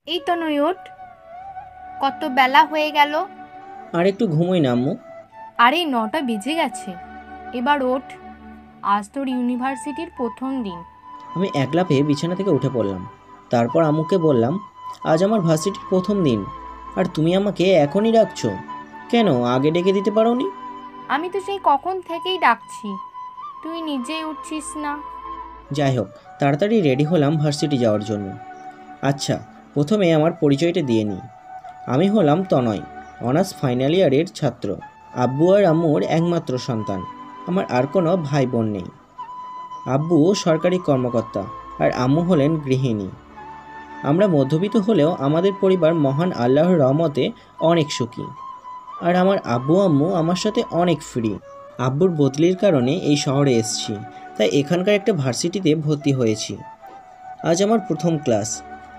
এই তো নই ওঠ, কত বেলা হয়ে গেল। আর একটু ঘুমোই না আম্মু। আরে 9টা বেজে গেছে, এবার ওঠ। আজ তোর ইউনিভার্সিটির প্রথম দিন। আমি এক লাফে বিছানা থেকে উঠে পড়লাম। তারপর আম্মুকে বললাম, আজ আমার ভার্সিটির প্রথম দিন, আর তুমি আমাকে এখনই ডাকছো কেন? আগে ডেকে দিতে পারোনি? আমি তো সেই কখন থেকেই ডাকছি, তুই নিজেই উঠছিস না। যাই হোক, তাড়াতাড়ি রেডি হলাম ভার্সিটি যাওয়ার জন্য। আচ্ছা, প্রথমে আমার পরিচয়টা দিয়ে নিই। আমি হলাম তনয়, অনার্স ফাইনাল ইয়ারের ছাত্র, আব্বু আর আম্মুর একমাত্র সন্তান। আমার আর কোনো ভাই বোন নেই। আব্বু সরকারি কর্মকর্তা আর আম্মু হলেন গৃহিণী। আমরা মধ্যবিত্ত হলেও আমাদের পরিবার মহান আল্লাহর রহমতে অনেক সুখী। আর আমার আব্বু আম্মু আমার সাথে অনেক ফ্রি। আব্বুর বদলির কারণে এই শহরে এসেছি, তাই এখানকার একটা ভার্সিটিতে ভর্তি হয়েছি। আজ আমার প্রথম ক্লাস,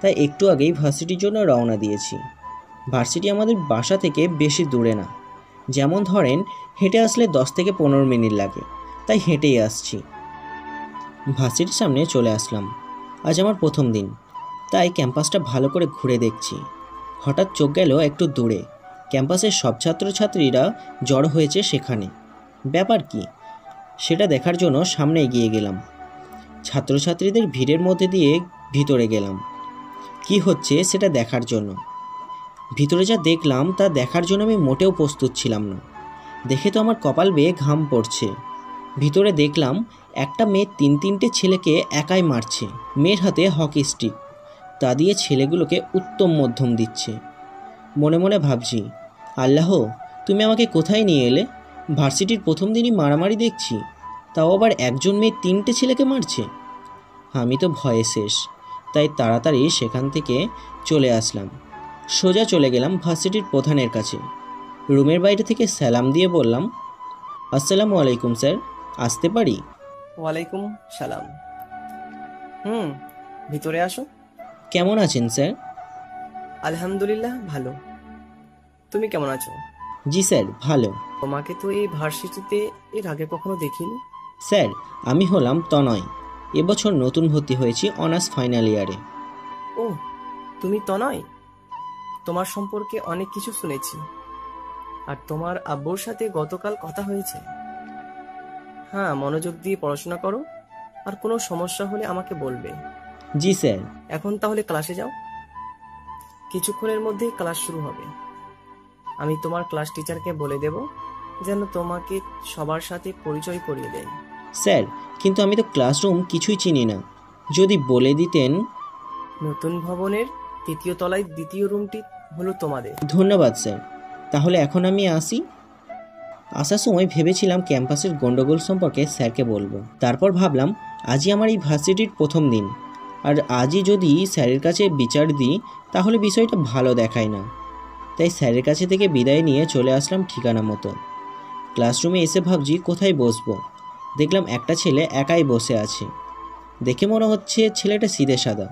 তাই একটু আগেই ভার্সিটির জন্য রওনা দিয়েছি। ভার্সিটি আমাদের বাসা থেকে বেশি দূরে না, যেমন ধরেন হেঁটে আসলে 10 থেকে 15 মিনিট লাগে, তাই হেঁটেই আসছি। ভার্সিটির সামনে চলে আসলাম। আজ আমার প্রথম দিন, তাই ক্যাম্পাসটা ভালো করে ঘুরে দেখছি। হঠাৎ চোখ গেল একটু দূরে, ক্যাম্পাসের সব ছাত্রছাত্রীরা জড়ো হয়েছে সেখানে। ব্যাপার কি সেটা দেখার জন্য সামনে এগিয়ে গেলাম। ছাত্রছাত্রীদের ভিড়ের মধ্যে দিয়ে ভিতরে গেলাম কি হচ্ছে সেটা দেখার জন্য। ভিতরে যা দেখলাম তা দেখার জন্য আমি মোটেও প্রস্তুত ছিলাম না। দেখে তো আমার কপাল বেয়ে ঘাম পড়ছে। ভিতরে দেখলাম একটা মেয়ে 3-3টে ছেলেকে একাই মারছে। মেয়ের হাতে হকি স্টিক, তা দিয়ে ছেলেগুলোকে উত্তম মধ্যম দিচ্ছে। মনে মনে ভাবছি, আল্লাহ, তুমি আমাকে কোথায় নিয়ে এলে? ভার্সিটির প্রথম দিনই মারামারি দেখছি, তাও আবার একজন মেয়ে 3টে ছেলেকে মারছে। আমি তো ভয়ে শেষ, তাই তাড়াতাড়ি সেখান থেকে চলে আসলাম। সোজা চলে গেলাম ভার্সিটির প্রধানের কাছে। রুমের বাইরে থেকে সালাম দিয়ে বললাম, আসসালামু আলাইকুম স্যার, আসতে পারি? ওয়ালাইকুম সালাম। হুম, ভিতরে আসো। কেমন আছেন স্যার? আলহামদুলিল্লাহ ভালো। তুমি কেমন আছো? জি স্যার, ভালো। তোমাকে তো এই ভার্সিটিতে এর আগে কখনো দেখিনি। স্যার, আমি হলাম তনয়, এবছর নতুন ভর্তি হয়েছি অনার্স ফাইনাল ইয়ারে। ও, তুমি তনয়? তোমার সম্পর্কে অনেক কিছু শুনেছি, আর তোমার আব্বুর সাথে গতকাল কথা হয়েছে। হ্যাঁ, মনোযোগ দিয়ে পড়াশোনা করো, আর কোনো সমস্যা হলে আমাকে বলবে। জি স্যার। এখন তাহলে ক্লাসে যাও, কিছুক্ষণের মধ্যেই ক্লাস শুরু হবে। আমি তোমার ক্লাস টিচারকে বলে দেব যেন তোমাকে সবার সাথে পরিচয় করিয়ে দেয়। স্যার, কিন্তু আমি তো ক্লাসরুম কিছুই চিনি না, যদি বলে দিতেন। নতুন ভবনের 3য় তলায় 2য় রুমটি হলো তোমাদের। ধন্যবাদ স্যার, তাহলে এখন আমি আসি। আসার সময় ভেবেছিলাম ক্যাম্পাসের গন্ডগোল সম্পর্কে স্যারকে বলবো। তারপর ভাবলাম আজই আমার এই ভার্সিটির প্রথম দিন, আর আজই যদি স্যারের কাছে বিচার দিই তাহলে বিষয়টা ভালো দেখায় না। তাই স্যারের কাছে থেকে বিদায় নিয়ে চলে আসলাম ঠিকানা মতো। ক্লাসরুমে এসে ভাবছি কোথায় বসবো। দেখলাম একটা ছেলে একাই বসে আছে। দেখে মনে হচ্ছে ছেলেটা সিধে সাদা,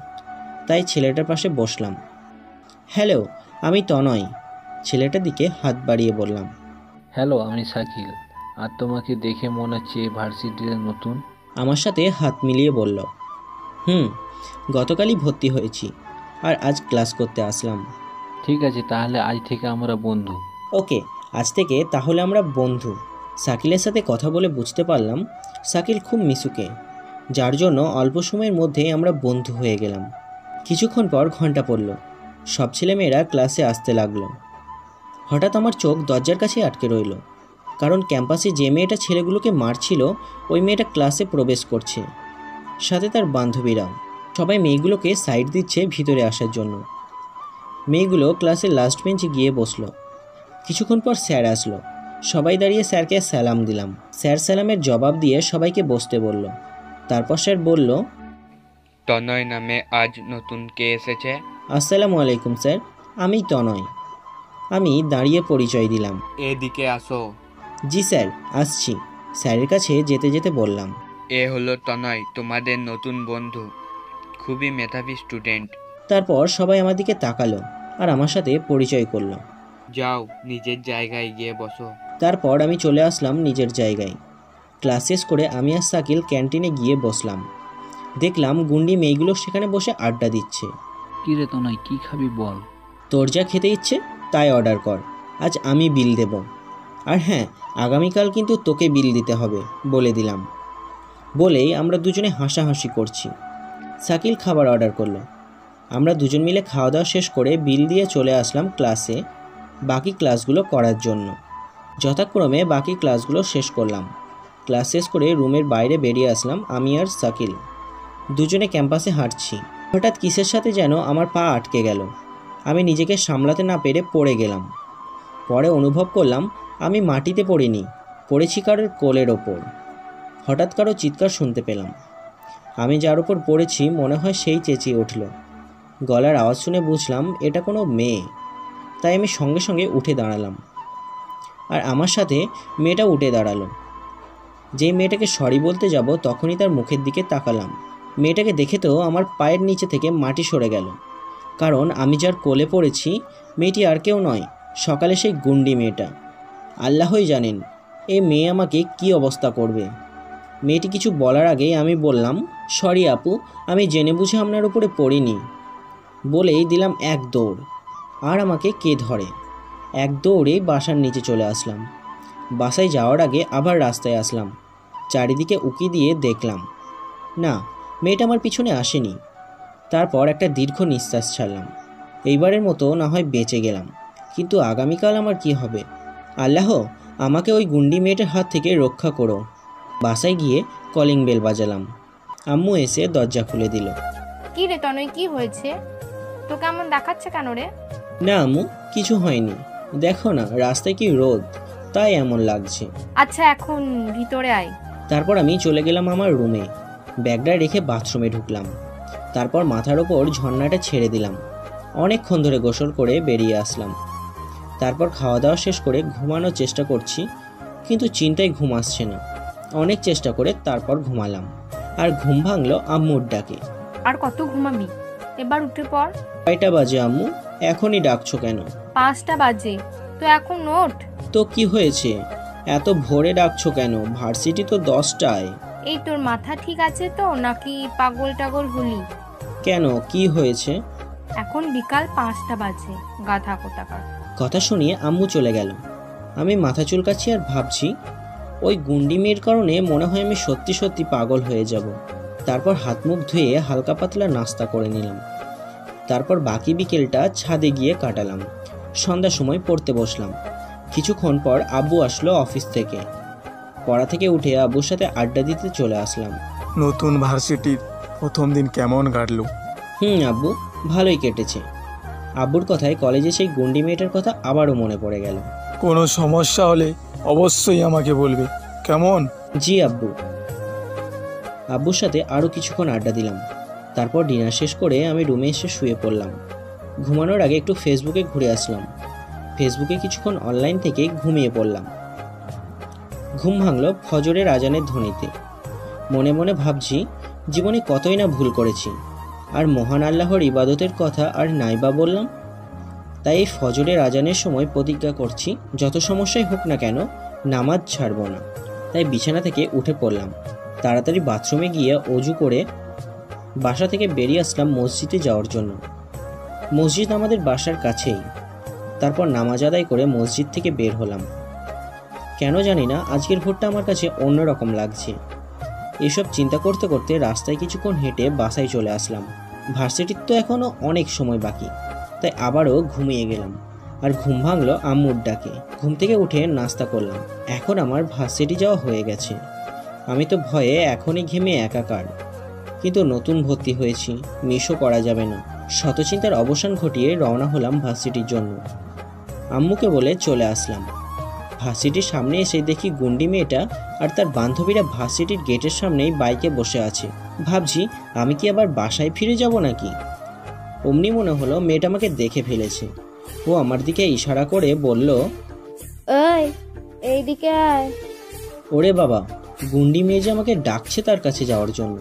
তাই ছেলেটার পাশে বসলাম। হ্যালো, আমি তনয়, ছেলেটার দিকে হাত বাড়িয়ে বললাম। হ্যালো, আমি শাকিল। আর তোমাকে দেখে মনে হচ্ছে এই ভার্সিটিতে নতুন। আমার সাথে হাত মিলিয়ে বলল, হুম, গতকালই ভর্তি হয়েছি, আর আজ ক্লাস করতে আসলাম। ঠিক আছে, তাহলে আজ থেকে আমরা বন্ধু। ওকে, আজ থেকে তাহলে আমরা বন্ধু। শাকিলের সাথে কথা বলে বুঝতে পারলাম শাকিল খুব মিশুকে, যার জন্য অল্প সময়ের মধ্যেই আমরা বন্ধু হয়ে গেলাম। কিছুক্ষণ পর ঘন্টা পড়ল, সব ছেলেমেয়েরা ক্লাসে আসতে লাগলো। হঠাৎ আমার চোখ দরজার কাছে আটকে রইল, কারণ ক্যাম্পাসে যে মেয়েটা ছেলেগুলোকে মারছিল ওই মেয়েটা ক্লাসে প্রবেশ করছে, সাথে তার বান্ধবীরাও। সবাই মেয়েগুলোকে সাইড দিচ্ছে ভিতরে আসার জন্য। মেয়েগুলো ক্লাসের লাস্ট বেঞ্চে গিয়ে বসলো। কিছুক্ষণ পর স্যার আসলো। সবাই দাঁড়িয়ে স্যারকে সালাম দিলাম। স্যার সালামের জবাব দিয়ে সবাইকে বসতে বলল। তারপর স্যার বলল, তনয় নামে আজ নতুন কে এসেছে? আসসালামু আলাইকুম স্যার, আমি তনয়। আমি দাঁড়িয়ে পরিচয় দিলাম। এদিকে আসো। জি স্যার, আসছি। স্যারের কাছে যেতে যেতে বললাম, এ হলো তনয়, তোমাদের নতুন বন্ধু, খুবই মেধাবী স্টুডেন্ট। তারপর সবাই আমার দিকে তাকালো আর আমার সাথে পরিচয় করলো। যাও নিজের জায়গায় গিয়ে বসো। তারপর আমি চলে আসলাম নিজের জায়গায়। ক্লাস শেষ করে আমি আর শাকিল ক্যান্টিনে গিয়ে বসলাম। দেখলাম গুন্ডি মেয়েগুলো সেখানে বসে আড্ডা দিচ্ছে। কি রে তনয়, কি খাবি বল? তোর যা খেতে ইচ্ছে তাই অর্ডার কর, আজ আমি বিল দেব। আর হ্যাঁ, আগামীকাল কিন্তু তোকে বিল দিতে হবে, বলে দিলাম। বলেই আমরা দুজনে হাসাহাসি করছি। শাকিল খাবার অর্ডার করলো। আমরা দুজন মিলে খাওয়া দাওয়া শেষ করে বিল দিয়ে চলে আসলাম ক্লাসে বাকি ক্লাসগুলো করার জন্য। যথাক্রমে বাকি ক্লাসগুলো শেষ করলাম। ক্লাস শেষ করে রুমের বাইরে বেরিয়ে আসলাম আমি আর শাকিল। দুজনে ক্যাম্পাসে হাঁটছি। হঠাৎ কিসের সাথে যেন আমার পা আটকে গেল। আমি নিজেকে সামলাতে না পেরে পড়ে গেলাম। পরে অনুভব করলাম আমি মাটিতে পড়িনি, পড়েছি কারোর কোলের ওপর। হঠাৎ কারো চিৎকার শুনতে পেলাম। আমি যার ওপর পড়েছি মনে হয় সেই চেঁচিয়ে উঠল। গলার আওয়াজ শুনে বুঝলাম এটা কোনো মেয়ে, তাই আমি সঙ্গে সঙ্গে উঠে দাঁড়ালাম। আর আমার সাথে মেয়েটা উঠে দাঁড়ালো। যেই মেয়েটাকে সরি বলতে যাব তখনই তার মুখের দিকে তাকালাম। মেয়েটাকে দেখে তো আমার পায়ের নিচে থেকে মাটি সরে গেল, কারণ আমি যার কোলে পড়েছি মেয়েটি আর কেউ নয়, সকালে সেই গুন্ডি মেয়েটা। আল্লাহই জানেন এই মেয়ে আমাকে কি অবস্থা করবে। মেয়েটি কিছু বলার আগেই আমি বললাম, সরি আপু, আমি জেনে বুঝে আপনার উপরে পড়িনি। বলেই দিলাম এক দৌড়। আর আমাকে কে ধরে? এক দৌড়ে বাসার নিচে চলে আসলাম। বাসায় যাওয়ার আগে আবার রাস্তায় আসলাম। চারিদিকে উকি দিয়ে দেখলাম, না, মেয়েটা আমার পিছনে আসেনি। তারপর একটা দীর্ঘ নিঃশ্বাস ছাড়লাম। এইবারের মতো না হয় বেঁচে গেলাম, কিন্তু আগামীকাল আমার কি হবে? আল্লাহ, আমাকে ওই গুন্ডি মেয়েটার হাত থেকে রক্ষা করো। বাসায় গিয়ে কলিং বেল বাজালাম। আম্মু এসে দরজা খুলে দিল। কি রে তনয়, কি হয়েছে? তো কেমন দেখাচ্ছে কেন রে? না আম্মু, কিছু হয়নি। দেখো না রাস্তায় কি রোদ, তাই এমন লাগছে। আচ্ছা, এখন ভিতরে আয়। তারপর আমি চলে গেলাম আমার রুমে। ব্যাগটা রেখে বাথরুমে ঢুকলাম। তারপর মাথার ওপর ঝর্ণাটা ছেড়ে দিলাম। অনেকক্ষণ ধরে গোসল করে বেরিয়ে আসলাম। তারপর খাওয়া দাওয়া শেষ করে ঘুমানোর চেষ্টা করছি, কিন্তু চিন্তায় ঘুম আসছে না। অনেক চেষ্টা করে তারপর ঘুমালাম। আর ঘুম ভাঙলো আম্মুর ডাকে। আর কত ঘুমাবি? এবার উঠে পড়। কয়টা বাজে আম্মু? এখনই ডাকছো কেন? 5টা বাজে। তো এখন ওঠ। তো কি হয়েছে? এত ভোরে ডাকছো কেন? ভার্সিটি তো 10টায়। এই তোর মাথা ঠিক আছে তো, নাকি পাগল টাগল হলি? কেন, কি হয়েছে? এখন বিকাল 5টা বাজে, গাধা কোথাকার। কথা শুনিয়ে আম্মু চলে গেল। আমি মাথা চুলকাচ্ছি আর ভাবছি, ওই গুন্ডি মেয়ের কারণে মনে হয় আমি সত্যি সত্যি পাগল হয়ে যাব। তারপর হাত মুখ ধুয়ে হালকা পাতলা নাস্তা করে নিলাম। তারপর বাকি বিকেলটা ছাদে গিয়ে কাটালাম। সন্ধ্যার সময় পড়তে বসলাম। কিছুক্ষণ পর আব্বু আসলো অফিস থেকে। পড়া থেকে উঠে আব্বুর সাথে আড্ডা দিতে চলে আসলাম। নতুন ভার্সিটির প্রথম দিন কেমন কাটলো? আব্বু, ভালোই কেটেছে। আব্বুর কথায় কলেজে সেই গুন্ডি মেয়েটার কথা আবারও মনে পড়ে গেল। কোনো সমস্যা হলে অবশ্যই আমাকে বলবে, কেমন? জি আব্বু। আব্বুর সাথে আরও কিছুক্ষণ আড্ডা দিলাম। তারপর ডিনার শেষ করে আমি রুমে এসে শুয়ে পড়লাম। ঘুমানোর আগে একটু ফেসবুকে ঘুরে আসলাম। ফেসবুকে কিছুক্ষণ অনলাইন থেকে ঘুমিয়ে পড়লাম। ঘুম ভাঙল ফজরের আজানের ধ্বনিতে। মনে মনে ভাবছি, জীবনে কতই না ভুল করেছি, আর মহান আল্লাহর ইবাদতের কথা আর নাইবা বললাম। তাই এই ফজরের আজানের সময় প্রতিজ্ঞা করছি, যত সমস্যাই হোক না কেন নামাজ ছাড়ব না। তাই বিছানা থেকে উঠে পড়লাম। তাড়াতাড়ি বাথরুমে গিয়ে অজু করে বাসা থেকে বেরিয়ে আসলাম মসজিদে যাওয়ার জন্য। মসজিদ আমাদের বাসার কাছেই। তারপর নামাজ আদায় করে মসজিদ থেকে বের হলাম। কেন জানি না আজকের ভোরটা আমার কাছে অন্যরকম লাগছে। এসব চিন্তা করতে করতে রাস্তায় কিছুক্ষণ হেঁটে বাসায় চলে আসলাম। ভার্সিটির তো এখনও অনেক সময় বাকি, তাই আবারও ঘুমিয়ে গেলাম। আর ঘুম ভাঙলো আম্মুর ডাকে। ঘুম থেকে উঠে নাস্তা করলাম। এখন আমার ভার্সিটি যাওয়া হয়ে গেছে। আমি তো ভয়ে এখনই ঘেমে একাকার, কিন্তু নতুন ভর্তি হয়েছি, মিসও করা যাবে না। শতচিন্তার অবসান ঘটিয়ে রওনা হলাম ভার্সিটির জন্য। আম্মুকে বলে চলে আসলাম। ভার্সিটির সামনে এসে দেখি গুন্ডি মেয়েটা আর তার বান্ধবীরা ভার্সিটির গেটের সামনেই বাইকে বসে আছে। ভাবছি, আমি কি আবার বাসায় ফিরে যাব নাকি? অমনি মনে হলো মেয়েটা আমাকে দেখে ফেলেছে। ও আমার দিকে ইশারা করে বলল, ওই এইদিকে আয়। ওরে বাবা, গুন্ডি মেয়ে যে আমাকে ডাকছে তার কাছে যাওয়ার জন্য।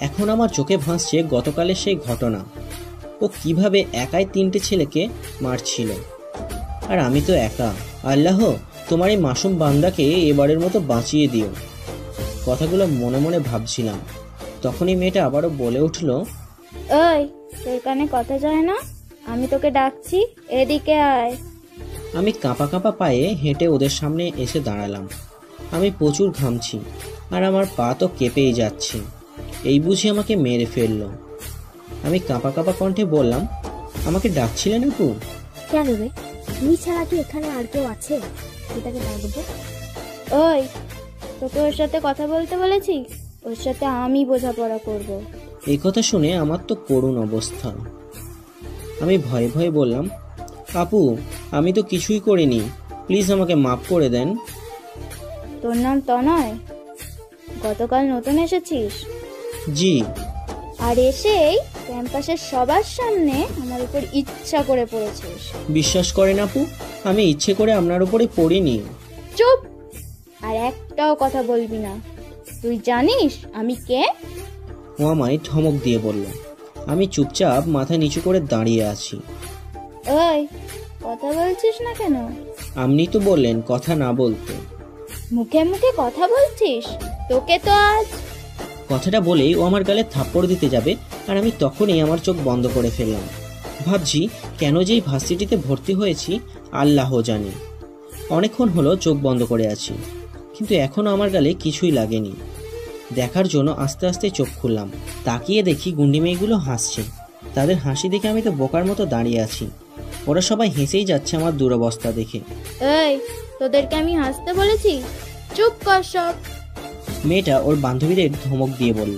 এখন আমার চোখে ভাসছে গতকালের সেই ঘটনা। ও কিভাবে একাই 3টে ছেলেকে মারছিল, আর আমি তো একা। আল্লাহ, তোমার এই মাসুম বান্দাকে এবারের মতো বাঁচিয়ে দিও। কথাগুলো মনে মনে ভাবছিলাম। তখনই মেয়েটা আবারও বলে উঠল, ওই, তোর কানে কথা যায় না? আমি তোকে ডাকছি, এদিকে আয়। আমি কাঁপা কাঁপা পায়ে হেঁটে ওদের সামনে এসে দাঁড়ালাম। আমি প্রচুর ঘামছি আর আমার পা তো কেঁপেই যাচ্ছে। এই বুঝি আমাকে মেরে ফেললো। আমি কাঁপা কাঁপা কণ্ঠে বললাম, আমাকে ডাকছিলেন আপু? কেন রে, তুই ছাড়া কি এখানে আর কেউ আছে যেটাকে ডাকবো? ওই, তোকে ওর সাথে কথা বলতে বলেছি, ওর সাথে আমি বোঝাপড়া করব। এই কথা শুনে আমার তো করুণ অবস্থা। আমি ভয়ে ভয়ে বললাম, আপু আমি তো কিছুই করিনি, প্লিজ আমাকে মাফ করে দেন। তোর নাম তনয়? গতকাল নতুন এসেছিস? জি। আর এসেই ক্যাম্পাসের সবার সামনে আমার উপর ইচ্ছা করে পড়েছিস। বিশ্বাস করেন আপু, আমি ইচ্ছে করে আপনার উপরে পড়িনি। চুপ! আর একটাও কথা বলবি না। তুই জানিস আমি কে? ও আমায় ধমক দিয়ে বলল। আমি চুপচাপ মাথা নিচু করে দাঁড়িয়ে আছি। ওই, কথা বলছিস না কেন? আপনি তো বললেন কথা না বলতে। মুখে মুখে কথা বলছিস? তোকে তো আজ... কথাটা বলেই ও আমার গালে থাপ্পড় দিতে যাবে, আর আমি তখনই আমার চোখ বন্ধ করে ফেললাম। ভাবছি কেন যে এই ভার্সিটিতে ভর্তি হয়েছি আল্লাহ জানে। অনেকক্ষণ হলো চোখ বন্ধ করে আছি, কিন্তু এখনও আমার গালে কিছুই লাগেনি। দেখার জন্য আস্তে আস্তে চোখ খুললাম। তাকিয়ে দেখি গুন্ডি মেয়েগুলো হাসছে। তাদের হাসি দেখে আমি তো বোকার মতো দাঁড়িয়ে আছি। ওরা সবাই হেসেই যাচ্ছে আমার দুরবস্থা দেখে। এই, তোদেরকে আমি হাসতে বলেছি? চুপ কর সব। মেয়েটা ওর বান্ধবীদের ধমক দিয়ে বলল,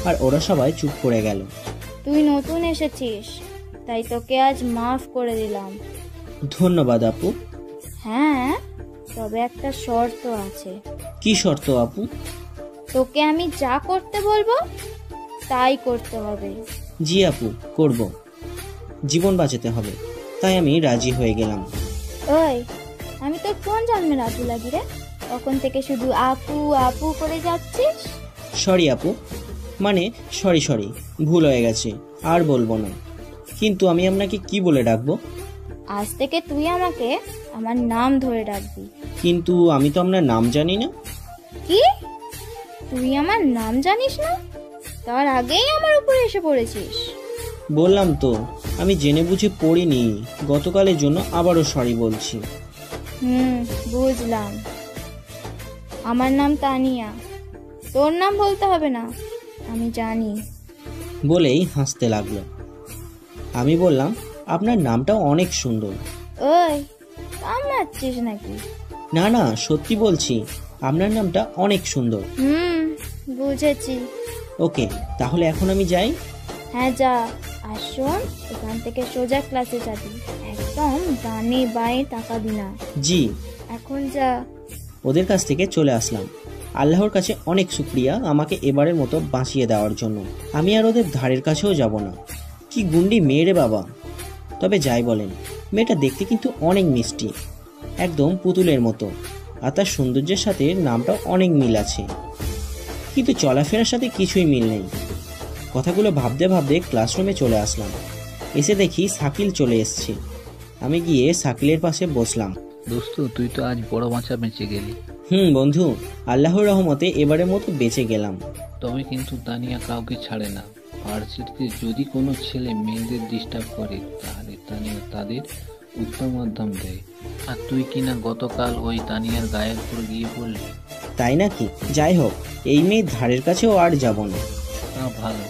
আর ওরা সবাই চুপ করে গেল। তুই নতুন এসেছিস, তাই তোকে আজ মাফ করে দিলাম। ধন্যবাদ আপু। হ্যাঁ, তবে একটা শর্ত আছে। কি শর্ত আপু? তোকে আমি যা করতে বলবো তাই করতে হবে। জি আপু, করব। জীবন বাঁচাতে হবে, তাই আমি রাজি হয়ে গেলাম। ওই, আমি তোর কোন জন্মের আপু লাগি রে? তখন থেকে শুধু আপু আপু করে যাচ্ছিস। সরি আপু, মানে সরি, ভুল হয়ে গেছে, আর বলবো না। কিন্তু আমি আপনাকে কি বলে ডাকবো? আজ থেকে তুই আমাকে আমার নাম ধরে ডাকবি। কিন্তু আমি তো আপনার নাম জানি না। কি? তুই আমার নাম জানিস না? তার আগেই আমার উপরে এসে পড়েছিস। বললাম তো আমি জেনে বুঝে পড়িনি। গতকালের জন্য আবারও সরি বলছি। বুঝলাম। আমার নাম তানিয়া, তোর নাম বলতে হবে না, আমি জানি। বলেই হাসতে লাগলো। আমি বললাম, আপনার নামটাও অনেক সুন্দর। ওই, কামড়াচ্ছিস নাকি? না না, সত্যি বলছি, আপনার নামটা অনেক সুন্দর। বুঝেছি। ওকে, তাহলে এখন আমি যাই। হ্যাঁ যা। আর শোন, এখান থেকে সোজা ক্লাসে যাবি, একদম ডানে বাঁয়ে তাকাবি না। জি। এখন যা। ওদের কাছ থেকে চলে আসলাম। আল্লাহর কাছে অনেক শুকরিয়া আমাকে এবারের মতো বাঁচিয়ে দেওয়ার জন্য। আমি আর ওদের ধারের কাছেও যাব না। কি গুন্ডি মেয়ে রে বাবা। তবে যাই বলেন, মেয়েটা দেখতে কিন্তু অনেক মিষ্টি, একদম পুতুলের মতো। আর তার সৌন্দর্যের সাথে নামটাও অনেক মিল আছে, কিন্তু চলাফেরার সাথে কিছুই মিল নেই। কথাগুলো ভাবতে ভাবতে ক্লাসরুমে চলে আসলাম। এসে দেখি শাকিল চলে এসছে। আমি গিয়ে শাকিলের পাশে বসলাম। দোস্ত, তুই তো আজ বড় বাঁচা বেঁচে গেলি। বন্ধু, আল্লাহর রহমতে এবারের মতো বেঁচে গেলাম। তবে কিন্তু তানিয়া কাউকে ছাড়ে না। ভার্সিটিতে যদি কোনো ছেলে মেয়েদের ডিস্টার্ব করে, তাহলে তানিয়া তাদের উত্তম মাধ্যম দেয়। আর তুই কিনা গতকাল ওই তানিয়ার গায়ের উপর গিয়ে পড়লি। তাই নাকি? যাই হোক, এই মেয়ের ধারের কাছেও আর যাব না। তা ভালো,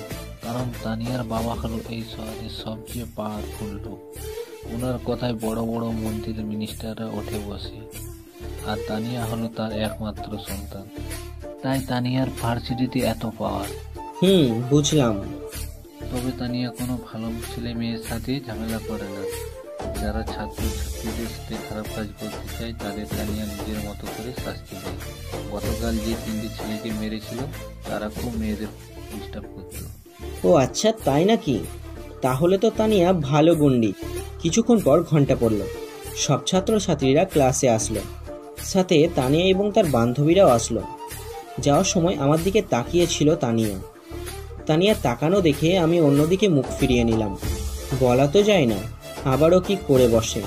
কারণ তানিয়ার বাবা হলো এই শহরের সবচেয়ে পাওয়ারফুল লোক। ওনার কথায় বড় বড় মন্ত্রীর মিনিস্টাররা উঠে বসে। আর তানিয়া হলো তার একমাত্র সন্তান, তাই তানিয়ার ভার্সিটিতে এত পাওয়ার। বুঝলাম। তবে তানিয়া কোনো ভালো ছেলে মেয়ের সাথে ঝামেলা করে না। যারা ছাত্র ছাত্রীদের সাথে খারাপ কাজ করতে চায়, তাদের তানিয়া নিজের মতো করে শাস্তি দেয়। গতকাল যে 3টি ছেলেকে মেরেছিল, তারা খুব মেয়েদের ডিস্টার্ব করত। ও আচ্ছা, তাই নাকি? তাহলে তো তানিয়া ভালো গুন্ডি। কিছুক্ষণ পর ঘন্টা পড়ল। সব ছাত্রছাত্রীরা ক্লাসে আসলো, সাথে তানিয়া এবং তার বান্ধবীরাও আসলো। যাওয়ার সময় আমার দিকে তাকিয়েছিল তানিয়া। তানিয়া তাকানো দেখে আমি অন্যদিকে মুখ ফিরিয়ে নিলাম। বলা তো যায় না, আবারও কি করে বসে।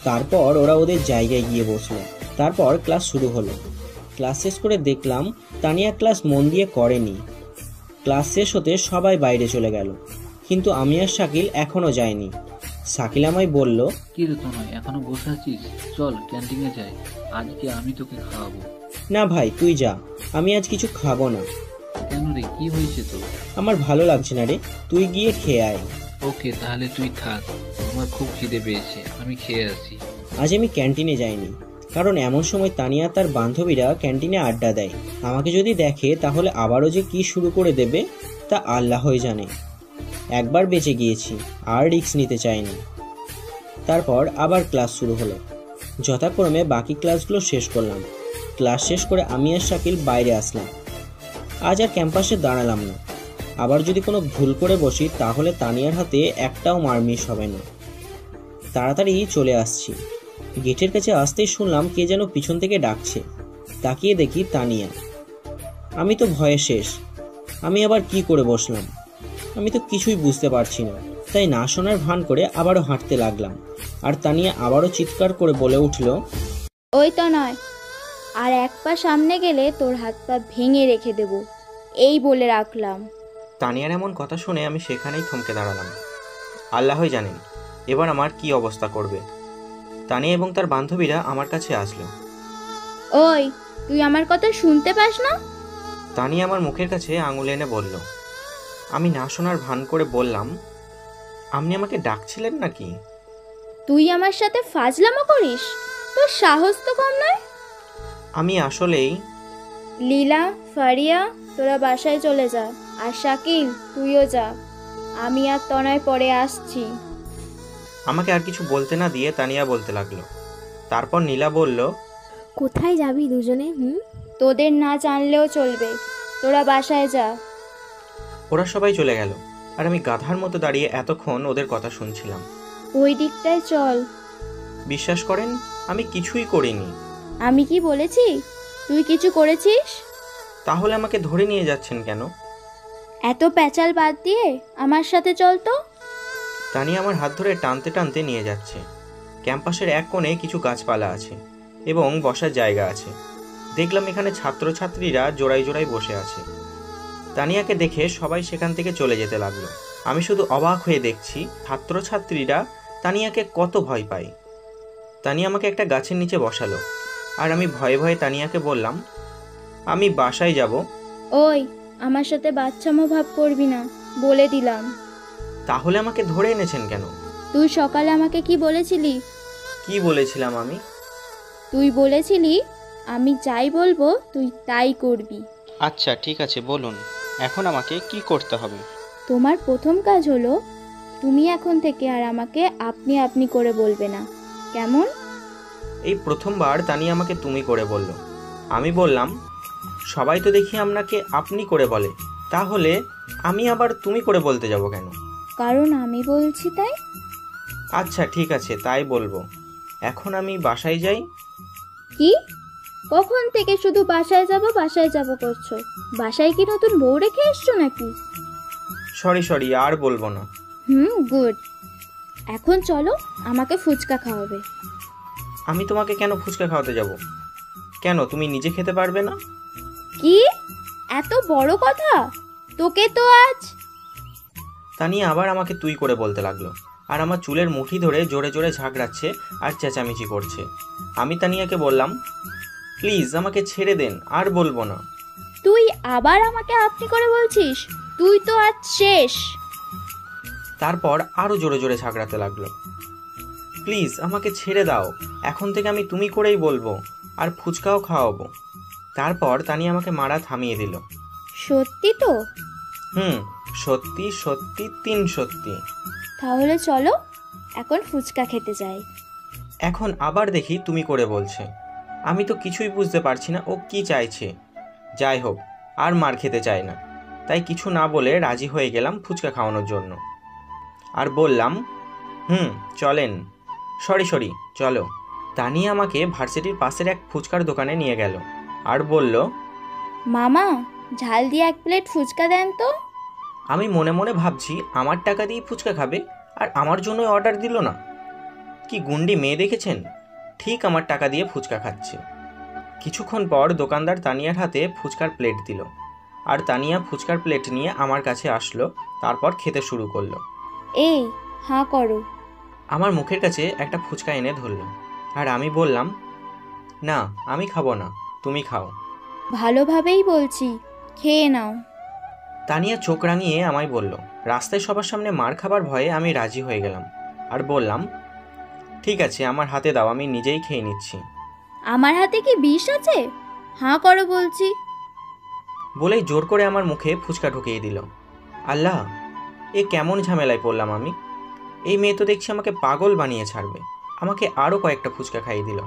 তারপর ওরা ওদের জায়গায় গিয়ে বসলো। তারপর ক্লাস শুরু হলো। ক্লাস শেষ করে দেখলাম তানিয়া ক্লাস মন দিয়ে করেনি। ক্লাস শেষ হতে সবাই বাইরে চলে গেল, কিন্তু আমি আর শাকিল এখনও যাইনি। শাকিল আমায় বলল, কি রে তনয়, এখনো বসে আছিস? চল ক্যান্টিনে যাই, আজকে আমি তোকে খাওয়াবো। না ভাই, তুই যা, আমি আজ কিছু খাবো না। কেন রে, কি হয়েছে তোর? আমার ভালো লাগছে না রে, তুই গিয়ে খেয়ে আয়। ওকে, তাহলে তুই থাক, আমার খুব খিদে পেয়েছে, আমি খেয়ে আসি। আজ আমি ক্যান্টিনে যাইনি, কারণ এমন সময় তানিয়া তার বান্ধবীরা ক্যান্টিনে আড্ডা দেয়। আমাকে যদি দেখে তাহলে আবারও যে কি শুরু করে দেবে তা আল্লাহই জানে। একবার বেঁচে গিয়েছি, আর রিস্ক নিতে চাইনি। তারপর আবার ক্লাস শুরু হলো। যথাক্রমে বাকি ক্লাসগুলো শেষ করলাম। ক্লাস শেষ করে আমি আর শাকিল বাইরে আসলাম। আজ আর ক্যাম্পাসে দাঁড়ালাম না। আবার যদি কোনো ভুল করে বসি তাহলে তানিয়ার হাতে একটাও মার মিস হবে না। তাড়াতাড়ি চলে আসছি। গেটের কাছে আসতেই শুনলাম কে যেন পিছন থেকে ডাকছে। তাকিয়ে দেখি তানিয়া। আমি তো ভয়ে শেষ। আমি আবার কি করে বসলাম? আমি তো কিছুই বুঝতে পারছি না। তাই না শোনার ভান করে আবারও হাঁটতে লাগলাম। আর তানিয়া আবারও চিৎকার করে বলে উঠল, ওই তো নয়, আর এক পা সামনে গেলে তোর হাত পা ভেঙে রেখে দেব, এই বলে রাখলাম। তানিয়ার এমন কথা শুনে আমি সেখানেই থমকে দাঁড়ালাম। আল্লাহই জানেন এবার আমার কি অবস্থা করবে। তানিয়া এবং তার বান্ধবীরা আমার কাছে আসলো। ওই, তুই আমার কথা শুনতে পাস না? তানিয়া আমার মুখের কাছে আঙুল এনে বলল। আমি না শোনার ভান করে বললাম, আপনি আমাকে ডাকছিলেন নাকি? তুই আমার সাথে ফাজলামো করিস? তোর সাহস তো কম নয়। আমি আসলেই। লীলা, ফারিয়া, তোরা বাসায় চলে যা, আর শাকিল তুইও যা, আমি আর তনয় পরে আসছি। আমাকে আর কিছু বলতে না দিয়ে তানিয়া বলতে লাগলো। তারপর নীলা বলল, কোথায় যাবি দুজনে? তোদের না জানলেও চলবে, তোরা বাসায় যা। ওরা সবাই চলে গেল, আর আমি গাধার মতো দাঁড়িয়ে এতক্ষণ ওদের কথা শুনছিলাম। ওই দিকটায় চল। বিশ্বাস করেন, আমি কিছুই করিনি। আমি কি বলেছি তুই কিছু করেছিস? তাহলে আমাকে ধরে নিয়ে যাচ্ছেন কেন? এত প্যাচাল বাদ দিয়ে আমার সাথে চল তো। তানিয়া আমার হাত ধরে টানতে টানতে নিয়ে যাচ্ছে। ক্যাম্পাসের এক কোণে কিছু গাছপালা আছে এবং বসার জায়গা আছে। দেখলাম এখানে ছাত্রছাত্রীরা জোড়ায় জোড়ায় বসে আছে। তানিয়াকে দেখে সবাই সেখান থেকে চলে যেতে লাগলো। আমি শুধু অবাক হয়ে দেখছি ছাত্রছাত্রীরা তানিয়াকে কত ভয় পায়। তানিয়া আমাকে একটা গাছের নিচে বসালো, আর আমি ভয়ে ভয়ে তানিয়াকে বললাম, আমি বাসায় যাব। ওই, আমার সাথে বাচ্চামো ভাব করবি না, বলে দিলাম। তাহলে আমাকে ধরে এনেছেন কেন? তুই সকালে আমাকে কি বলেছিলি? কি বলেছিলাম আমি? তুই বলেছিলি আমি যাই বলবো তুই তাই করবি। আচ্ছা ঠিক আছে, বলুন এখন আমাকে কি করতে হবে? তোমার প্রথম কাজ হলো তুমি এখন থেকে আর আমাকে আপনি আপনি করে বলবে না, কেমন? এই প্রথমবার তানিয়া আমাকে তুমি করে বলল। আমি বললাম, সবাই তো দেখি আপনাকে আপনি করে বলে, তাহলে আমি আবার তুমি করে বলতে যাব কেন? কারণ আমি বলছি তাই। আচ্ছা ঠিক আছে, তাই বলবো। এখন আমি বাসায় যাই। কি? কখন থেকে শুধু বাসায় যাব করছো? বাসায় কি নতুন বউ রেখে এসছো নাকি? সরি, আর বলবো না। গুড। এখন চলো, আমাকে ফুচকা খাওয়াবে। আমি তোমাকে কেন ফুচকা খাওয়াতে যাব? কেন, তুমি নিজে খেতে পারবে না? কি এত বড় কথা? তোকে তো আজ। তানিয়া আবার আমাকে তুই করে বলতে লাগলো, আর আমার চুলের মুঠি ধরে জোরে জোরে ঝাঁকড়াচ্ছে আর চেঁচামেচি করছে। আমি তানিয়াকে বললাম, প্লিজ আমাকে ছেড়ে দেন, আর বলবো না। তুই আবার আমাকে আপনি করে বলছিস? তুই তো আজ শেষ। তারপর আরো জোরে জোরে ঝাঁকড়াতে লাগলো। প্লিজ আমাকে ছেড়ে দাও, এখন থেকে আমি তুমি করেই বলবো, আর ফুচকাও খাওয়াবো। তারপর তানিয়া আমাকে মারা থামিয়ে দিল। সত্যি তো? সত্যি, 3 সত্যি। তাহলে চলো এখন ফুচকা খেতে যাই। এখন আবার দেখি তুমি করে বলছে। আমি তো কিছুই বুঝতে পারছি না ও কি চাইছে। যাই হোক, আর মার খেতে চাই না, তাই কিছু না বলে রাজি হয়ে গেলাম ফুচকা খাওয়ানোর জন্য। আর বললাম, চলেন। সরি চলো। তানিয়া আমাকে ভার্সিটির পাশের এক ফুচকার দোকানে নিয়ে গেল, আর বলল, মামা ঝাল দিয়ে 1 প্লেট ফুচকা দেন তো। আমি মনে মনে ভাবছি আমার টাকা দিয়ে ফুচকা খাবে, আর আমার জন্যই অর্ডার দিল না। কি গুন্ডি মেয়ে দেখেছেন, ঠিক আমার টাকা দিয়ে ফুচকা খাচ্ছে। কিছুক্ষণ পর দোকানদার তানিয়ার হাতে ফুচকার প্লেট দিল। আর তানিয়া ফুচকার প্লেট নিয়ে আমার কাছে আসলো, তারপর খেতে শুরু করলো। এই হাঁ করো। আমার মুখের কাছে একটা ফুচকা এনে ধরলো, আর আমি বললাম, না আমি খাবো না, তুমি খাও। ভালোভাবেই বলছি, খেয়ে নাও। তানিয়া চোখ রাঙিয়ে আমায় বলল। রাস্তায় সবার সামনে মার খাবার ভয়ে আমি রাজি হয়ে গেলাম আর বললাম, ঠিক আছে আমার হাতে দাও, আমি নিজেই খেয়ে নিচ্ছি। আমার হাতে কি বিষ আছে? হাঁ করো বলছি। বলেই জোর করে আমার মুখে ফুচকা ঢুকিয়ে দিল। আল্লাহ, এ কেমন ঝামেলায় পড়লাম আমি। এই মেয়ে তো দেখছি আমাকে পাগল বানিয়ে ছাড়বে। আমাকে আরও কয়েকটা ফুচকা খাইয়ে দিল,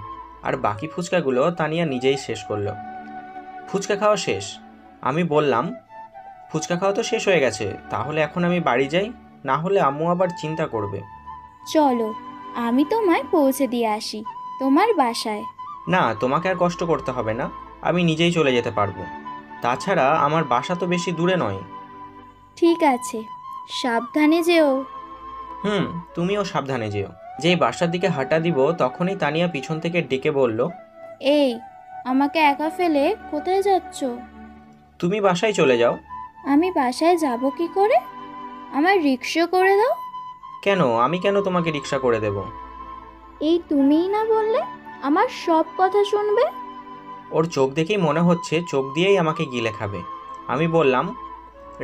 আর বাকি ফুচকাগুলো তানিয়া নিজেই শেষ করলো। ফুচকা খাওয়া শেষ। আমি বললাম, ফুচকা খাওয়া তো শেষ হয়ে গেছে, তাহলে এখন আমি বাড়ি যাই, না হলে আম্মু আবার চিন্তা করবে। চলো, আমি তোমায় পৌঁছে দিয়ে আসি তোমার বাসায়। না, তোমাকে আর কষ্ট করতে হবে না, আমি নিজেই চলে যেতে পারবো। তাছাড়া আমার বাসা তো বেশি দূরে নয়। ঠিক আছে, সাবধানে যেও। তুমিও সাবধানে যেও। যেই বাসার দিকে হাঁটা দিব তখনই তানিয়া পিছন থেকে ডেকে বলল, এই, আমাকে একা ফেলে কোথায় যাচ্ছ? তুমি বাসায় চলে যাও। আমি বাসায় যাব কি করে? আমার রিক্সা করে দাও। কেন? আমি কেন তোমাকে রিক্সা করে দেব? এই তুমিই না বললে আমার সব কথা শুনবে? ওর চোখ দেখেই মনে হচ্ছে চোখ দিয়েই আমাকে গিলে খাবে। আমি বললাম,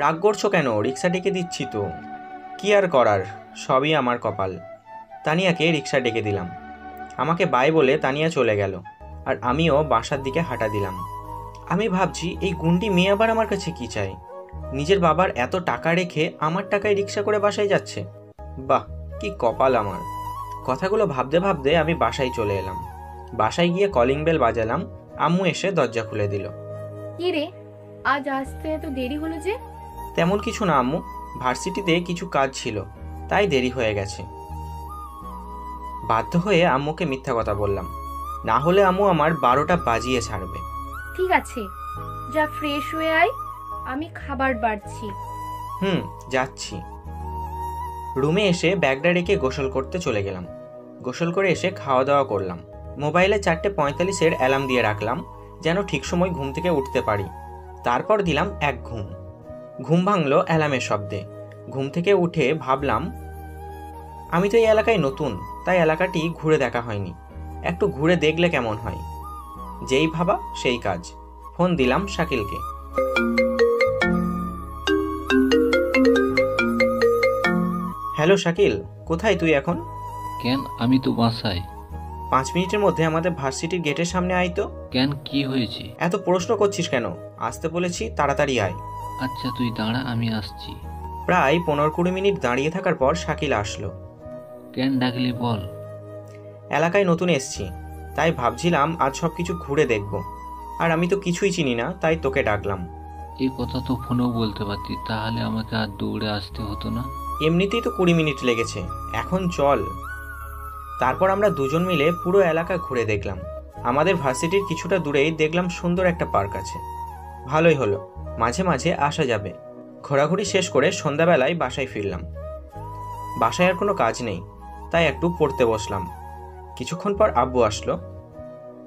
রাগ করছো কেন? রিক্সা ডেকে দিচ্ছি তো। কি আর করার, সবই আমার কপাল। তানিয়াকে রিক্সা ডেকে দিলাম। আমাকে বাই বলে তানিয়া চলে গেল, আর আমিও বাসার দিকে হাঁটা দিলাম। আমি ভাবছি, এই গুন্ডি মেয়ে আবার আমার কাছে কি চাই? নিজের বাবার এত টাকা রেখে আমার টাকায় রিক্সা করে বাসায় যাচ্ছে। বাহ, কি কপাল আমার। কথাগুলো ভাবতে ভাবতে আমি বাসায় চলে এলাম। বাসায় গিয়ে কলিং বেল বাজালাম। আম্মু এসে দরজা খুলে দিল। কি রে, আজ আসতে এত দেরি হলো যে? তেমন কিছু না আম্মু, ভার্সিটিতে কিছু কাজ ছিল, তাই দেরি হয়ে গেছে। বাধ্য হয়ে আম্মুকে মিথ্যা কথা বললাম, না হলে আম্মু আমার 12টা বাজিয়ে ছাড়বে। ঠিক আছে, যা ফ্রেশ হয়ে আয়, আমি খাবার বাড়ছি। যাচ্ছি। রুমে এসে ব্যাগটা রেখে গোসল করতে চলে গেলাম। গোসল করে এসে খাওয়া দাওয়া করলাম। মোবাইলে 4:45-এর অ্যালার্ম দিয়ে রাখলাম, যেন ঠিক সময় ঘুম থেকে উঠতে পারি। তারপর দিলাম এক ঘুম। ঘুম ভাঙলো অ্যালার্মের শব্দে। ঘুম থেকে উঠে ভাবলাম, আমি তো এই এলাকায় নতুন, তাই এলাকাটি ঘুরে দেখা হয়নি, একটু ঘুরে দেখলে কেমন হয়। যেই ভাবা সেই কাজ। ফোন দিলাম শাকিলকে। হ্যালো শাকিল, কোথায় তুই এখন? কেন, আমি তো বাসায়। 5 মিনিটের মধ্যে আমাদের ভার্সিটির গেটের সামনে আয় তো। কেন, কি হয়েছে? এত প্রশ্ন করছিস কেন? আসতে বলেছি, তাড়াতাড়ি আয়। আচ্ছা তুই দাঁড়া, আমি আসছি। প্রায় 15-20 মিনিট দাঁড়িয়ে থাকার পর শাকিল আসলো। কেন ডাকলি বল। এলাকায় নতুন এসছি, তাই ভাবছিলাম আজ সব কিছু ঘুরে দেখব। আর আমি তো কিছুই চিনি না, তাই তোকে ডাকলাম। এই কথা তো ফোনেও বলতে পারতি, তাহলে আমাকে আর দৌড়ে আসতে হতো না। এমনিতেই তো 20 মিনিট লেগেছে, এখন চল। তারপর আমরা দুজন মিলে পুরো এলাকা ঘুরে দেখলাম। আমাদের ভার্সিটির কিছুটা দূরেই দেখলাম সুন্দর একটা পার্ক আছে। ভালোই হলো, মাঝে মাঝে আসা যাবে। ঘোরাঘুরি শেষ করে সন্ধ্যাবেলায় বাসায় ফিরলাম। বাসায় আর কোনো কাজ নেই, তাই একটু পড়তে বসলাম। কিছুক্ষণ পর আব্বু আসলো,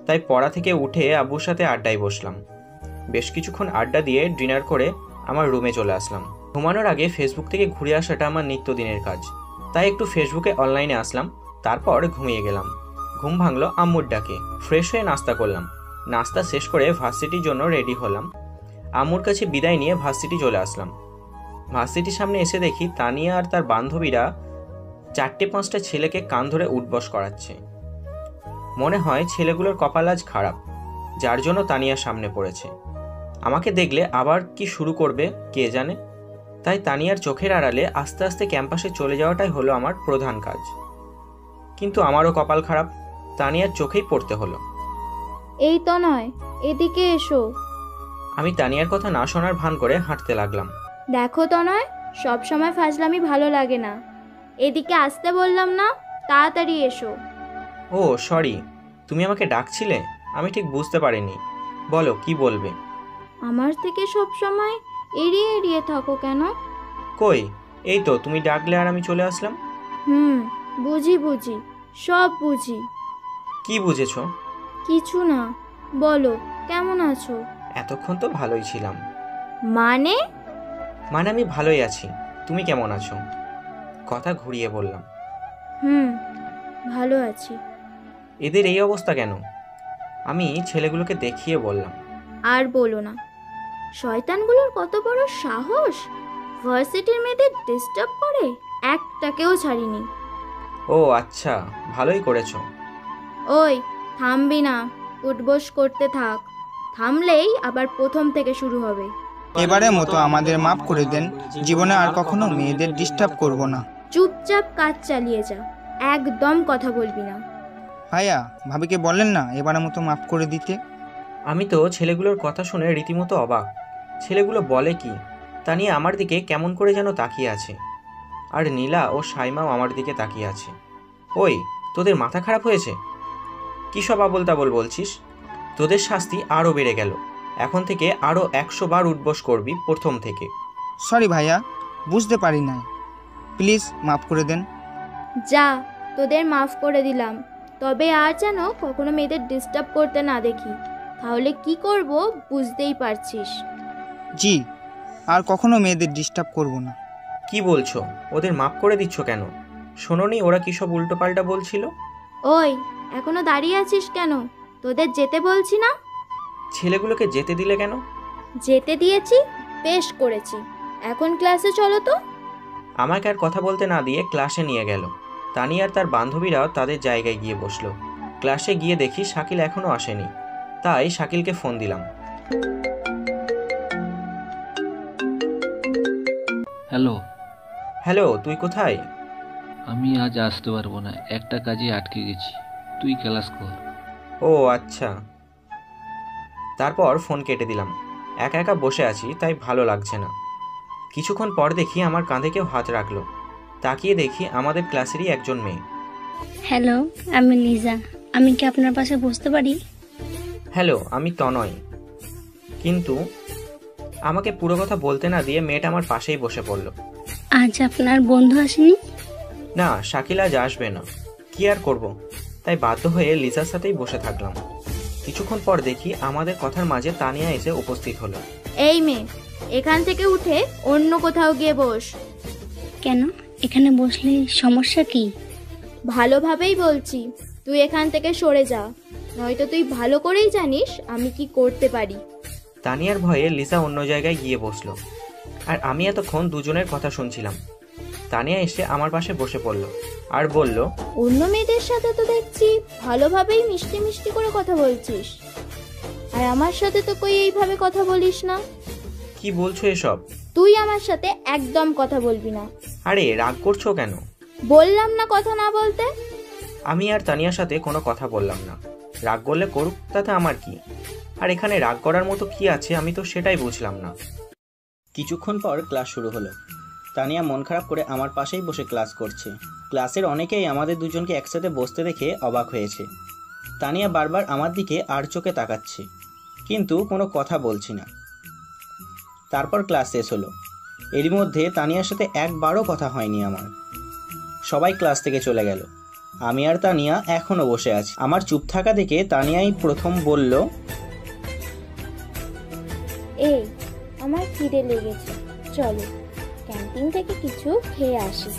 তাই পড়া থেকে উঠে আব্বুর সাথে আড্ডায় বসলাম। বেশ কিছুক্ষণ আড্ডা দিয়ে ডিনার করে আমার রুমে চলে আসলাম। ঘুমানোর আগে ফেসবুক থেকে ঘুরে আসাটা আমার নিত্যদিনের কাজ, তাই একটু ফেসবুকে অনলাইনে আসলাম, তারপর ঘুমিয়ে গেলাম। ঘুম ভাঙলো আম্মুর ডাকে। ফ্রেশ হয়ে নাস্তা করলাম। নাস্তা শেষ করে ভার্সিটির জন্য রেডি হলাম। আম্মুর কাছে বিদায় নিয়ে ভার্সিটি চলে আসলাম। ভার্সিটির সামনে এসে দেখি তানিয়া আর তার বান্ধবীরা 4-5টা ছেলেকে কান ধরে উঠবস করাচ্ছে। মনে হয় ছেলেগুলোর কপাল আজ খারাপ, যার জন্য তানিয়া সামনে পড়েছে। আমাকে দেখলে আবার কি শুরু করবে কে জানে। তাই তানিয়ার চোখের আড়ালে আস্তে আস্তে ক্যাম্পাসে চলে যাওয়াটাই হলো আমার প্রধান কাজ। কিন্তু আমারও কপাল খারাপ, তানিয়ার চোখেই পড়তে হলো। এই তো নয়, এদিকে এসো। আমি তানিয়ার কথা না শোনার ভান করে হাঁটতে লাগলাম। দেখো তো নয়, সব সময় ফাজলামি ভালো লাগে না। এদিকে আসতে বললাম না, তাড়াতাড়ি এসো। ও সরি, তুমি আমাকে ডাকছিলে? আমি ঠিক বুঝতে পারিনি। বলো কি বলবে। আমার থেকে সব সময় এড়িয়ে এড়িয়ে থাকো কেন? কই, এই তো তুমি ডাকলে আর আমি চলে আসলাম। বুঝি বুঝি, সব বুঝি। কি বুঝেছো? কিছু না, বলো কেমন আছো? এতক্ষণ তো ভালোই ছিলাম। মানে? মানে আমি ভালোই আছি, তুমি কেমন আছো? কথা ঘুরিয়ে বললাম। ভালো আছি। এদের এই অবস্থা কেন? আমি ছেলেগুলোকে দেখিয়ে বললাম। আর বলো না, শয়তানগুলোর কত বড় সাহস, ভার্সিটির মেয়েদের ডিস্টার্ব করে, একটাকেও ছাড়িনি। ও আচ্ছা, ভালোই করেছো। ওই থামবি না, উঠবোস করতে থাক, থামলেই আবার প্রথম থেকে শুরু হবে। এবারের মতো আমাদের মাফ করে দেন, জীবনে আর কখনো মেয়েদের ডিস্টার্ব করব না। চুপচাপ কাজ চালিয়ে যা, একদম কথা বলবি না। ভাইয়া, ভাবিকে বললেন না এবারের মতো মাফ করে দিতে? আমি তো ছেলেগুলোর কথা শুনে রীতিমতো অবাক। ছেলেগুলো বলে কি, তা নিয়ে আমার দিকে কেমন করে যেন তাকিয়ে আছে। আর নীলা ও সাইমাও আমার দিকে তাকিয়ে আছে। ওই, তোদের মাথা খারাপ হয়েছে? কী সব আবোল তাবোল বলছিস? তোদের শাস্তি আরও বেড়ে গেল। এখন থেকে আরও 100 বার উঠবোস করবি প্রথম থেকে। সরি ভাইয়া, বুঝতে পারি নাই, প্লিজ মাফ করে দেন। যা, তোদের মাফ করে দিলাম, তবে আর যেন কখনো মেয়েদের ডিস্টার্ব করতে না দেখি, তাহলে কি করব বুঝতেই পারছিস। জি, আর কখনো মেয়েদের ডিস্টার্ব করব না। কি বলছো? ওদের মাফ করে দিচ্ছ কেন? শোনোনি ওরা কী সব উল্টোপাল্টা বলছিল? ওই, এখনো দাঁড়িয়ে আছিস কেন? তোদের যেতে বলছি না? ছেলেগুলোকে যেতে দিলে কেন? যেতে দিয়েছি, বেশ করেছি। এখন ক্লাসে চলো তো। আমাকে আর কথা বলতে না দিয়ে ক্লাসে নিয়ে গেল। তানি আর তার বান্ধবীরাও তাদের জায়গায় গিয়ে বসলো। ক্লাসে গিয়ে দেখি শাকিল এখনও আসেনি, তাই শাকিলকে ফোন দিলাম। হ্যালো। হ্যালো, তুই কোথায়? আমি আজ আসতে পারবো না, একটা কাজে আটকে গেছি, তুই ক্লাস কর। ও আচ্ছা। তারপর ফোন কেটে দিলাম। একা একা বসে আছি, তাই ভালো লাগছে না। কিছুক্ষণ পর দেখি আমার কাঁধে কেউ হাত রাখলো। তাকিয়ে দেখি আমাদের ক্লাসেরই একজন মেয়ে। হ্যালো, আমি লিজা, আমি কি আপনার পাশে বসতে পারি? হ্যালো, আমি তনয়। কিন্তু আমাকে পুরো কথা বলতে না দিয়ে মেয়েটা আমার পাশেই বসে পড়ল। আজ আপনার বন্ধু আসেনি? না, শাকিল আজ আসবে না। কি আর করব, তাই বাধ্য হয়ে লিজার সাথেই বসে থাকলাম। কিছুক্ষণ পর দেখি আমাদের কথার মাঝে তানিয়া এসে উপস্থিত হলো। এই মেয়ে, এখান থেকে উঠে অন্য কোথাও গিয়ে বস। কেন? এখানে বসলে সমস্যা কি? ভালোভাবেই বলছি, তুই এখান থেকে সরে যা, নয়তো তুই ভালো করেই জানিস আমি কি করতে পারি। তানিয়ার ভয়ে লিজা অন্য জায়গায় গিয়ে বসলো, আর আমি এতক্ষণ দুজনের কথা শুনছিলাম। তানিয়া এসে আমার পাশে বসে পড়ল আর বলল, অন্য মেয়েদের সাথে তো দেখছি ভালোভাবেই মিষ্টি মিষ্টি করে কথা বলছিস, আর আমার সাথে তো কই এইভাবে কথা বলিস না। কি বলছো এসব? তুই আমার সাথে একদম কথা বলবি না। আরে রাগ করছো কেন? বললাম না কথা না বলতে। আমি আর তানিয়ার সাথে কোনো কথা বললাম না। রাগ করলে করুক, তাতে আমার কি? আর এখানে রাগ করার মতো কি আছে, আমি তো সেটাই বুঝলাম না। কিছুক্ষণ পর ক্লাস শুরু হলো। তানিয়া মন খারাপ করে আমার পাশেই বসে ক্লাস করছে। ক্লাসের অনেকেই আমাদের দুজনকে একসাথে বসতে দেখে অবাক হয়েছে। তানিয়া বারবার আমার দিকে আর চোখে তাকাচ্ছে, কিন্তু কোনো কথা বলছি না। তারপর ক্লাস শেষ হলো। এরই মধ্যে তানিয়ার সাথে একবারও কথা হয়নি আমার। সবাই ক্লাস থেকে চলে গেল। আমি আর তানিয়া এখনও বসে আছি। আমার চুপ থাকা দেখে তানিয়াই প্রথম বলল, এই, আমার খিদে লেগেছে, চলো ক্যান্টিন থেকে কিছু খেয়ে আসি।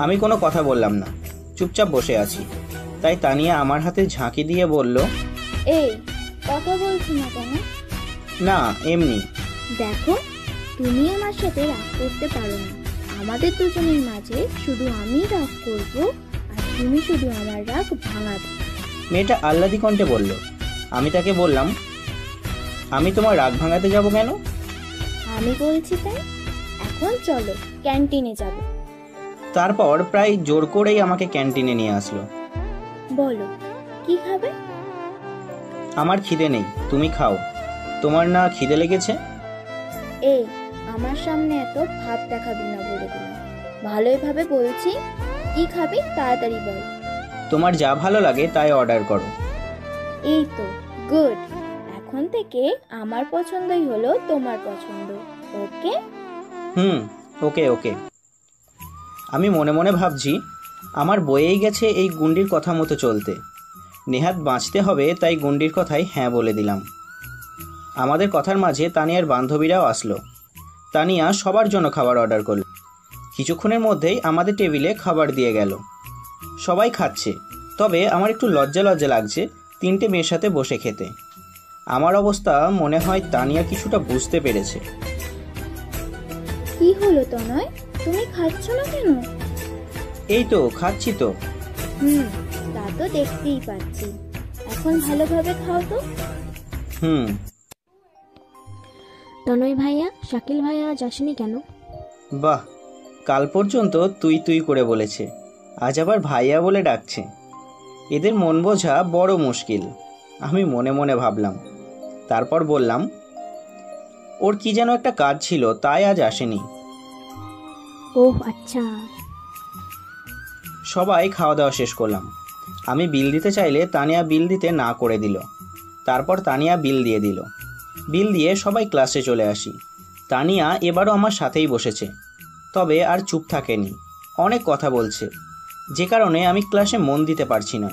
আমি কোনো কথা বললাম না, চুপচাপ বসে আছি। তাই তানিয়া আমার হাতে ঝাঁকি দিয়ে বলল, এই, কথা বলছি না কেন? না, এমনি। দেখো, তুমি আমার সাথে রাগ করতে পারো না। আমাদের দুজনের মাঝে শুধু আমি রাগ করব, আর তুমি শুধু আমার রাগ ভাঙাবে। মেয়েটা আহ্লাদি কণ্ঠে বলল। আমি তাকে বললাম, আমি তোমার রাগ ভাঙাতে যাব কেন? আমি বলছি তাই। এখন চলো ক্যান্টিনে যাব। তারপর প্রায় জোর করেই আমাকে ক্যান্টিনে নিয়ে আসলো। বলো, কি খাবে? আমার খিদে নেই, তুমি খাও। তোমার না খিদে লেগেছে? এই, আমার সামনে এত ভাব দেখাবি না বলে দিলাম। ভালোইভাবে বলছি, কি খাবি তাড়াতাড়ি বল। তোমার যা ভালো লাগে তাই অর্ডার করো। এই তো, গুড। এখন থেকে আমার পছন্দই হলো তোমার পছন্দ, ওকে? ওকে ওকে। আমি মনে মনে ভাবছি, আমার বয়েই গেছে এই গুন্ডির কথা মতো চলতে। নেহাত বাঁচতে হবে, তাই গুন্ডির কথাই হ্যাঁ বলে দিলাম। আমাদের কথার মাঝে তানিয়ার বান্ধবীরাও আসলো। তানিয়া সবার জন্য খাবার অর্ডার করল। কিছুক্ষণের মধ্যেই আমাদের টেবিলে খাবার দিয়ে গেল। সবাই খাচ্ছে, তবে আমার একটু লজ্জা লজ্জা লাগছে 3টে মেয়ের সাথে বসে খেতে। আমার অবস্থা মনে হয় তানিয়া কিছুটা বুঝতে পেরেছে। কি হলো তনয়, তুমি খাচ্ছ না কেন? এই তো খাচ্ছি তো। তা তো দেখতেই পাচ্ছি। এখন ভালোভাবে খাও তো। তনয় ভাইয়া, শাকিল ভাইয়া আজ আসেনি কেন? বাহ, কাল পর্যন্ত তুই তুই করে বলেছে, আজ আবার ভাইয়া বলে ডাকছে। এদের মন বোঝা বড় মুশকিল, আমি মনে মনে ভাবলাম। তারপর বললাম, ওর কি যেন একটা কাজ ছিল, তাই আজ আসেনি। ওহ আচ্ছা। সবাই খাওয়া দাওয়া শেষ করলাম। আমি বিল দিতে চাইলে তানিয়া বিল দিতে না করে দিল। তারপর তানিয়া বিল দিয়ে দিল। বিল দিয়ে সবাই ক্লাসে চলে আসি। তানিয়া এবারও আমার সাথেই বসেছে, তবে আর চুপ থাকেনি, অনেক কথা বলছে, যে কারণে আমি ক্লাসে মন দিতে পারছি না।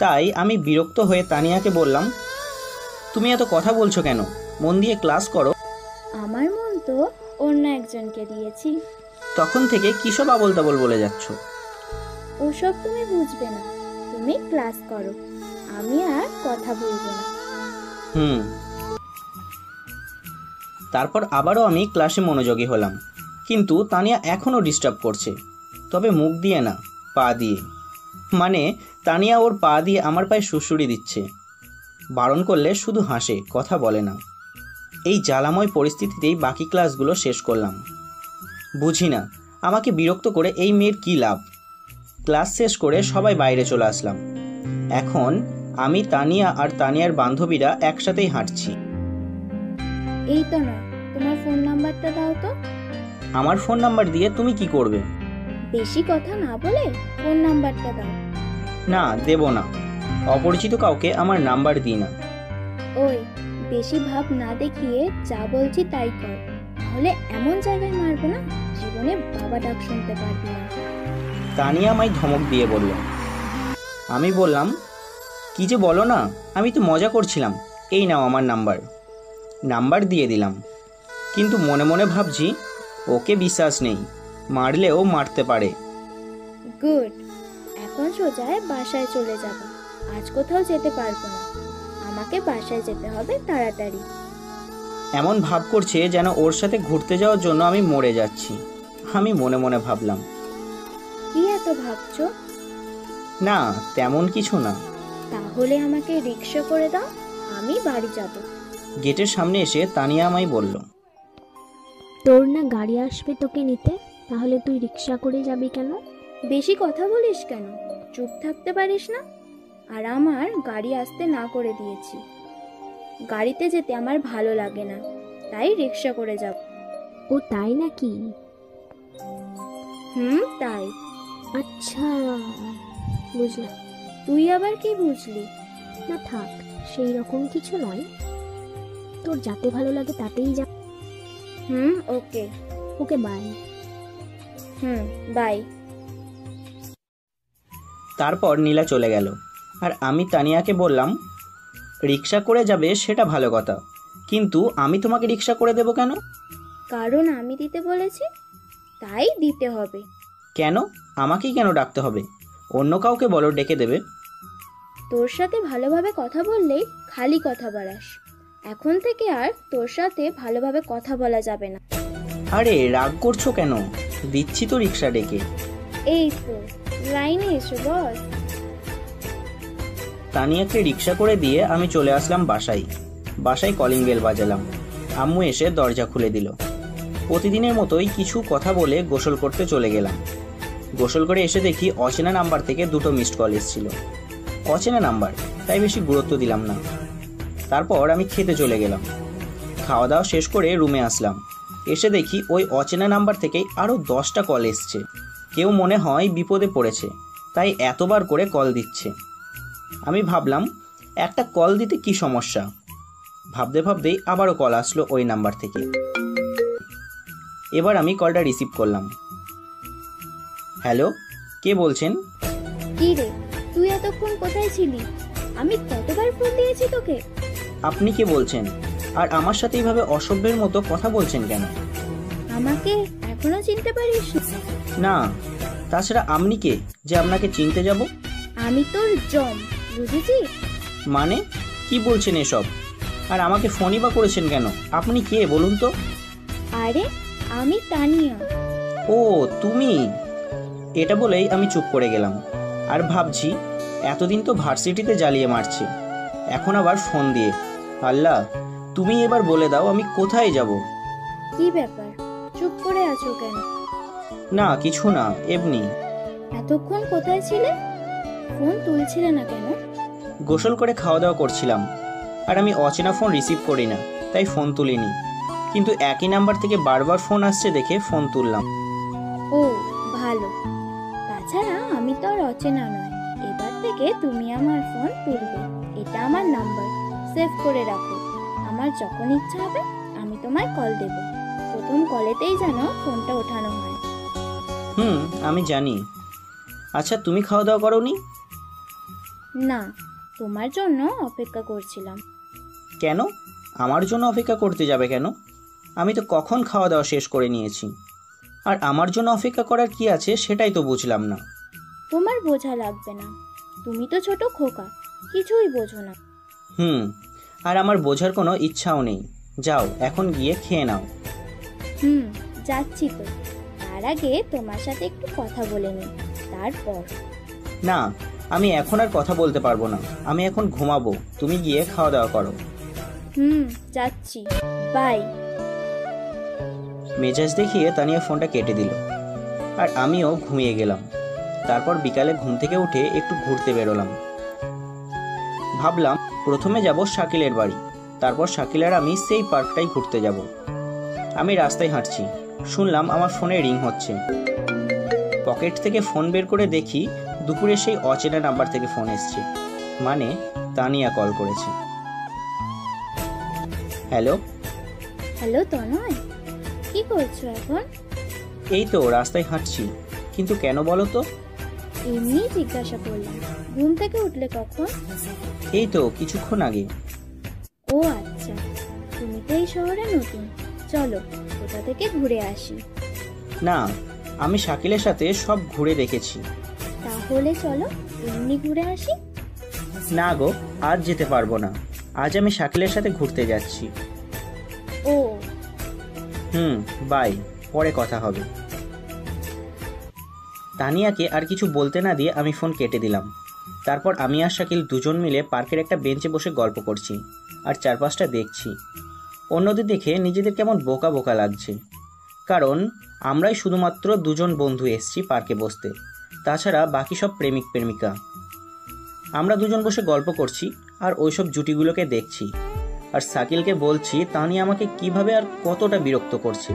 তাই আমি বিরক্ত হয়ে তানিয়াকে বললাম, তুমি এত কথা বলছো কেন? মন দিয়ে ক্লাস করো। আমার মন তো অন্য একজনকে দিয়েছি। তখন থেকে কিসব আবল তাবল বলে যাচ্ছ? ওসব তুমি বুঝবে না, তুমি ক্লাস করো, আমি আর কথা বলবো না। তারপর আবারও আমি ক্লাসে মনোযোগী হলাম, কিন্তু তানিয়া এখনও ডিস্টার্ব করছে, তবে মুখ দিয়ে না, পা দিয়ে। মানে তানিয়া ওর পা দিয়ে আমার পায়ে সুড়সুড়ি দিচ্ছে। বারণ করলে শুধু হাসে, কথা বলে না। এই জ্বালাময় পরিস্থিতিতেই বাকি ক্লাসগুলো শেষ করলাম। বুঝি না আমাকে বিরক্ত করে এই মেয়ের কী লাভ। ক্লাস শেষ করে সবাই বাইরে চলে আসলাম। এখন আমি, তানিয়া আর তানিয়ার বান্ধবীরা একসাথেই হাঁটছি। এই তো না, তোমার ফোন নাম্বারটা দাও তো। আমার ফোন নাম্বার দিয়ে তুমি কি করবে? বেশি কথা না বলে ফোন নাম্বারটা দাও। না, দেব না, অপরিচিত কাউকে আমার নাম্বার দিই না। ওই বেশি ভাব না দেখিয়ে যা বলছি তাই কর, তাহলে এমন জায়গায় মারবো না জীবনে বাবা ডাক শুনতে পারবি না। তানিয়া আমায় ধমক দিয়ে বলল। আমি বললাম, কি যে বলো না, আমি তো মজা করছিলাম, এই নাও আমার নাম্বার দিয়ে দিলাম। কিন্তু মনে মনে ভাবছি, ওকে বিশ্বাস নেই, মারলেও মারতে পারে। গুড, এখন সোজা বাসায় চলে যাব। আজ কোথাও যেতে পারবো না, আমাকে বাসায় যেতে হবে তাড়াতাড়ি। এমন ভাব করছে যেন ওর সাথে ঘুরতে যাওয়ার জন্য আমি মরে যাচ্ছি। আমি মনে মনে ভাবলাম, কি এত ভাবছো? না, তেমন কিছু না। তাহলে আমাকে রিকশা করে দাও, আমি বাড়ি যাব। গেটের সামনে এসে তানিয়া আমায় বলল, তোর না গাড়ি আসবে তোকে নিতে, তাহলে তুই রিক্সা করে যাবি কেন? বেশি কথা বলিস কেন? চুপ থাকতে পারিস না? আর আমার গাড়ি আসতে না করে দিয়েছি। গাড়িতে যেতে আমার ভালো লাগে না, তাই রিকশা করে যাব। ও তাই নাকি? তাই। আচ্ছা, বুঝলাম। তুই আবার কি বুঝলি? না থাক, সেই রকম কিছু নয়, তোর যাতে ভালো লাগে তাতেই যা। ওকে ওকে, বাই। বাই। তারপর নীলা চলে গেল, আর আমি তানিয়াকে বললাম, রিক্সা করে যাবে সেটা ভালো কথা, কিন্তু আমি তোমাকে রিক্সা করে দেব কেন? কারণ আমি দিতে বলেছি, তাই দিতে হবে। কেন? আমাকেই কেন ডাকতে হবে? অন্য কাউকে বলো, ডেকে দেবে। তোর সাথে ভালোভাবে কথা বললেই খালি কথা বাড়াস। এখন থেকে আর তোর সাথে ভালোভাবে কথা বলা যাবে না। আরে রাগ করছো কেন? দিচ্ছি তো রিক্সা ডেকে। এই তো লাইনে এসো বস। তানিয়াকে রিক্সা করে দিয়ে আমি চলে আসলাম বাসায় কলিং বেল বাজালাম। আম্মু এসে দরজা খুলে দিল। প্রতিদিনের মতোই কিছু কথা বলে গোসল করতে চলে গেলাম। গোসল করে এসে দেখি অচেনা নাম্বার থেকে 2টো মিসড কল এসেছিল। অচেনা নাম্বার, তাই বেশি গুরুত্ব দিলাম না। তারপর আমি খেতে চলে গেলাম। খাওয়া দাওয়া শেষ করে রুমে আসলাম। এসে দেখি ওই অচেনা নাম্বার থেকেই আরও 10টা কল এসছে। কেউ মনে হয় বিপদে পড়েছে, তাই এতবার করে কল দিচ্ছে। আমি ভাবলাম, একটা কল দিতে কি সমস্যা? ভাবতে ভাবতেই আবারও কল আসলো ওই নাম্বার থেকে। এবার আমি কলটা রিসিভ করলাম। হ্যালো, কে বলছেন? কি রে, তুই এতক্ষণ কোথায় ছিলি? আমি কতবার ফোন দিয়েছি তোকে। আপনি কে বলছেন? আর আমার সাথে এইভাবে অসভ্যের মতো কথা বলছেন কেন? আমাকে এখনো চিনতে পারিস না, তাছাড়া আপনি কে যে আপনাকে চিনতে যাব? আমি তোর জম, বুঝেছিস? মানে কি বলছেন এসব? আর আমাকে ফোনই বা করেছেন কেন? আপনি কে বলুন তো? আরে আমি তানিয়া। ও তুমি, এটা বলেই আমি চুপ করে গেলাম। আর ভাবছি এতদিন তো ভার্সিটিতে জ্বালিয়ে মারছি, এখন আবার ফোন দিয়ে। আল্লাহ, তুমি এবার বলে দাও আমি কোথায় যাব? কি ব্যাপার, চুপ করে আছো কেন? না কিছু না, এমনি। এতক্ষণ কোথায় ছিলে? ফোন তুলছিলে না কেন? গোসল করে খাওয়া দাওয়া করছিলাম, আর আমি অচেনা ফোন রিসিভ করি না, তাই ফোন তুলিনি। কিন্তু একই নাম্বার থেকে বারবার ফোন আসছে দেখে ফোন তুললাম। ও ভালো। তাছাড়া আমি তো আর অচেনা নয়, এবার থেকে তুমি আমার ফোন তুলবে। এটা আমার নাম্বার, সেভ করে রাখো। আমার যখন ইচ্ছা হবে আমি তোমায় কল দেব। প্রথম কলেতেই যেন ফোনটা ওঠানো হয়। আমি জানি। আচ্ছা, তুমি খাওয়া দাওয়া করোনি? না, তোমার জন্য অপেক্ষা করছিলাম। কেন আমার জন্য অপেক্ষা করতে যাবে কেন? আমি তো কখন খাওয়া দাওয়া শেষ করে নিয়েছি। আর আমার জন্য অপেক্ষা করার কি আছে সেটাই তো বুঝলাম না। তোমার বোঝা লাগবে না, তুমি তো ছোট খোকা, কিছুই বোঝো না। আর আমার বোঝার কোনো ইচ্ছাও নেই। যাও এখন গিয়ে খেয়ে নাও। যাচ্ছি তো। তার আগে তোমার সাথে একটু কথা বলে নিই, তারপর। না, আমি এখন আর কথা বলতে পারবো না। আমি এখন ঘুমাবো, তুমি গিয়ে খাওয়া দাওয়া করো। যাচ্ছি, বাই। মেজাজ দেখিয়ে তানিয়া ফোনটা কেটে দিল, আর আমিও ঘুমিয়ে গেলাম। তারপর বিকালে ঘুম থেকে উঠে একটু ঘুরতে বেরোলাম। ভাবলাম প্রথমে যাব শাকিলের বাড়ি, তারপর শাকিল আর আমি সেই পার্কটাই ঘুরতে যাব। আমি রাস্তায় হাঁটছি, শুনলাম আমার ফোনে রিং হচ্ছে। পকেট থেকে ফোন বের করে দেখি দুপুরে সেই অচেনা নাম্বার থেকে ফোন এসছে, মানে তানিয়া কল করেছে। হ্যালো। হ্যালো তনয়, কি করছো এখন? এই তো রাস্তায় হাঁটছি। কিন্তু কেন বলো তো? এমনি জিজ্ঞাসা করলাম। ঘুম থেকে উঠলে কখন? এই তো কিছুক্ষণ আগে। ও আচ্ছা, তুমি তো এই শহরে নতুন, চলো কোথা থেকে ঘুরে আসি। না, আমি শাকিলের সাথে সব ঘুরে দেখেছি। তাহলে চলো এমনি ঘুরে আসি। না গো, আজ যেতে পারবো না। আজ আমি শাকিলের সাথে ঘুরতে যাচ্ছি। ও বাই, পরে কথা হবে। তানিয়াকে আর কিছু বলতে না দিয়ে আমি ফোন কেটে দিলাম। তারপর আমি আর শাকিল দুজন মিলে পার্কের একটা বেঞ্চে বসে গল্প করছি আর চারপাশটা দেখছি। অন্যদের দেখে নিজেদের কেমন বোকা বোকা লাগছে, কারণ আমরাই শুধুমাত্র দুজন বন্ধু এসছি পার্কে বসতে, তাছাড়া বাকি সব প্রেমিক প্রেমিকা। আমরা দুজন বসে গল্প করছি আর ওইসব জুটিগুলোকে দেখছি, আর শাকিলকে বলছি তানিয়া আমাকে কিভাবে আর কতটা বিরক্ত করছে।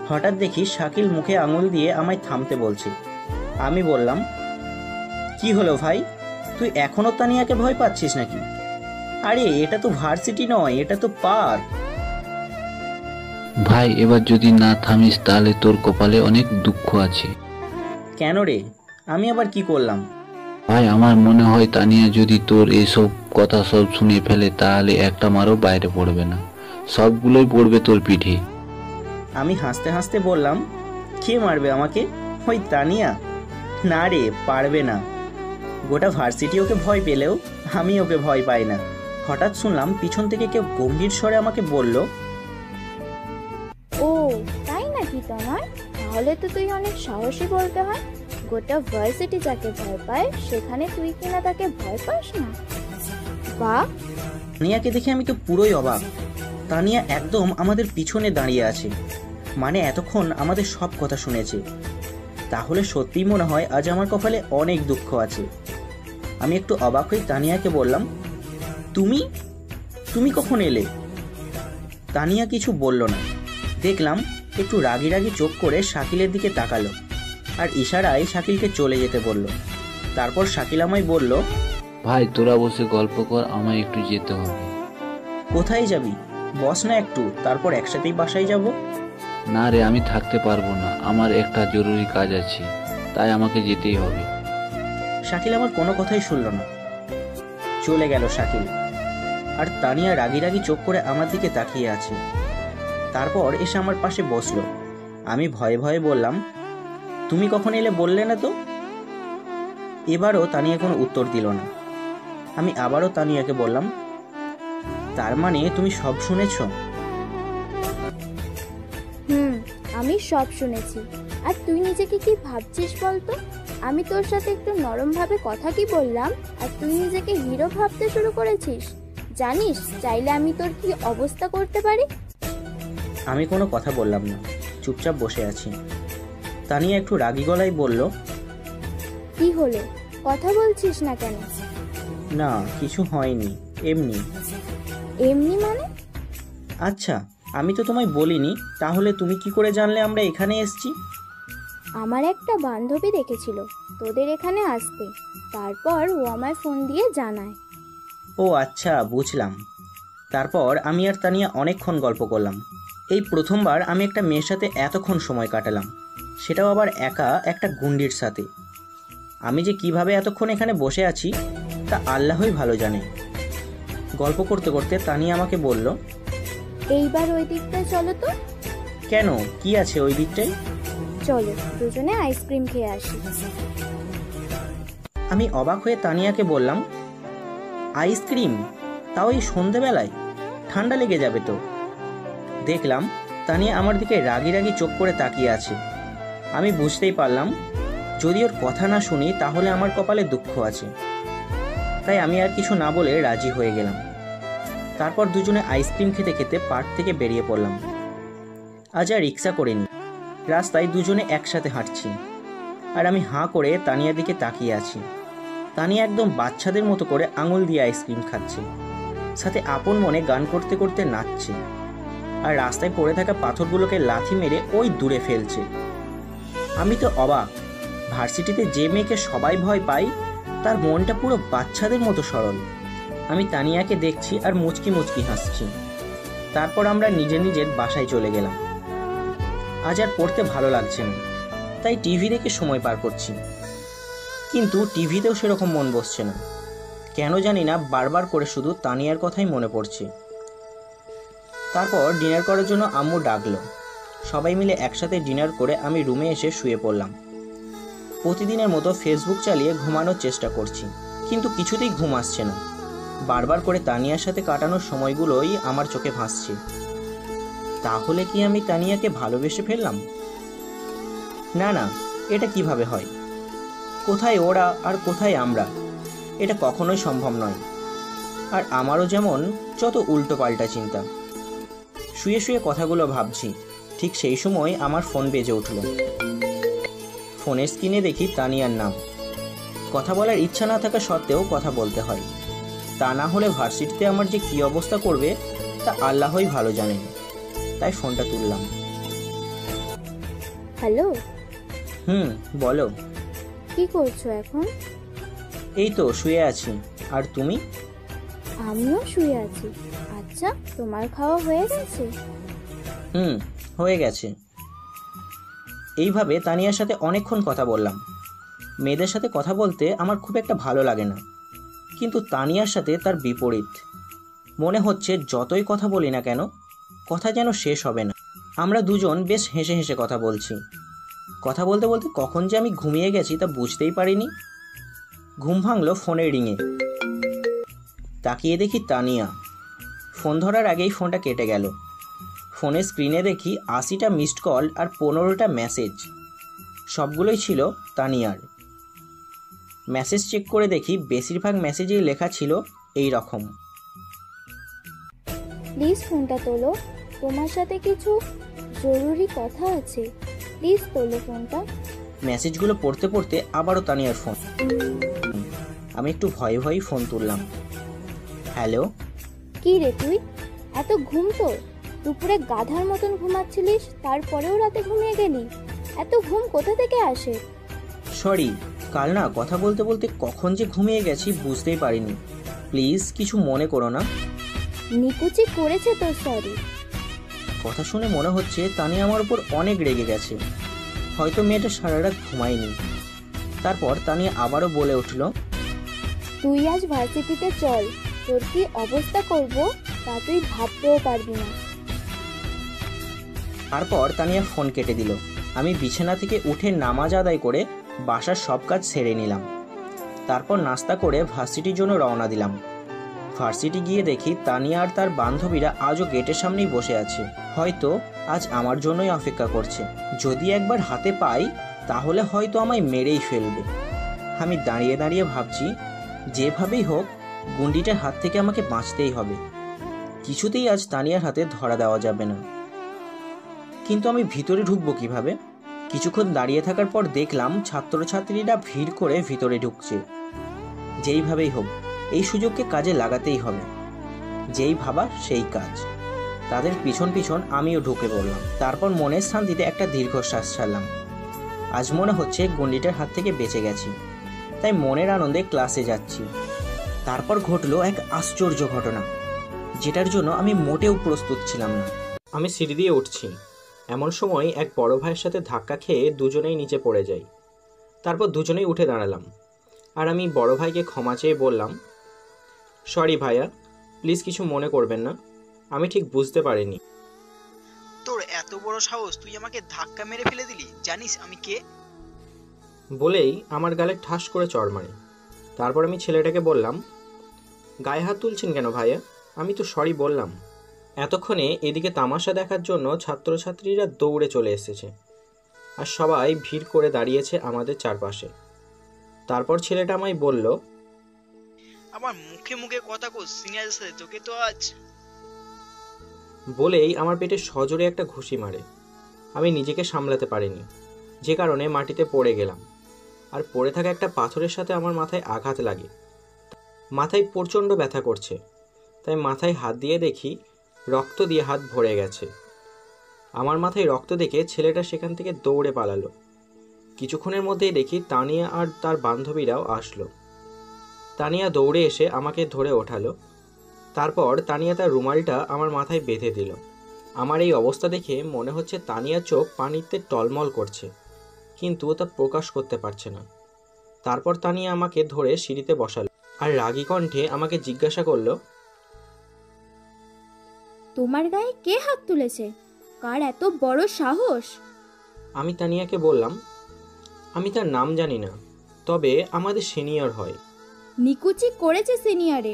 হঠাৎ দেখি শাকিল মুখে আঙুল দিয়ে আমায় থামতে বলছে। আমি বললাম, কি হলো ভাই, তুই এখনো তানিয়াকে ভয় পাচ্ছিস নাকি? আরে এটা তো ভার্সিটি নয়, এটা তো পার্ক। ভাই এবার যদি না থামিস তাহলে তোর কপালে অনেক দুঃখ আছে। কেন রে, আমি আবার কি করলাম? ভাই আমার মনে হয় তানিয়া যদি তোর এইসব কথা সব শুনে ফেলে তাহলে একটা মারও বাইরে পড়বে না, সবগুলোই পড়বে তোর পিঠে। আমি হাসতে হাসতে বললাম, কে মারবে আমাকে? ওই তানিয়া? না রে, পারবে না। গোটা ভার্সিটি ওকে ভয় পেলেও আমি ওকে ভয় পাই না। হঠাৎ শুনলাম পিছন থেকে কেউ গম্ভীর স্বরে আমাকে বলল, ও তাই নাকি তোমার? তাহলে তো তুই অনেক সাহসী বলতে হয়। গোটা ভার্সিটি যাকে ভয় পায় সেখানে তুই কিনা তাকে ভয় পাস না? বাহ। তানিয়াকে দেখে আমি তো পুরোই অবাক। তানিয়া একদম আমাদের পিছনে দাঁড়িয়ে আছে, মানে এতক্ষণ আমাদের সব কথা শুনেছে। তাহলে সত্যিই মনে হয় আজ আমার কপালে অনেক দুঃখ আছে। আমি একটু অবাক হয়ে তানিয়াকে বললাম, তুমি তুমি কখন এলে? তানিয়া কিছু বলল না। দেখলাম একটু রাগি রাগি চোখ করে শাকিলের দিকে তাকালো আর ইশারায় শাকিলকে চলে যেতে বলল। তারপর শাকিল আমায় বলল, ভাই তোরা বসে গল্প কর, আমায় একটু যেতে হবে। কোথায় যাবি? বস না একটু, তারপর একসাথেই বাসায় যাব। না রে, আমি থাকতে পারবো না, আমার একটা জরুরি কাজ আছে, তাই আমাকে যেতেই হবে। শাকিল আমার কোনো কথাই শুনল না, চলে গেল শাকিল। আর তানিয়া রাগি রাগি চোখ করে আমার দিকে তাকিয়ে আছে। তারপর এসে আমার পাশে বসলো। আমি ভয়ে ভয়ে বললাম, তুমি কখন এলে বললে না তো? এবারও তানিয়া কোনো উত্তর দিল না। আমি আবারও তানিয়াকে বললাম, তার মানে তুমি সব শুনেছ? আমি সব শুনেছি। আর তুই নিজেকে কি ভাবছিস বলতো? আমি তোর সাথে একটু নরমভাবে কথা কি বললাম, আর তুই নিজেকে হিরো ভাবতে শুরু করেছিস। জানিস চাইলে আমি তোর কি অবস্থা করতে পারি? আমি কোনো কথা বললাম না, চুপচাপ বসে আছি। তানিয়া একটু রাগী গলায় বলল, কি হলো, কথা বলছিস না কেন? না কিছু হয়নি, এমনি। এমনি মানে? আচ্ছা আমি তো তোমায় বলিনি, তাহলে তুমি কি করে জানলে আমরা এখানে এসেছি? আমার একটা বান্ধবী দেখেছিল তোদের এখানে আসতে, তারপর ও আমায় ফোন দিয়ে জানায়। ও আচ্ছা, বুঝলাম। তারপর আমি আর তানিয়া অনেকক্ষণ গল্প করলাম। এই প্রথমবার আমি একটা মেয়ের সাথে এতক্ষণ সময় কাটালাম, সেটাও আবার একা একটা গুন্ডির সাথে। আমি যে কিভাবে এতক্ষণ এখানে বসে আছি তা আল্লাহই ভালো জানে। গল্প করতে করতে তানিয়া আমাকে বলল, এইবার ওই দিকটায় চলো তো। কেন, কি আছে ওই দিকটায়? চলো দুজনে আইসক্রিম খেয়ে আসি। আমি অবাক হয়ে তানিয়াকে বললাম, আইসক্রিম? তাও এই সন্ধেবেলায়? ঠান্ডা লেগে যাবে তো। দেখলাম তানিয়া আমার দিকে রাগি রাগি চোখ করে তাকিয়ে আছে। আমি বুঝতেই পারলাম যদি ওর কথা না শুনি তাহলে আমার কপালে দুঃখ আছে। তাই আমি আর কিছু না বলে রাজি হয়ে গেলাম। তারপর দুজনে আইসক্রিম খেতে খেতে পার্ক থেকে বেরিয়ে পড়লাম। আজ আর রিক্সা করিনি, রাস্তায় দুজনে একসাথে হাঁটছি। আর আমি হাঁ করে তানিয়ার দিকে তাকিয়ে আছি। তানিয়া একদম বাচ্চাদের মতো করে আঙুল দিয়ে আইসক্রিম খাচ্ছে, সাথে আপন মনে গান করতে করতে নাচছে। আর রাস্তায় পড়ে থাকা পাথরগুলোকে লাথি মেরে ওই দূরে ফেলছে। আমি তো অবাক, ভার্সিটিতে যে মেয়েকে সবাই ভয় পায় তার মনটা পুরো বাচ্চাদের মতো সরল। আমি তানিয়াকে দেখছি আর মুচকি মুচকি হাসছি। তারপর আমরা নিজের নিজের বাসায় চলে গেলাম। আজ আর পড়তে ভালো লাগছে না, তাই টিভি দেখে সময় পার করছি। কিন্তু টিভিতেও সেরকম মন বসছে না, কেন জানি না বারবার করে শুধু তানিয়ার কথাই মনে পড়ছে। তারপর ডিনার করার জন্য আম্মু ডাকলো। সবাই মিলে একসাথে ডিনার করে আমি রুমে এসে শুয়ে পড়লাম। প্রতিদিনের মতো ফেসবুক চালিয়ে ঘুমানোর চেষ্টা করছি, কিন্তু কিছুতেই ঘুম আসছে না। বারবার করে তানিয়ার সাথে কাটানোর সময়গুলোই আমার চোখে ভাসছে। তাহলে কি আমি তানিয়াকে ভালোবেসে ফেললাম? না না, এটা কিভাবে হয়? কোথায় ওরা আর কোথায় আমরা? এটা কখনোই সম্ভব নয়। আর আমারও যেমন যত উল্টো পাল্টা চিন্তা। শুয়ে শুয়ে কথাগুলো ভাবছি, ঠিক সেই সময় আমার ফোন বেজে উঠল। ফোনের স্ক্রিনে দেখি তানিয়ার নাম। কথা বলার ইচ্ছা না থাকা সত্ত্বেও কথা বলতে হয়, তা না হলে ভার্সিটিতে আমার যে কী অবস্থা করবে তা আল্লাহই ভালো জানেন। তাই ফোনটা তুললাম। হ্যালো। বলো। কি করছো এখন? এই তো শুয়ে আছি। আর তুমি? আমিও শুয়ে আছি। আচ্ছা, তোমার খাওয়া হয়ে গেছে? হয়ে গেছে। এইভাবে তানিয়ার সাথে অনেকক্ষণ কথা বললাম। মেয়েদের সাথে কথা বলতে আমার খুব একটা ভালো লাগে না, কিন্তু তানিয়ার সাথে তার বিপরীত। মনে হচ্ছে যতই কথা বলি না কেন কথা যেন শেষ হবে না। আমরা দুজন বেশ হেসে হেসে কথা বলছি। কথা বলতে বলতে কখন যে আমি ঘুমিয়ে গেছি তা বুঝতেই পারিনি। ঘুম ভাঙলো ফোনের রিংয়ে। তাকিয়ে দেখি তানিয়া। ফোন ধরার আগেই ফোনটা কেটে গেল। ফোনের স্ক্রিনে দেখি 80টা মিসড কল আর 15টা মেসেজ। সবগুলোই ছিল তানিয়ার। মেসেজ চেক করে দেখি বেশিরভাগ মেসেজেই লেখা ছিল এই রকম, প্লিজ ফোনটা তোলো, তোমার সাথে কিছু জরুরি কথা আছে, প্লিজ তোলো ফোনটা। মেসেজগুলো পড়তে পড়তে আবারও তানিয়ার ফোন। আমি একটু ভয়ে ভয়ে ফোন তুললাম। হ্যালো। কি রে তুই, এত ঘুম তোর? দুপুরে গাধার মতন ঘুমাচ্ছিলিস, তারপরেও রাতে ঘুমিয়ে গেলি? এত ঘুম কোথা থেকে আসে? সরি, কাল না কথা বলতে বলতে কখন যে ঘুমিয়ে গেছি বুঝতেই পারিনি। প্লিজ কিছু মনে করো না। নিকুচি করেছে তো সরি। কথা শুনে মনে হচ্ছে তানিয়া আমার উপর অনেক রেগে গেছে। হয়তো মেয়েটা সারা রাত ঘুমায়নি। তারপর তানিয়া আবারও বলে উঠল, তুই আজ ভার্সিটিতে চল, তোর কি অবস্থা করব তা তুই ভাবতেও পারবি না। তারপর তানিয়া ফোন কেটে দিল। আমি বিছানা থেকে উঠে নামাজ আদায় করে বাসার সব কাজ সেরে নিলাম। তারপর নাস্তা করে ভার্সিটির জন্য রওনা দিলাম। ভার্সিটি গিয়ে দেখি তানিয়া আর তার বান্ধবীরা আজও গেটের সামনেই বসে আছে। হয়তো আজ আমার জন্যই অপেক্ষা করছে। যদি একবার হাতে পাই তাহলে হয়তো আমায় মেরেই ফেলবে। আমি দাঁড়িয়ে দাঁড়িয়ে ভাবছি, যেভাবেই হোক গুন্ডিটার হাত থেকে আমাকে বাঁচতেই হবে। কিছুতেই আজ তানিয়ার হাতে ধরা দেওয়া যাবে না। কিন্তু আমি ভিতরে ঢুকবো কিভাবে? কিছুক্ষণ দাঁড়িয়ে থাকার পর দেখলাম ছাত্রছাত্রীরা ভিড় করে ভিতরে ঢুকছে। যেইভাবেই হোক এই সুযোগকে কাজে লাগাতেই হবে। যেই ভাবা সেই কাজ। তাদের পিছন পিছন আমিও ঢুকে পড়লাম। তারপর মনের শান্তিতে একটা দীর্ঘশ্বাস ছাড়লাম। আজ মনে হচ্ছে গন্ডিটার হাত থেকে বেঁচে গেছি। তাই মনের আনন্দে ক্লাসে যাচ্ছি। তারপর ঘটলো এক আশ্চর্য ঘটনা, যেটার জন্য আমি মোটেও প্রস্তুত ছিলাম না। আমি সিঁড়ি দিয়ে উঠছি, এমন সময় এক বড় ভাইয়ের সাথে ধাক্কা খেয়ে দুজনেই নিচে পড়ে যাই। তারপর দুজনেই উঠে দাঁড়ালাম, আর আমি বড় ভাইকে ক্ষমা চেয়ে বললাম, সরি ভাইয়া, প্লিজ কিছু মনে করবেন না, আমি ঠিক বুঝতে পারিনি। তোর এত বড় সাহস, তুই আমাকে ধাক্কা মেরে ফেলে দিলি? জানিস আমি কে? বলেই আমার গালে ঠাস করে চড় মারে। তারপর আমি ছেলেটাকে বললাম, গায়ে হাত তুলছেন কেন ভাইয়া? আমি তো সরি বললাম। এতক্ষণে এদিকে তামাশা দেখার জন্য ছাত্রছাত্রীরা দৌড়ে চলে এসেছে, আর সবাই ভিড় করে দাঁড়িয়েছে আমাদের চারপাশে। তারপর ছেলেটা আমায় বলল, আমার মুখে মুখে কথা কো সিনিয়রের সাথে, তোকে তো আজ। বলেই আমার পেটে সজোরে একটা ঘুষি মারে। আমি নিজেকে সামলাতে পারিনি, যে কারণে মাটিতে পড়ে গেলাম। আর পড়ে থাকা একটা পাথরের সাথে আমার মাথায় আঘাত লাগে। মাথায় প্রচণ্ড ব্যথা করছে, তাই মাথায় হাত দিয়ে দেখি রক্ত দিয়ে হাত ভরে গেছে। আমার মাথায় রক্ত দেখে ছেলেটা সেখান থেকে দৌড়ে পালালো। কিছুক্ষণের মধ্যেই দেখি তানিয়া আর তার বান্ধবীরাও আসলো। তানিয়া দৌড়ে এসে আমাকে ধরে ওঠালো। তারপর তানিয়া তার রুমালটা আমার মাথায় বেঁধে দিল। আমার এই অবস্থা দেখে মনে হচ্ছে তানিয়ার চোখ পানিতে টলমল করছে, কিন্তু তা প্রকাশ করতে পারছে না। তারপর তানিয়া আমাকে ধরে সিঁড়িতে বসালো, আর রাগী কণ্ঠে আমাকে জিজ্ঞাসা করলো, তোমার গায়ে কে হাত তুলেছে? কার এত বড় সাহস? আমি তানিয়াকে বললাম, আমি তার নাম জানি না, তবে আমাদের সিনিয়র হয়। নিকুচি করেছে সিনিয়রে,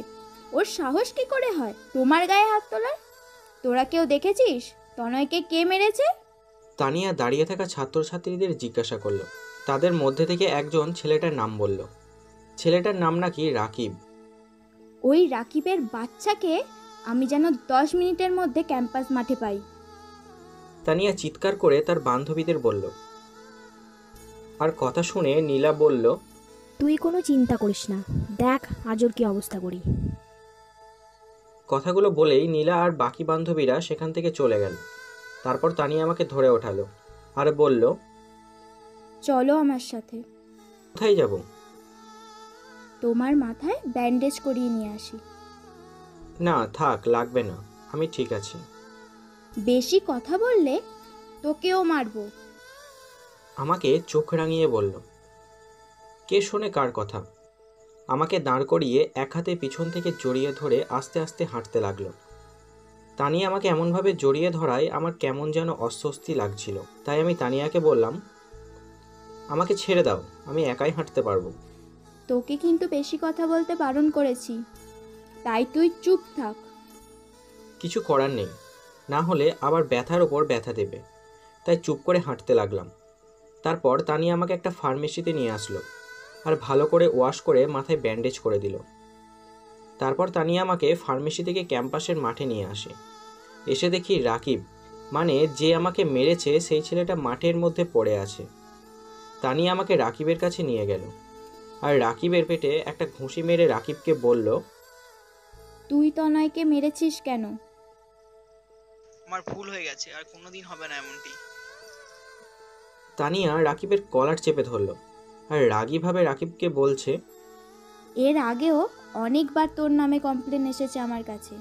ওর সাহস কি করে হয় তোমার গায়ে হাত তোলার? তোরা কেউ দেখেছিস তনয়কে কে মেরেছে? তানিয়া দাঁড়িয়ে থাকা ছাত্রছাত্রীদের জিজ্ঞাসা করলো। তাদের মধ্যে থেকে একজন ছেলেটার নাম বলল। ছেলেটার নাম নাকি রাকিব। ওই রাকিবের বাচ্চাকে আমি যেন 10 মিনিটের মধ্যে ক্যাম্পাস মাঠে পাই। তানিয়া চিৎকার করে তার বান্ধবীদের বলল। আর কথা শুনে নীলা বলল, তুই কোনো চিন্তা করিস না, দেখ আজর কি অবস্থা করি। কথাগুলো বলেই নীলা আর বাকি বান্ধবীরা সেখান থেকে চলে গেল। তারপর তানিয়া আমাকে ধরে ওঠালো আর বলল, চলো আমার সাথে। কোথায় যাব? তোমার মাথায় ব্যান্ডেজ করিয়ে নিয়ে আসি। না থাক, লাগবে না, আমি ঠিক আছি। বেশি কথা বললে তোকেও মারবো। আমাকে চোখ রাঙিয়ে বলল। কে শোনে কার কথা? আমাকে দাঁড় করিয়ে এক হাতে পিছন থেকে জড়িয়ে ধরে আস্তে আস্তে হাঁটতে লাগলো। তানিয়া আমাকে এমনভাবে জড়িয়ে ধরায় আমার কেমন যেন অস্বস্তি লাগছিল। তাই আমি তানিয়াকে বললাম, আমাকে ছেড়ে দাও, আমি একাই হাঁটতে পারবো। তোকে কিন্তু বেশি কথা বলতে বারণ করেছি, তাই তুই চুপ থাক। কিছু করার নেই, না হলে আবার ব্যথার ওপর ব্যথা দেবে, তাই চুপ করে হাঁটতে লাগলাম। তারপর তানিয়া আমাকে একটা ফার্মেসিতে নিয়ে আসলো, আর ভালো করে ওয়াশ করে মাথায় ব্যান্ডেজ করে দিল। তারপর তানিয়া আমাকে ফার্মেসি থেকে ক্যাম্পাসের মাঠে নিয়ে আসে। এসে দেখি রাকিব, মানে যে আমাকে মেরেছে সেই ছেলেটা মাঠের মধ্যে পড়ে আছে। তানিয়া আমাকে রাকিবের কাছে নিয়ে গেল, আর রাকিবের পেটে একটা ঘুষি মেরে রাকিবকে বলল, তুই তনয়কে মেরেছিস কেন? আমার ভুল হয়ে গেছে, আর কোনোদিন হবে না এমনটি। তানিয়া রাকিবের কলার চেপে ধরল, আর রাগীভাবে রাকিবকে বলছে, এর আগেও অনেকবার তোর নামে কমপ্লেন এসেছে আমার কাছে,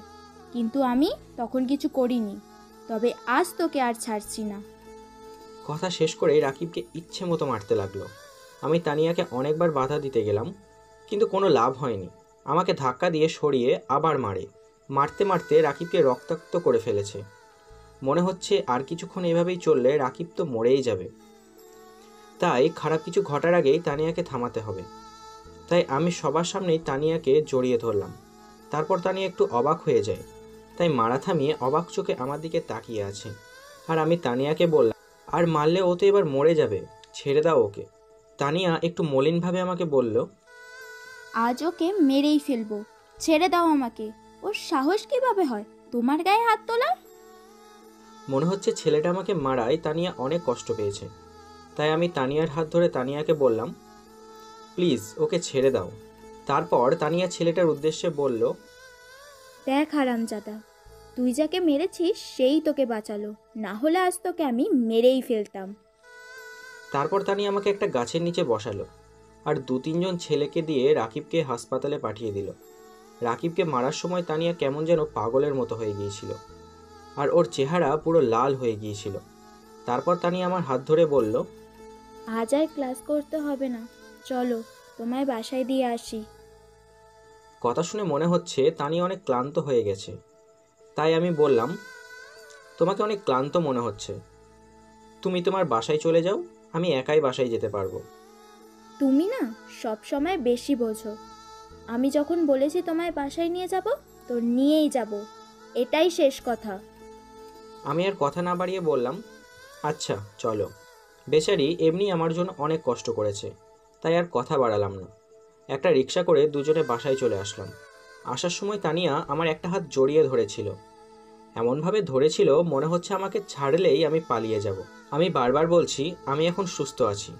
কিন্তু আমি তখন কিছু করিনি, তবে আজ তোকে আর ছাড়ছি না। কথা শেষ করে রাকিবকে ইচ্ছে মতো মারতে লাগলো। আমি তানিয়াকে অনেকবার বাধা দিতে গেলাম, কিন্তু কোনো লাভ হয়নি। আমাকে ধাক্কা দিয়ে সরিয়ে আবার মারে। মারতে মারতে রাকিবকে রক্তাক্ত করে ফেলেছে। মনে হচ্ছে আর কিছুক্ষণ এভাবেই চললে রাকিব তো মরেই যাবে। তাই খারাপ কিছু ঘটার আগেই তানিয়াকে থামাতে হবে। তাই আমি সবার সামনেই তানিয়াকে জড়িয়ে ধরলাম। তারপর তানিয়া একটু অবাক হয়ে যায়, তাই মারা থামিয়ে অবাক চোখে আমার দিকে তাকিয়ে আছে। আর আমি তানিয়াকে বললাম, আর মারলে ও তো এবার মরে যাবে, ছেড়ে দাও ওকে। তানিয়া একটু মলিনভাবে আমাকে বলল, আজ ওকে মেরেই ফেলবো, ছেড়ে দাও আমাকে। ওর সাহস কিভাবে হয় তোমার গায়ে হাত তোলার? মনে হচ্ছে ছেলেটা আমাকে মারায় তানিয়া অনেক কষ্ট পেয়েছে। তাই আমি তানিয়ার হাত ধরে তানিয়াকে বললাম, প্লিজ ওকে ছেড়ে দাও। তারপর তানিয়া ছেলেটার উদ্দেশ্যে বলল, দেখ হারামজাদা, তুই যাকে মেরেছিস সেই তোকে বাঁচালো, না হলে আজ তোকে আমি মেরেই ফেলতাম। তারপর তানিয়া আমাকে একটা গাছের নিচে বসালো আর 2-3 জন ছেলেকে দিয়ে রাকিবকে হাসপাতালে পাঠিয়ে দিল। রাকিবকে মারার সময় তানিয়া কেমন যেন পাগলের মতো হয়ে গিয়েছিল আর ওর চেহারা পুরো লাল হয়ে গিয়েছিল। তারপর তানিয়া আমার হাত ধরে বলল, আজ আর ক্লাস করতে হবে না, চলো তোমায় বাসায় দিয়ে আসি। কথা শুনে মনে হচ্ছে তানিয়া অনেক ক্লান্ত হয়ে গেছে। তাই আমি বললাম, তোমাকে অনেক ক্লান্ত মনে হচ্ছে, তুমি তোমার বাসায় চলে যাও, আমি একাই বাসায় যেতে পারবো। তুমি না সব সময় বেশি বোঝো। আমি যখন বলেছি তোমায় বাসায় নিয়ে যাব, তো নিয়েই যাব, এটাই শেষ কথা। আমি আর কথা না বাড়িয়ে বললাম, আচ্ছা চলো। বেচারি এমনি আমার জন্য অনেক কষ্ট করেছে, তাই আর কথা বাড়ালাম না। একটা রিক্সা করে দুজনে বাসায় চলে আসলাম। আসার সময় তানিয়া আমার একটা হাত জড়িয়ে ধরেছিল, এমনভাবে ধরেছিল মনে হচ্ছে আমাকে ছাড়লেই আমি পালিয়ে যাব। আমি বারবার বলছি আমি এখন সুস্থ আছি,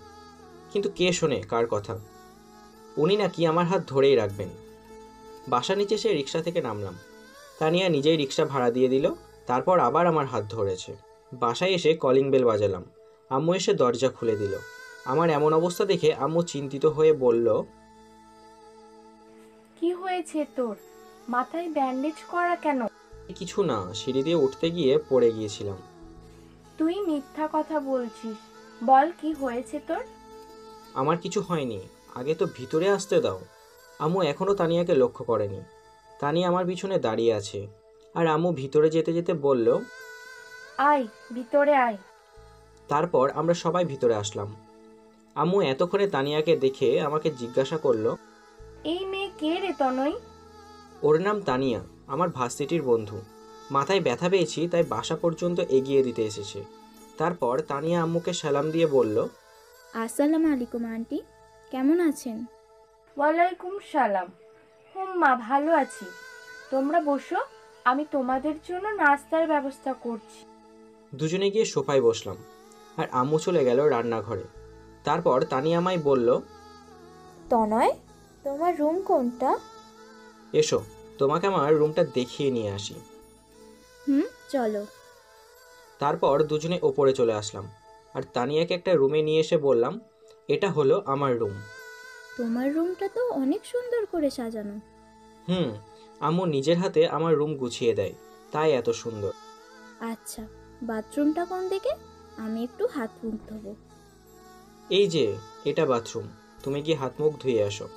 কিন্তু কে শোনে কার কথা? উনি নাকি আমার হাত ধরেই রাখবেন। বাসার নিচে সে রিক্সা থেকে নামলাম। তানিয়া নিজেই রিক্সা ভাড়া দিয়ে দিল। তারপর আবার আমার হাত ধরেছে। বাসায় এসে কলিং বেল বাজালাম। আম্মু এসে দরজা খুলে দিল। আমার এমন অবস্থা দেখে আম্মু চিন্তিত হয়ে বলল, কি হয়েছে তোর? মাথায় ব্যান্ডেজ করা কেন? কিছু না, সিঁড়ি দিয়ে উঠতে গিয়ে পড়ে গিয়েছিলাম। তুই মিথ্যা কথা বলছিস, বল কি হয়েছে তোর? আমার কিছু হয়নি, আগে তো ভিতরে আসতে দাও। আম্মু এখনও তানিয়াকে লক্ষ্য করেনি। তানিয়া আমার পিছনে দাঁড়িয়ে আছে আর আম্মু ভিতরে যেতে যেতে বলল, আয় ভিতরে আয়। তারপর আমরা সবাই ভিতরে আসলাম। আম্মু এতক্ষণে তানিয়াকে দেখে আমাকে জিজ্ঞাসা করলো, এই মেয়ে কে রে তনয়? ওর নাম তানিয়া, আমার ভার্সিটির বন্ধু। মাথায় ব্যথা পেয়েছি তাই বাসা পর্যন্ত এগিয়ে দিতে এসেছে। তারপর তানিয়া আম্মুকে সালাম দিয়ে বলল, আসসালামু আলাইকুম আন্টি, কেমন আছেন? ওয়ালাইকুম সালাম। মা ভালো আছি, তোমরা বসো, আমি তোমাদের জন্য নাস্তার ব্যবস্থা করছি। দুজনে গিয়ে সোফায় বসলাম আর আম্মু চলে গেল রান্নাঘরে। তারপর তানিয়া আমায় বলল, তনয়, তোমার রুম কোনটা? এসো তোমাকে আমার রুমটা দেখিয়ে নিয়ে আসি। চলো। তারপর দুজনে ওপরে চলে আসলাম আর তানিয়াকে একটা রুমে নিয়ে এসে বললাম, এটা হলো আমার রুম। তোমার রুমটা তো অনেক সুন্দর করে সাজানো। আম্মু নিজের হাতে আমার রুম গুছিয়ে দেয়, তাই এত সুন্দর। আচ্ছা, বাথরুমটা কোন দিকে? আমি একটু হাত মুখ ধোবো। এই যে এটা বাথরুম, তুমি গিয়ে হাত মুখ ধুয়ে আসো।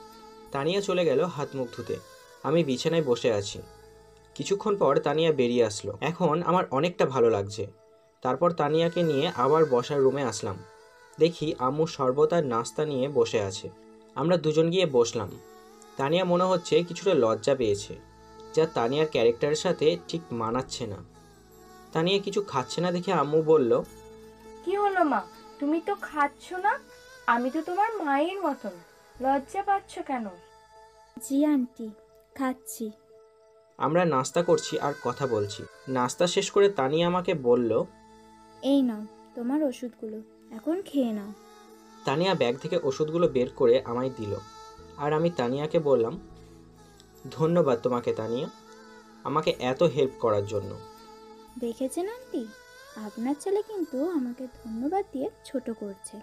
তানিয়া চলে গেল হাত মুখ ধুতে। আমি বিছানায় বসে আছি। কিছুক্ষণ পর তানিয়া বেরিয়ে আসলো। এখন আমার অনেকটা ভালো লাগছে। তারপর তানিয়াকে নিয়ে আবার বসার রুমে আসলাম। দেখি আম্মু শরবত আর নাস্তা নিয়ে বসে আছে। আমরা দুজন গিয়ে বসলাম। তানিয়া মনে হচ্ছে কিছুটা লজ্জা পেয়েছে, যা তানিয়ার ক্যারেক্টারের সাথে ঠিক মানাচ্ছে না। তানিয়া কিছু খাচ্ছে না দেখে আম্মু বলল, কি হলো মা, তুমি তো খাচ্ছ না? আমি তো তোমার মায়ের মতন, লজ্জা পাচ্ছ কেন? জি আন্টি, খাচ্ছি। আমরা নাস্তা করছি আর কথা বলছি। নাস্তা শেষ করে তানিয়া আমাকে বলল, এই নাও তোমার ওষুধগুলো, এখন খেয়ে নাও। তানিয়া ব্যাগ থেকে ওষুধগুলো বের করে আমায় দিল আর আমি তানিয়াকে বললাম, ধন্যবাদ তোমাকে তানিয়া, আমাকে এত হেল্প করার জন্য। দেখেছেন আন্টি, আপনার ছেলে কিন্তু আমাকে ধন্যবাদ দিয়ে ছোট করছে।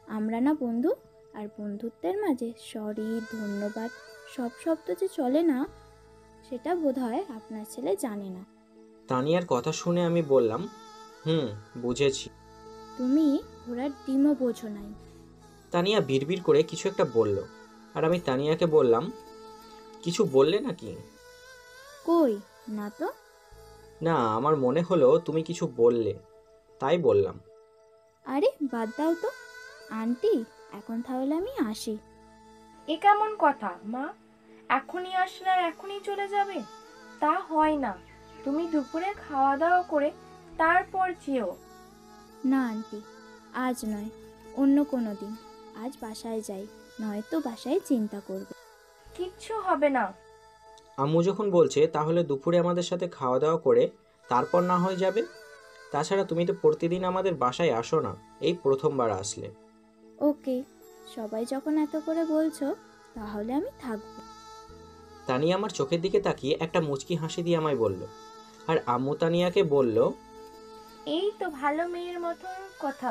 আমরা না বন্ধু, আর বন্ধুত্বের মাঝে সরি, ধন্যবাদ সব শব্দ যে চলে না, সেটা বোধহয় আপনার ছেলে জানে না। তানিয়ার কথা শুনে আমি বললাম, বুঝেছি। তুমি ঘোড়ার ডিমও বোঝো নাই। তানিয়া বিড়বিড় করে কিছু একটা বলল আর আমি তানিয়াকে বললাম, কিছু বললে নাকি? কই না তো। না, আমার মনে হলো তুমি কিছু বললে, তাই বললাম। আরে বাদ দাও তো আন্টি, এখন তাহলে আমি আসি। এ কেমন কথা মা? এখনই আসলে আর এখনই চলে যাবে? তা হয় না। তুমি দুপুরে খাওয়া দাওয়া করে তারপর যেও। না আন্টি, আজ নয়, অন্য কোনো দিন। আজ বাসায় যাই, নয়তো বাসায় চিন্তা করবে। কিচ্ছু হবে না। আম্মু যখন বলছে তাহলে দুপুরে আমাদের সাথে খাওয়া দাওয়া করে তারপর না হয় যাবে। তাছাড়া তুমি তো প্রতিদিন আমাদের বাসায় আসো না, এই প্রথমবার আসলে। ওকে, সবাই যখন এত করে বলছো তাহলে আমি থাকবো। তানিয়া আমার চোখের দিকে তাকিয়ে একটা মুচকি হাসি দিয়ে আমায় বলল, আর আম্মু তানিয়াকে বলল, এই তো ভালো মেয়ের মতন কথা।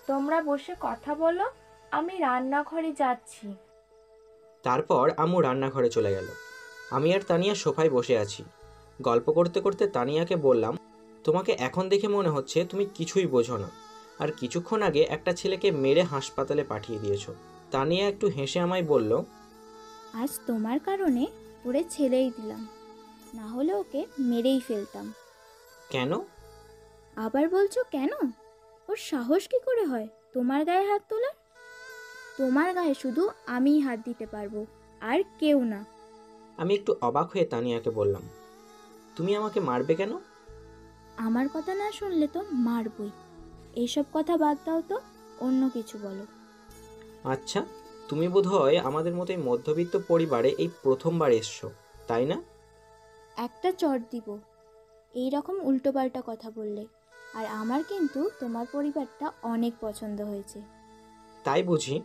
তোমরা বসে কথা বলো, আমি রান্নাঘরে যাচ্ছি। তারপর আম্মু রান্নাঘরে চলে গেল। আমি আর তানিয়া সোফায় বসে আছি। গল্প করতে করতে তানিয়াকে বললাম, তোমাকে এখন দেখে মনে হচ্ছে তুমি কিছুই বোঝো না, আর কিছুক্ষণ আগে একটা ছেলেকে মেরে হাসপাতালে পাঠিয়ে দিয়েছো। তানিয়া একটু হেসে আমায় বলল, আজ তোমার কারণে ওরে ছেড়েই দিলাম, না হলে ওকে মেরেই ফেলতাম। কেন? আবার বলছো কেন? ওর সাহস কি করে হয় তোমার গায়ে হাত তোলার? তোমার গায়ে শুধু আমিই হাত দিতে পারবো, আর কেউ না। আমি একটু অবাক হয়ে তানিয়াকে বললাম, তুমি আমাকে মারবে কেন? আমার কথা না শুনলে তো মারবই। এইসব কথা বাদ দাও তো, অন্য কিছু বলো। আচ্ছা, তুমি বোধহয় আমাদের মতো এই মধ্যবিত্ত পরিবারে এই প্রথমবার এসছো, তাই না? একটা চট দিব এই রকম উল্টোপাল্টা কথা বললে। আর আমার কিন্তু তোমার পরিবারটা অনেক পছন্দ হয়েছে। তাই বুঝি?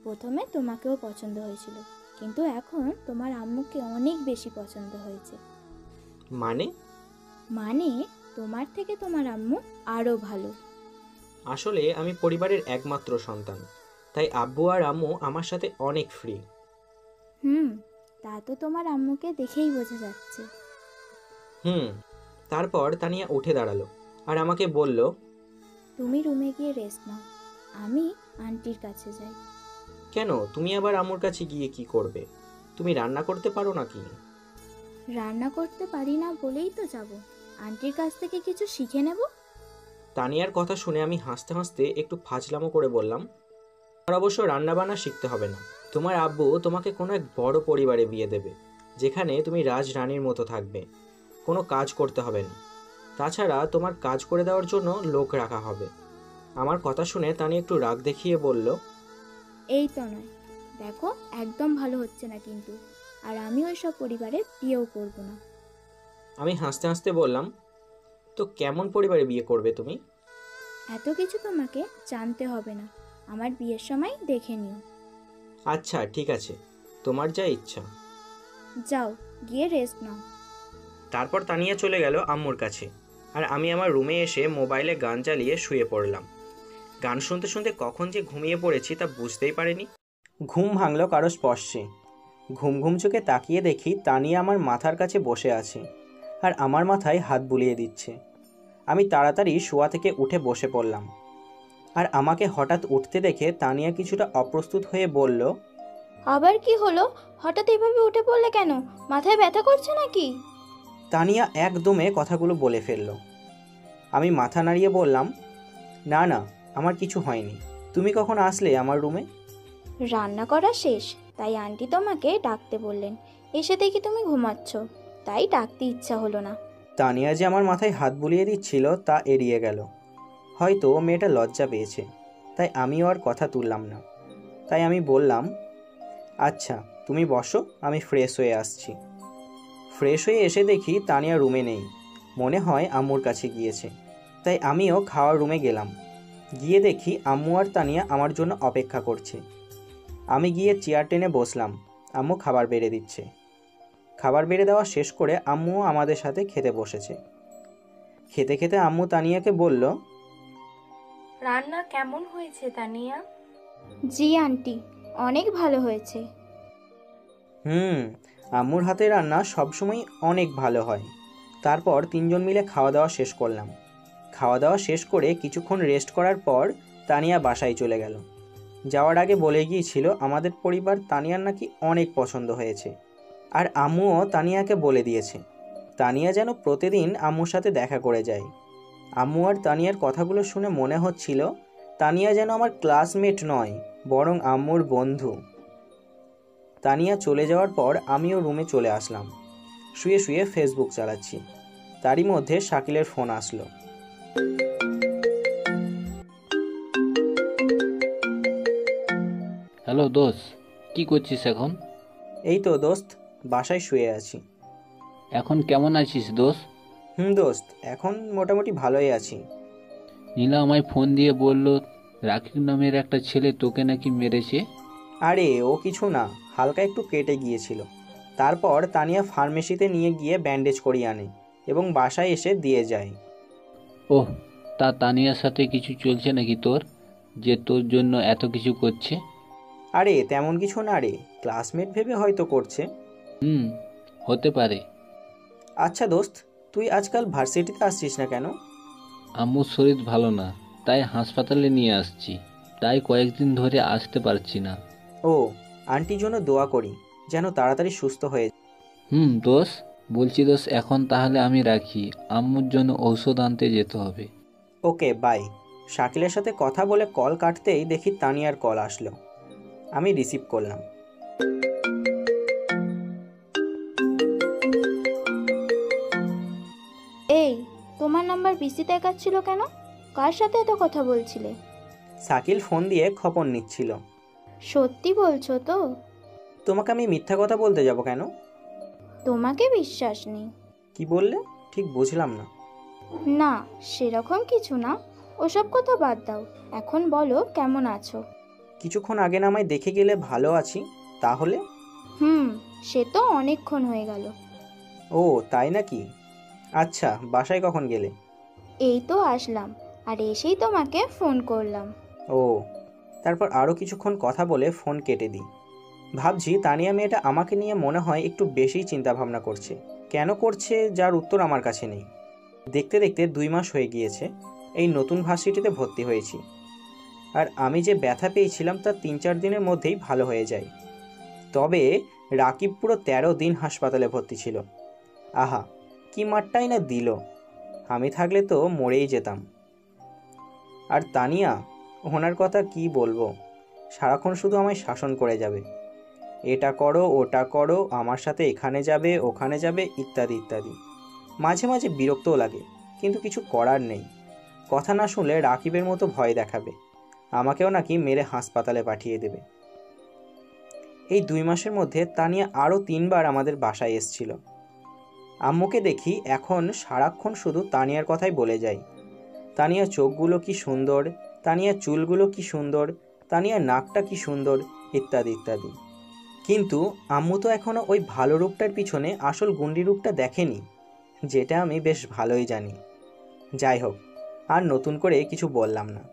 প্রথমে তোমাকেও পছন্দ হয়েছিল, কিন্তু এখন তোমার আম্মুকে অনেক বেশি পছন্দ হয়েছে। মানে? মানে তোমার থেকে তোমার আম্মু আরো ভালো। আসলে আমি পরিবারের একমাত্র সন্তান, তাই আব্বু আর আম্মু আমার সাথে অনেক ফ্রি। তা তো তোমার আম্মুকে দেখেই বোঝা যাচ্ছে। তারপর তানিয়া উঠে দাঁড়ালো আর আমাকে বলল, তুমি রুমে গিয়ে রেস্ট নাও, আমি আন্টির কাছে যাই। কেন? তুমি আবার আম্মুর কাছে গিয়ে কি করবে? তুমি রান্না করতে পারো নাকি? রান্না করতে পারি না বলেই তো যাব, আন্টির কাছ থেকে কিছু শিখে নেব। তানিয়ার কথা শুনে আমি হাসতে হাসতে একটু ফাজলামো করে বললাম, তোমার অবশ্য রান্নাবান্না শিখতে হবে না। তোমার আব্বু তোমাকে কোনো এক বড় পরিবারে বিয়ে দেবে, যেখানে তুমি রাজরানীর মতো থাকবে, কোনো কাজ করতে হবে না। তাছাড়া তোমার কাজ করে দেওয়ার জন্য লোক রাখা হবে। আমার কথা শুনে তানিয়া একটু রাগ দেখিয়ে বলল, এই তো নয়, দেখো একদম ভালো হচ্ছে না কিন্তু, আর আমি ওই সব পরিবারে বিয়েও করব না। আমি হাসতে হাসতে বললাম, তো কেমন পরিবারে বিয়ে করবে তুমি? এত কিছু তোমাকে জানতে হবে না, আমার বিয়ের সময় দেখে নিও। আচ্ছা ঠিক আছে, তোমার যা ইচ্ছা। যাও গিয়ে রেস্ট নাও। তারপর তানিয়া চলে গেল আম্মুর কাছে, আর আমি আমার রুমে এসে মোবাইলে গান চালিয়ে শুয়ে পড়লাম। গান শুনতে শুনতে কখন যে ঘুমিয়ে পড়েছি তা বুঝতেই পারিনি। ঘুম ভাঙল কারো স্পর্শে। ঘুম ঘুম চোখে তাকিয়ে দেখি তানিয়া আমার মাথার কাছে বসে আছে আর আমার মাথায় হাত বুলিয়ে দিচ্ছে। আমি তাড়াতাড়ি শোয়া থেকে উঠে বসে পড়লাম, আর আমাকে হঠাৎ উঠতে দেখে তানিয়া কিছুটা অপ্রস্তুত হয়ে বলল, আবার কি হলো? হঠাৎ এভাবে উঠে পড়লে কেন? মাথায় ব্যথা করছে নাকি? তানিয়া একদমে কথাগুলো বলে ফেলল। আমি মাথা নাড়িয়ে বললাম, না না, আমার কিছু হয়নি। তুমি কখন আসলে আমার রুমে? রান্না করা শেষ, তাই আন্টি তোমাকে ডাকতে বললেন। এসে দেখি তুমি ঘুমাচ্ছ, তাই ডাকতে ইচ্ছা হলো না। তানিয়া যে আমার মাথায় হাত বুলিয়ে দিচ্ছিল তা এড়িয়ে গেল। হয়তো মেয়েটা লজ্জা পেয়েছে, তাই আমিও আর কথা তুললাম না। তাই আমি বললাম, আচ্ছা তুমি বসো, আমি ফ্রেশ হয়ে আসছি। ফ্রেশ হয়ে এসে দেখি তানিয়া রুমে নেই, মনে হয় আম্মুর কাছে গিয়েছে। তাই আমিও খাওয়ার রুমে গেলাম। গিয়ে দেখি আম্মু আর তানিয়া আমার জন্য অপেক্ষা করছে। আমি গিয়ে চেয়ার টেনে বসলাম, আম্মু খাবার বেড়ে দিচ্ছে। খাবার বেড়ে দেওয়া শেষ করে আম্মুও আমাদের সাথে খেতে বসেছে। খেতে খেতে আম্মু তানিয়াকে বলল, রান্না কেমন হয়েছে তানিয়া? জি আন্টি, অনেক ভালো হয়েছে। আম্মুর হাতে রান্না সবসময় অনেক ভালো হয়। তারপর তিনজন মিলে খাওয়া দাওয়া শেষ করলাম। খাওয়া দাওয়া শেষ করে কিছুক্ষণ রেস্ট করার পর তানিয়া বাসায় চলে গেল। যাওয়ার আগে বলে গিয়েছিল আমাদের পরিবার তানিয়ার নাকি অনেক পছন্দ হয়েছে। আর আম্মুও তানিয়াকে বলে দিয়েছে তানিয়া যেন প্রতিদিন আম্মুর সাথে দেখা করে যায়। আম্মু আর তানিয়ার কথাগুলো শুনে মনে হচ্ছিল তানিয়া যেন আমার ক্লাসমেট নয়, বরং আম্মুর বন্ধু। তানিয়া চলে যাওয়ার পর আমিও রুমে চলে আসলাম। শুয়ে শুয়ে ফেসবুক চালাচ্ছি। তারই মধ্যে শাকিলের ফোন আসলো। হ্যালো দোস্ত, কি করছিস এখন? এই তো দোস্ত, বাসায় শুয়ে আছি। এখন কেমন আছিস দোস্ত? দোস্ত, এখন মোটামুটি ভালোই আছি। নীলা আমায় ফোন দিয়ে বলল রাকিব নামের একটা ছেলে তোকে নাকি মেরেছে। আরে ও কিছু না, হালকা একটু কেটে গিয়েছিল। তারপর তানিয়া ফার্মেসিতে নিয়ে গিয়ে ব্যান্ডেজ করিয়ে আনে এবং বাসায় এসে দিয়ে যায়। ওহ, তা তানিয়ার সাথে কিছু চলছে নাকি তোর, যে তোর জন্য এত কিছু করছে? আরে তেমন কিছু না রে, ক্লাসমেট ভেবে হয়তো করছে। হতে পারে। আচ্ছা দোস্ত, তুই আজকাল ভার্সিটিতে আসছিস না কেন? আম্মুর শরীর ভালো না, তাই হাসপাতালে নিয়ে আসছি, তাই কয়েকদিন ধরে আসতে পারছি না। ও, আন্টির জন্য দোয়া করি যেন তাড়াতাড়ি সুস্থ হয়ে যায়। দোস্ত, বলছি দোস্ত, এখন তাহলে আমি রাখি, আম্মুর জন্য ঔষধ আনতে যেতে হবে। ওকে, বাই। শাকিলের সাথে কথা বলে কল কাটতেই দেখি তানিয়ার কল আসলো। আমি রিসিভ করলাম। এই, তোমার নাম্বার বিসি দেখাচ্ছিল কেন? কার সাথে এত কথা বলছিলে? শাকিল ফোন দিয়ে খবর নিচ্ছিল। সত্যি বলছো তো? তোমাকে আমি মিথ্যা কথা বলতে যাব কেন? তোমাকে বিশ্বাস নেই। কি বললে? ঠিক বুঝলাম না। না, সেরকম কিছু না, ওসব কথা বাদ দাও। এখন বলো কেমন আছো? কিছুক্ষণ আগে না আমায় দেখে গেলে ভালো আছি, তাহলে? সে তো অনেকক্ষণ হয়ে গেল। ও তাই নাকি? আচ্ছা, বাসায় কখন গেলে? এই তো আসলাম, আর এসেই তোমাকে ফোন করলাম। ও, তারপর আরও কিছুক্ষণ কথা বলে ফোন কেটে দিই। ভাবছি তানিয়া মেয়েটা আমাকে নিয়ে মনে হয় একটু বেশিই চিন্তাভাবনা করছে। কেন করছে যার উত্তর আমার কাছে নেই। দেখতে দেখতে 2 মাস হয়ে গিয়েছে এই নতুন ভার্সিটিতে ভর্তি হয়েছি। আর আমি যে ব্যথা পেয়েছিলাম তা 3-4 দিনের মধ্যেই ভালো হয়ে যায়। তবে রাকিব পুরো 13 দিন হাসপাতালে ভর্তি ছিল। আহা, কি মারটাই না দিল। আমি থাকলে তো মরেই যেতাম। আর তানিয়া, ওনার কথা কি বলবো, সারাক্ষণ শুধু আমায় শাসন করে যাবে। এটা করো, ওটা করো, আমার সাথে এখানে যাবে, ওখানে যাবে, ইত্যাদি ইত্যাদি। মাঝে মাঝে বিরক্তও লাগে, কিন্তু কিছু করার নেই। কথা না শুনলে রাকিবের মতো ভয় দেখাবে, আমাকেও নাকি মেরে হাসপাতালে পাঠিয়ে দেবে। এই 2 মাসের মধ্যে তানিয়া আরও 3 বার আমাদের বাসায় এসেছিল। আম্মুকে দেখি এখন সারাক্ষণ শুধু তানিয়ার কথাই বলে যায়। তানিয়ার চোখগুলো কি সুন্দর, তানিয়ার চুলগুলো কি সুন্দর, তানিয়ার নাকটা কি সুন্দর, ইত্যাদি ইত্যাদি। কিন্তু আম্মু তো এখনও ওই ভালো রূপটার পিছনে আসল গুন্ডি রূপটা দেখেনি, যেটা আমি বেশ ভালোই জানি। যাই হোক, আর নতুন করে কিছু বললাম না।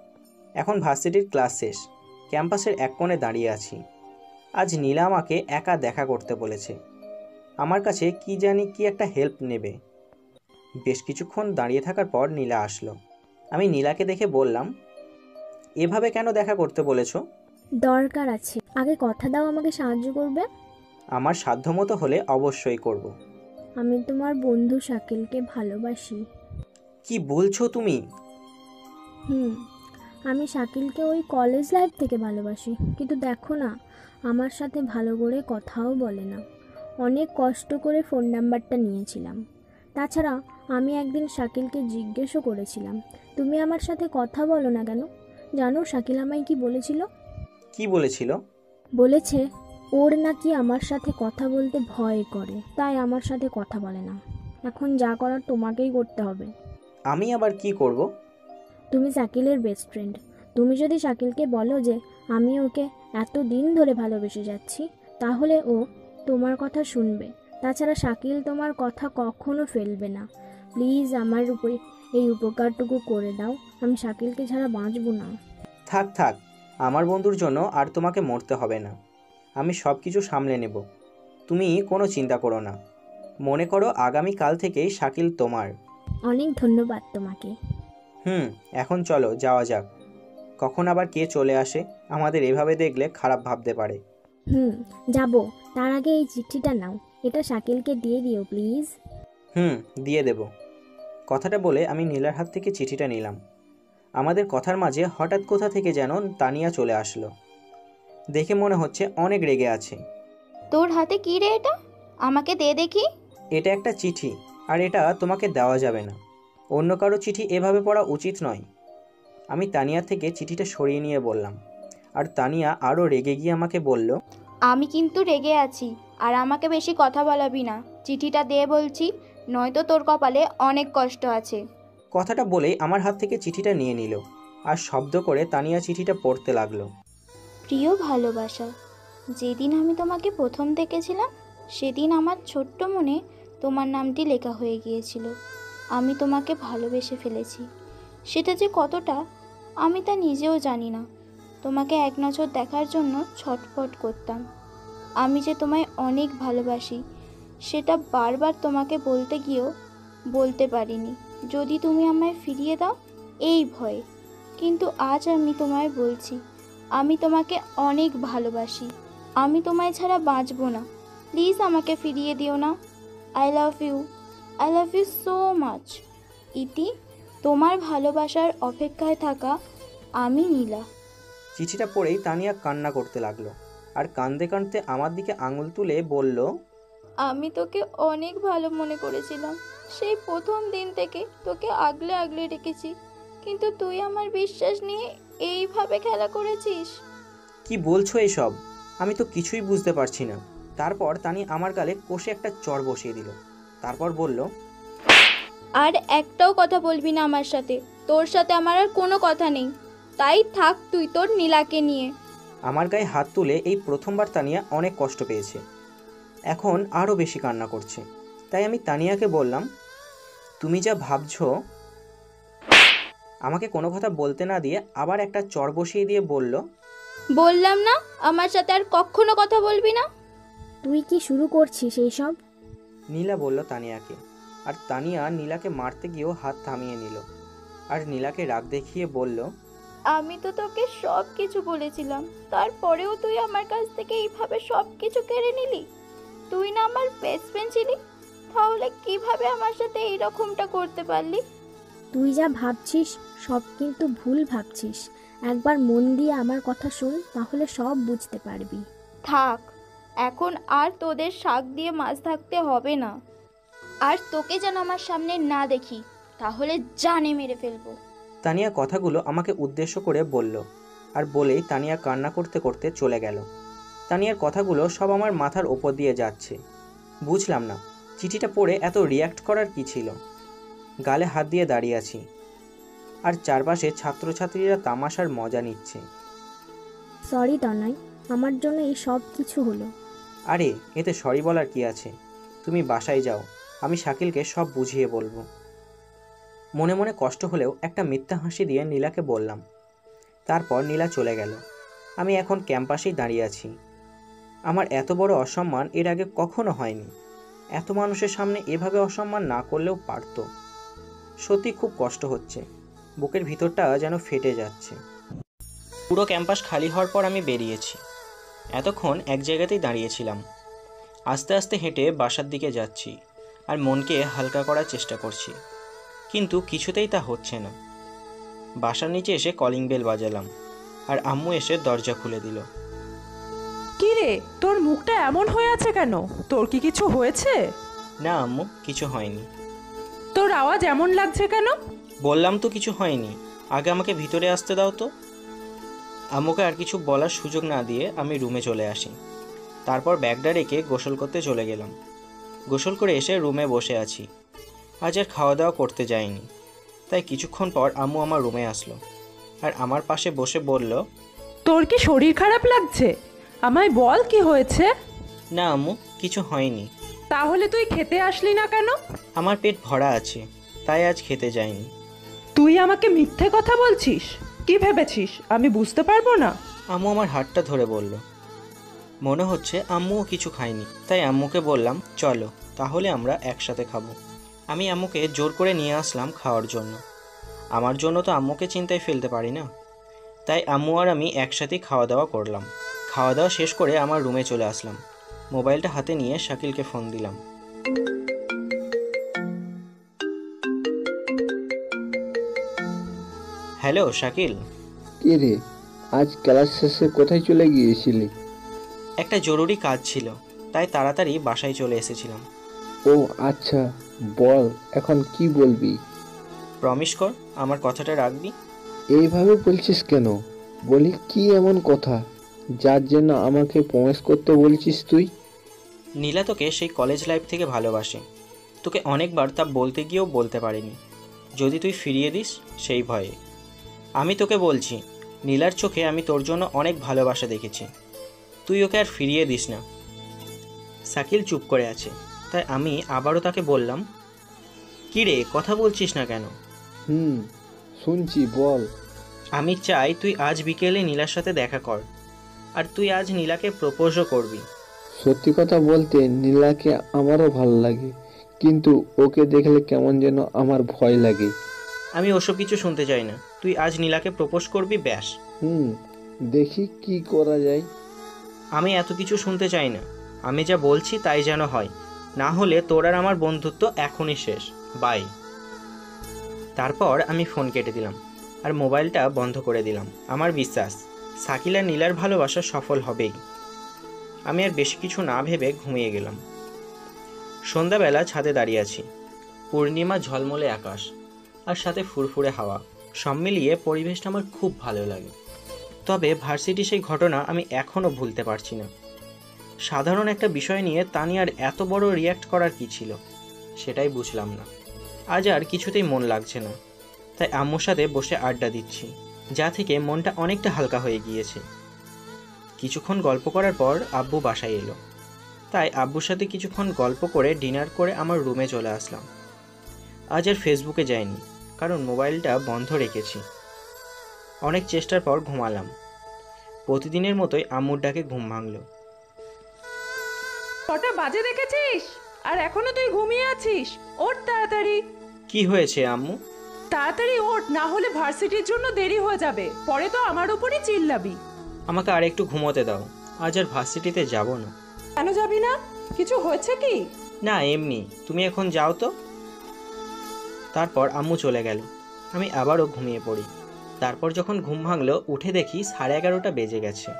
এখন ভার্সিটির ক্লাস শেষ, ক্যাম্পাসের এক কোণে দাঁড়িয়ে আছি। আজ নীলা আমাকে একা দেখা করতে বলেছে। আমার কাছে কি জানি কি একটা হেল্প নেবে। বেশ কিছুক্ষণ দাঁড়িয়ে থাকার পর নীলা আসলো। আমি নীলাকে দেখে বললাম, এভাবে কেন দেখা করতে বলেছো? দরকার আছে, আগে কথা দাও আমাকে সাহায্য করবে। আমার সাধ্যমতো হলে অবশ্যই করব। আমি তোমার বন্ধু শাকিলকে ভালোবাসি। কি বলছো তুমি? আমি শাকিলকে ওই কলেজ লাইফ থেকে ভালোবাসি, কিন্তু দেখো না, আমার সাথে ভালো করে কথাও বলে না। অনেক কষ্ট করে ফোন নাম্বারটা নিয়েছিলাম। তাছাড়া আমি একদিন শাকিলকে জিজ্ঞেসও করেছিলাম, তুমি আমার সাথে কথা বলো না কেন? জানো শাকিল আমায় কি বলেছিল? কি বলেছিল? বলেছে ওর নাকি আমার সাথে কথা বলতে ভয় করে, তাই আমার সাথে কথা বলে না। এখন যা করার তোমাকেই করতে হবে। আমি আবার কি করব? তুমি শাকিলের বেস্ট ফ্রেন্ড। তুমি যদি শাকিলকে বলো যে আমি ওকে এত দিন ধরে ভালোবেসে যাচ্ছি, তাহলে ও তোমার কথা শুনবে। তাছাড়া শাকিল তোমার কথা কখনো ফেলবে না। প্লিজ আমার উপরে এই উপকারটুকু করে দাও, আমি শাকিলকে ছাড়া বাঁচবো না। থাক থাক, আমার বন্ধুর জন্য আর তোমাকে মরতে হবে না। আমি সব কিছু সামলে নেব, তুমি কোনো চিন্তা করো না। মনে করো আগামীকাল থেকেই শাকিল তোমার। অনেক ধন্যবাদ তোমাকে। এখন চলো যাওয়া যাক। কখন আবার কে চলে আসে, আমাদের এভাবে দেখলে খারাপ ভাবতে পারে। যাব। তার আগে এই চিঠিটা নাও, এটা শাকিলকে দিয়ে দিও প্লিজ। দিয়ে দেব। কথাটা বলে আমি নীলার হাত থেকে চিঠিটা নিলাম। আমাদের কথার মাঝে হঠাৎ কোথা থেকে যেন তানিয়া চলে আসলো। দেখে মনে হচ্ছে অনেক রেগে আছে। তোর হাতে কি রে এটা? আমাকে দে দেখি। এটা একটা চিঠি, আর এটা তোমাকে দেওয়া যাবে না। অন্য কারো চিঠি এভাবে পড়া উচিত নয়। আমি তানিয়া থেকে চিঠিটা সরিয়ে নিয়ে বললাম, আর তানিয়া আরও রেগে গিয়ে আমাকে বলল, আমি কিন্তু রেগে আছি, আর আমাকে বেশি কথা বলাবি না। চিঠিটা দে বলছি, নয়তো তোর কপালে অনেক কষ্ট আছে। কথাটা বলেই আমার হাত থেকে চিঠিটা নিয়ে নিল, আর শব্দ করে তানিয়া চিঠিটা পড়তে লাগলো। প্রিয় ভালোবাসা, যেদিন আমি তোমাকে প্রথম দেখেছিলাম সেদিন আমার ছোট্ট মনে তোমার নামটি লেখা হয়ে গিয়েছিল। আমি তোমাকে ভালোবেসে ফেলেছি। সেটা যে কতটা আমি তা নিজেও জানি না। তোমাকে এক নজর দেখার জন্য ছটফট করতাম। আমি যে তোমায় অনেক ভালোবাসি সেটা বারবার তোমাকে বলতে গিয়েও বলতে পারিনি, যদি তুমি আমায় ফিরিয়ে দাও এই ভয়ে। কিন্তু আজ আমি তোমায় বলছি, আমি তোমাকে অনেক ভালোবাসি। আমি তোমায় ছাড়া বাঁচব না। প্লিজ আমাকে ফিরিয়ে দিও না। I love you so much. ইতি, তোমার ভালোবাসার অপেক্ষায় থাকা আমি নীলা। চিঠিটা পড়েই তানিয়া কান্না করতে লাগলো, আর কাঁদতে কাঁদতে আমার দিকে আঙুল তুলে বলল, আমি তোকে অনেক ভালো মনে করেছিলাম। সেই প্রথম দিন থেকে তোকে আগলে আগলে রেখেছি, কিন্তু তুই আমার বিশ্বাস নিয়ে এইভাবে খেলা করেছিস। কি বলছো এসব? আমি তো কিছুই বুঝতে পারছি না। তারপর তানি আমার গালে কষে একটা চড় বসিয়ে দিল। তারপর বলল, আর একটাও কথা বলবি না আমার সাথে। তোর সাথে আমার আর কোনো কথা নেই। তাই থাক তুই তোর নীলাকে নিয়ে। আমার গায়ে হাত তুলে এই প্রথমবার তানিয়া অনেক কষ্ট পেয়েছে। এখন আরও বেশি কান্না করছে। তাই আমি তানিয়াকে বললাম, তুমি যা ভাবছো। আমাকে কোনো কথা বলতে না দিয়ে আবার একটা চড় বসিয়ে দিয়ে বলল, বললাম না আমার সাথে আর কখনো কথা বলবি না। তুই কি শুরু করছিস এইসব? নীলা বলল তানিয়াকে। আর তানিয়া নীলাকে মারতে গিয়েও হাত থামিয়ে নিল, আর নীলাকে রাগ দেখিয়ে বলল, আমি তো তোকে সব কিছু বলেছিলাম, তারপরেও তুই আমার কাছ থেকে এইভাবে সব কিছু কেড়ে নিলি। তুই না আমার বেস্ট ফ্রেন্ড ছিলি, তাহলে কিভাবে আমার সাথে এইরকমটা করতে পারলি? তুই যা ভাবছিস সব কিন্তু ভুল ভাবছিস। একবার মন দিয়ে আমার কথা শোন, তাহলে সব বুঝতে পারবি। থাক, এখন আর তোদের শাক দিয়ে মাছ থাকতে হবে না। আর তোকে যেন আমার সামনে না দেখি, তাহলে জানে মেরে ফেলবো। তানিয়া কথাগুলো আমাকে উদ্দেশ্য করে বলল, আর বলেই তানিয়া কান্না করতে করতে চলে গেল। তানিয়ার কথাগুলো সব আমার মাথার ওপর দিয়ে যাচ্ছে। বুঝলাম না চিঠিটা পড়ে এত রিয়্যাক্ট করার কি ছিল। গালে হাত দিয়ে দাঁড়িয়ে আছি, আর চারপাশে ছাত্রছাত্রীরা তামাশার মজা নিচ্ছে। সরি তনয়, আমার জন্য এই সব কিছু হলো। আরে এতে সরি বলার কি আছে? তুমি বাসায় যাও, আমি শাকিলকে সব বুঝিয়ে বলবো। মনে মনে কষ্ট হলেও একটা মিথ্যা হাসি দিয়ে নীলাকে বললাম। তারপর নীলা চলে গেল। আমি এখন ক্যাম্পাসেই দাঁড়িয়ে আছি। আমার এত বড় অসম্মান এর আগে কখনো হয়নি। এত মানুষের সামনে এভাবে অসম্মান না করলেও পারত। সত্যি খুব কষ্ট হচ্ছে, বুকের ভিতরটা যেন ফেটে যাচ্ছে। পুরো ক্যাম্পাস খালি হওয়ার পর আমি বেরিয়েছি। এতক্ষণ এক জায়গাতেই দাঁড়িয়েছিলাম। আস্তে আস্তে হেঁটে বাসার দিকে যাচ্ছি, আর মনকে হালকা করার চেষ্টা করছি, কিন্তু কিছুতেই তা হচ্ছে না। বাসার নিচে এসে কলিং বেল বাজালাম, আর আম্মু এসে দরজা খুলে দিল। কি রে, তোর মুখটা এমন হয়ে আছে কেন? তোর কি কিছু হয়েছে? না আম্মু, কিছু হয়নি। তোর আওয়াজ এমন লাগছে কেন? বললাম তো কিছু হয়নি, আগে আমাকে ভিতরে আসতে দাও তো। আম্মুকে আর কিছু বলার সুযোগ না দিয়ে আমি রুমে চলে আসি। তারপর ব্যাগটা রেখে গোসল করতে চলে গেলাম। গোসল করে এসে রুমে বসে আছি। আজ আর খাওয়া দাওয়া করতে যাইনি, তাই কিছুক্ষণ পর আম্মু আমার রুমে আসলো, আর আমার পাশে বসে বলল, তোর কি শরীর খারাপ লাগছে? আমায় বল কি হয়েছে? না আম্মু, কিছু হয়নি। তাহলে তুই খেতে আসলি না কেন? আমার পেট ভরা আছে, তাই আজ খেতে যাইনি। তুই আমাকে মিথ্যে কথা বলছিস? কি ভেবেছিস আমি বুঝতে পারবো না? আম্মু আমার হাতটা ধরে বলল। মনে হচ্ছে আম্মুও কিছু খায়নি, তাই আম্মুকে বললাম, চলো তাহলে আমরা একসাথে খাবো। আমি আম্মুকে জোর করে নিয়ে আসলাম খাওয়ার জন্য। আমার জন্য তো আম্মুকে চিন্তায় ফেলতে পারি না, তাই আম্মু আর আমি একসাথে খাওয়া দাওয়া করলাম। খাওয়া দাওয়া শেষ করে আমার রুমে চলে আসলাম। মোবাইলটা হাতে নিয়ে শাকিলকে ফোন দিলাম। হ্যালো শাকিল। কে রে, আজ ক্লাস শেষে কোথায় চলে গিয়েছিলি? একটা জরুরি কাজ ছিল, তাই তাড়াতাড়ি বাসায় চলে এসেছিলাম। ও আচ্ছা, বল এখন কি বলবি? প্রমিস কর আমার কথাটা রাখবি। এইভাবে বলছিস কেন? বলি কি এমন কথা যার জন্য আমাকে প্রমিস করতে বলছিস তুই? নীলা তোকে সেই কলেজ লাইফ থেকে ভালোবাসে। তোকে অনেকবার তা বলতে গিয়েও বলতে পারিনি, যদি তুই ফিরিয়ে দিস সেই ভয়ে। আমি তোকে বলছি, নীলার চোখে আমি তোর জন্য অনেক ভালোবাসা দেখেছি, তুই ওকে আর ফিরিয়ে দিস না। শাকিল চুপ করে আছে, তাই আমি আবারও তাকে বললাম, কী রে কথা বলছিস না কেন? শুনছি, বল। আমি চাই তুই আজ বিকেলে নীলার সাথে দেখা কর, আর তুই আজ নীলাকে প্রপোজও করবি। সত্যি কথা বলতে নীলাকে আমারও ভালো লাগে, কিন্তু ওকে দেখলে কেমন যেন আমার ভয় লাগে। আমি ওসব কিছু শুনতে চাই না, তুই আজ নীলাকে প্রপোজ করবি ব্যাস। দেখি কি করা যায়। আমি এত কিছু শুনতে চাই না, আমি যা বলছি তাই যেন হয়, না হলে তোর আর আমার বন্ধুত্ব এখনই শেষ। বাই। তারপর আমি ফোন কেটে দিলাম আর মোবাইলটা বন্ধ করে দিলাম। আমার বিশ্বাস শাকিল আর নীলার ভালোবাসা সফল হবেই। আমি আর বেশি কিছু না ভেবে ঘুমিয়ে গেলাম। সন্ধ্যাবেলা ছাদে দাঁড়িয়ে আছি, পূর্ণিমা ঝলমলে আকাশ আর সাথে ফুরফুরে হাওয়া, সব মিলিয়ে পরিবেশটা আমার খুব ভালো লাগে। তবে ভার্সিটি সেই ঘটনা আমি এখনও ভুলতে পারছি না। সাধারণ একটা বিষয় নিয়ে তানিয়ার এত বড় রিয়্যাক্ট করার কি ছিল সেটাই বুঝলাম না। আজ আর কিছুতেই মন লাগছে না, তাই আম্মুর সাথে বসে আড্ডা দিচ্ছি, যা থেকে মনটা অনেকটা হালকা হয়ে গিয়েছে। কিছুক্ষণ গল্প করার পর আব্বু বাসায় এলো, তাই আব্বুর সাথে কিছুক্ষণ গল্প করে ডিনার করে আমার রুমে চলে আসলাম। আজ আর ফেসবুকে যাইনি, কারণ মোবাইলটা বন্ধ রেখেছি। অনেক চেষ্টার পর ঘুমালাম। প্রতিদিনের মতোই আম্মুর ডাকে ঘুম ভাঙল। কটা বাজে দেখেছিস? আর এখনো তুই ঘুমিয়ে আছিস? ওঠ তাড়াতাড়ি। কি হয়েছে আম্মু? তাড়াতাড়ি ওঠ, না হলে ভার্সিটির জন্য দেরি হয়ে যাবে, পরে তো আমার উপরই চিল্লাবি। আমাকে আর একটু ঘুমোতে দাও, আজ আর ভার্সিটিতে যাব না। কেন যাবি না? কিছু হয়েছে কি? না এমনি, তুমি এখন যাও তো। তারপর আম্মু চলে গেল, আমি আবারও ঘুমিয়ে পড়ি। তারপর যখন ঘুম ভাঙলো উঠে দেখি 11:30 বেজে গেছে।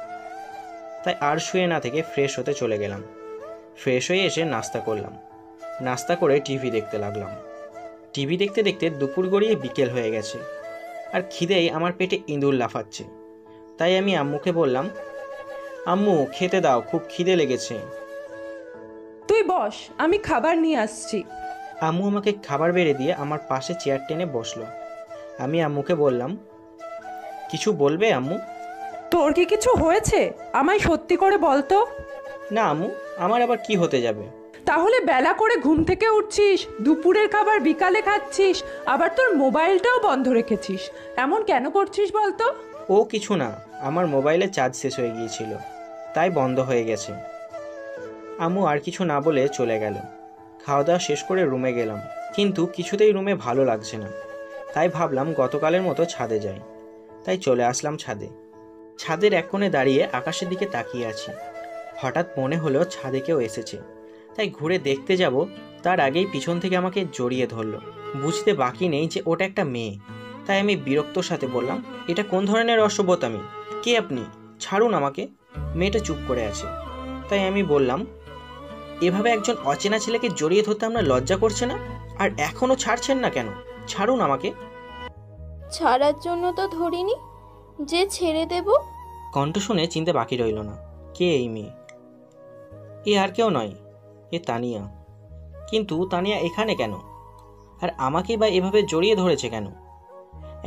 তাই আর শুয়ে না থেকে ফ্রেশ হতে চলে গেলাম। ফ্রেশ হয়ে এসে নাস্তা করলাম, নাস্তা করে টিভি দেখতে লাগলাম। টিভি দেখতে দেখতে দুপুর গড়িয়ে বিকেল হয়ে গেছে, আর খিদেই আমার পেটে ইঁদুর লাফাচ্ছে। তাই আমি আম্মুকে বললাম, আম্মু খেতে দাও, খুব খিদে লেগেছে। তুই বস, আমি খাবার নিয়ে আসছি। আম্মু আমাকে খাবার বেড়ে দিয়ে আমার পাশে চেয়ার টেনে বসলো। আমি আম্মুকে বললাম, কিছু বলবে আম্মু? তোর কি কিছু হয়েছে? আমায় সত্যি করে বল তো। না আম্মু, আমার আবার কি হতে যাবে? তাহলে বেলা করে ঘুম থেকে উঠছিস, দুপুরের খাবার বিকালে খাচ্ছিস, আবার তোর মোবাইলটাও বন্ধ রেখেছিস, এমন কেন করছিস বলতো? ও কিছু না, আমার মোবাইলে চার্জ শেষ হয়ে গিয়েছিল, তাই বন্ধ হয়ে গেছে। আম্মু আর কিছু না বলে চলে গেল। খাওয়া দাওয়া শেষ করে রুমে গেলাম, কিন্তু কিছুতেই রুমে ভালো লাগছে না। তাই ভাবলাম গতকালের মতো ছাদে যাই। তাই চলে আসলাম ছাদে। ছাদের এক কোণে দাঁড়িয়ে আকাশের দিকে তাকিয়ে আছি। হঠাৎ মনে হলো ছাদে কেউ এসেছে, তাই ঘুরে দেখতে যাব, তার আগেই পিছন থেকে আমাকে জড়িয়ে ধরলো। বুঝতে বাকি নেই যে ওটা একটা মেয়ে। তাই আমি বিরক্তর সাথে বললাম, এটা কোন ধরনের অসভ্যতামি? কে আপনি? ছাড়ুন আমাকে। মেয়েটা চুপ করে আছে। তাই আমি বললাম, এভাবে একজন অচেনা ছেলেকে জড়িয়ে ধরতে আপনার লজ্জা করছে না? আর এখনো ছাড়ছেন না কেন? ছাড়ুন আমাকে। ছাড়ার জন্য তো ধরিনি যে ছেড়ে দেব। কণ্ঠ শুনে চিনতে বাকি রইল না, কে এই মেয়ে? এ আর কেউ নয়, এ তানিয়া। কিন্তু তানিয়া এখানে কেন? আর আমাকেই বা এভাবে জড়িয়ে ধরেছে কেন?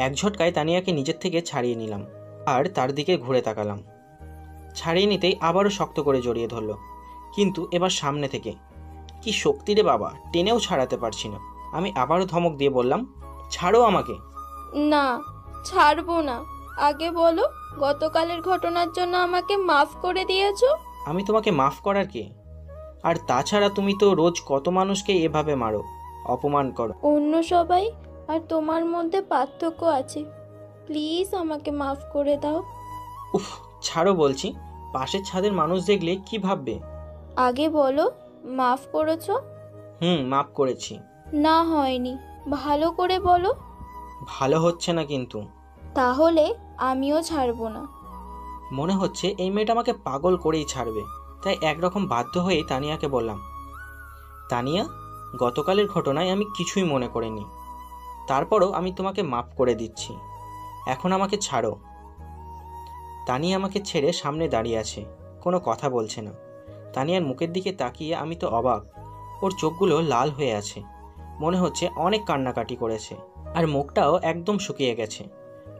এক ঝটকায় তানিয়াকে নিজের থেকে ছাড়িয়ে নিলাম, আর তার দিকে ঘুরে তাকালাম। ছাড়িয়ে নিতেই আবারও শক্ত করে জড়িয়ে ধরলো, কিন্তু এবার সামনে থেকে। কি শক্তি রে বাবা, টেনেও ছাড়াতে পারছি না। আমি আবারও ধমক দিয়ে বললাম, ছাড়ো আমাকে। না, ছাড়বো না। আগে বলো, গতকালের ঘটনার জন্য আমাকে মাফ করে দিয়েছো। আমি তোমাকে মাফ করার কে? আর তাছাড়া তুমি তো রোজ কত মানুষকে এভাবে মারো, অপমান করো। অন্য সবাই আর তোমার মধ্যে পার্থক্য আছে। প্লিজ আমাকে মাফ করে দাও। উফ, ছাড়ো বলছি। পাশের ছাদের মানুষ দেখলে কি ভাববে? আগে বলো, মাফ করেছো? মাফ করেছি। না হয়নি, ভালো করে বলো। ভালো হচ্ছে না কিন্তু। তাহলে আমিও ছাড়বো না। মনে হচ্ছে এই মেয়েটা আমাকে পাগল করেই ছাড়বে, তাই একরকম বাধ্য হয়েই তানিয়াকে বললাম, তানিয়া, গতকালের ঘটনায় আমি কিছুই মনে করিনি, তারপরও আমি তোমাকে মাফ করে দিচ্ছি, এখন আমাকে ছাড়ো। তানিয়া আমাকে ছেড়ে সামনে দাঁড়িয়ে আছে, কোনো কথা বলছে না। তানিয়ার মুখের দিকে তাকিয়ে আমি তো অবাক। ওর চোখগুলো লাল হয়ে আছে, মনে হচ্ছে অনেক কান্নাকাটি করেছে, আর মুখটাও একদম শুকিয়ে গেছে,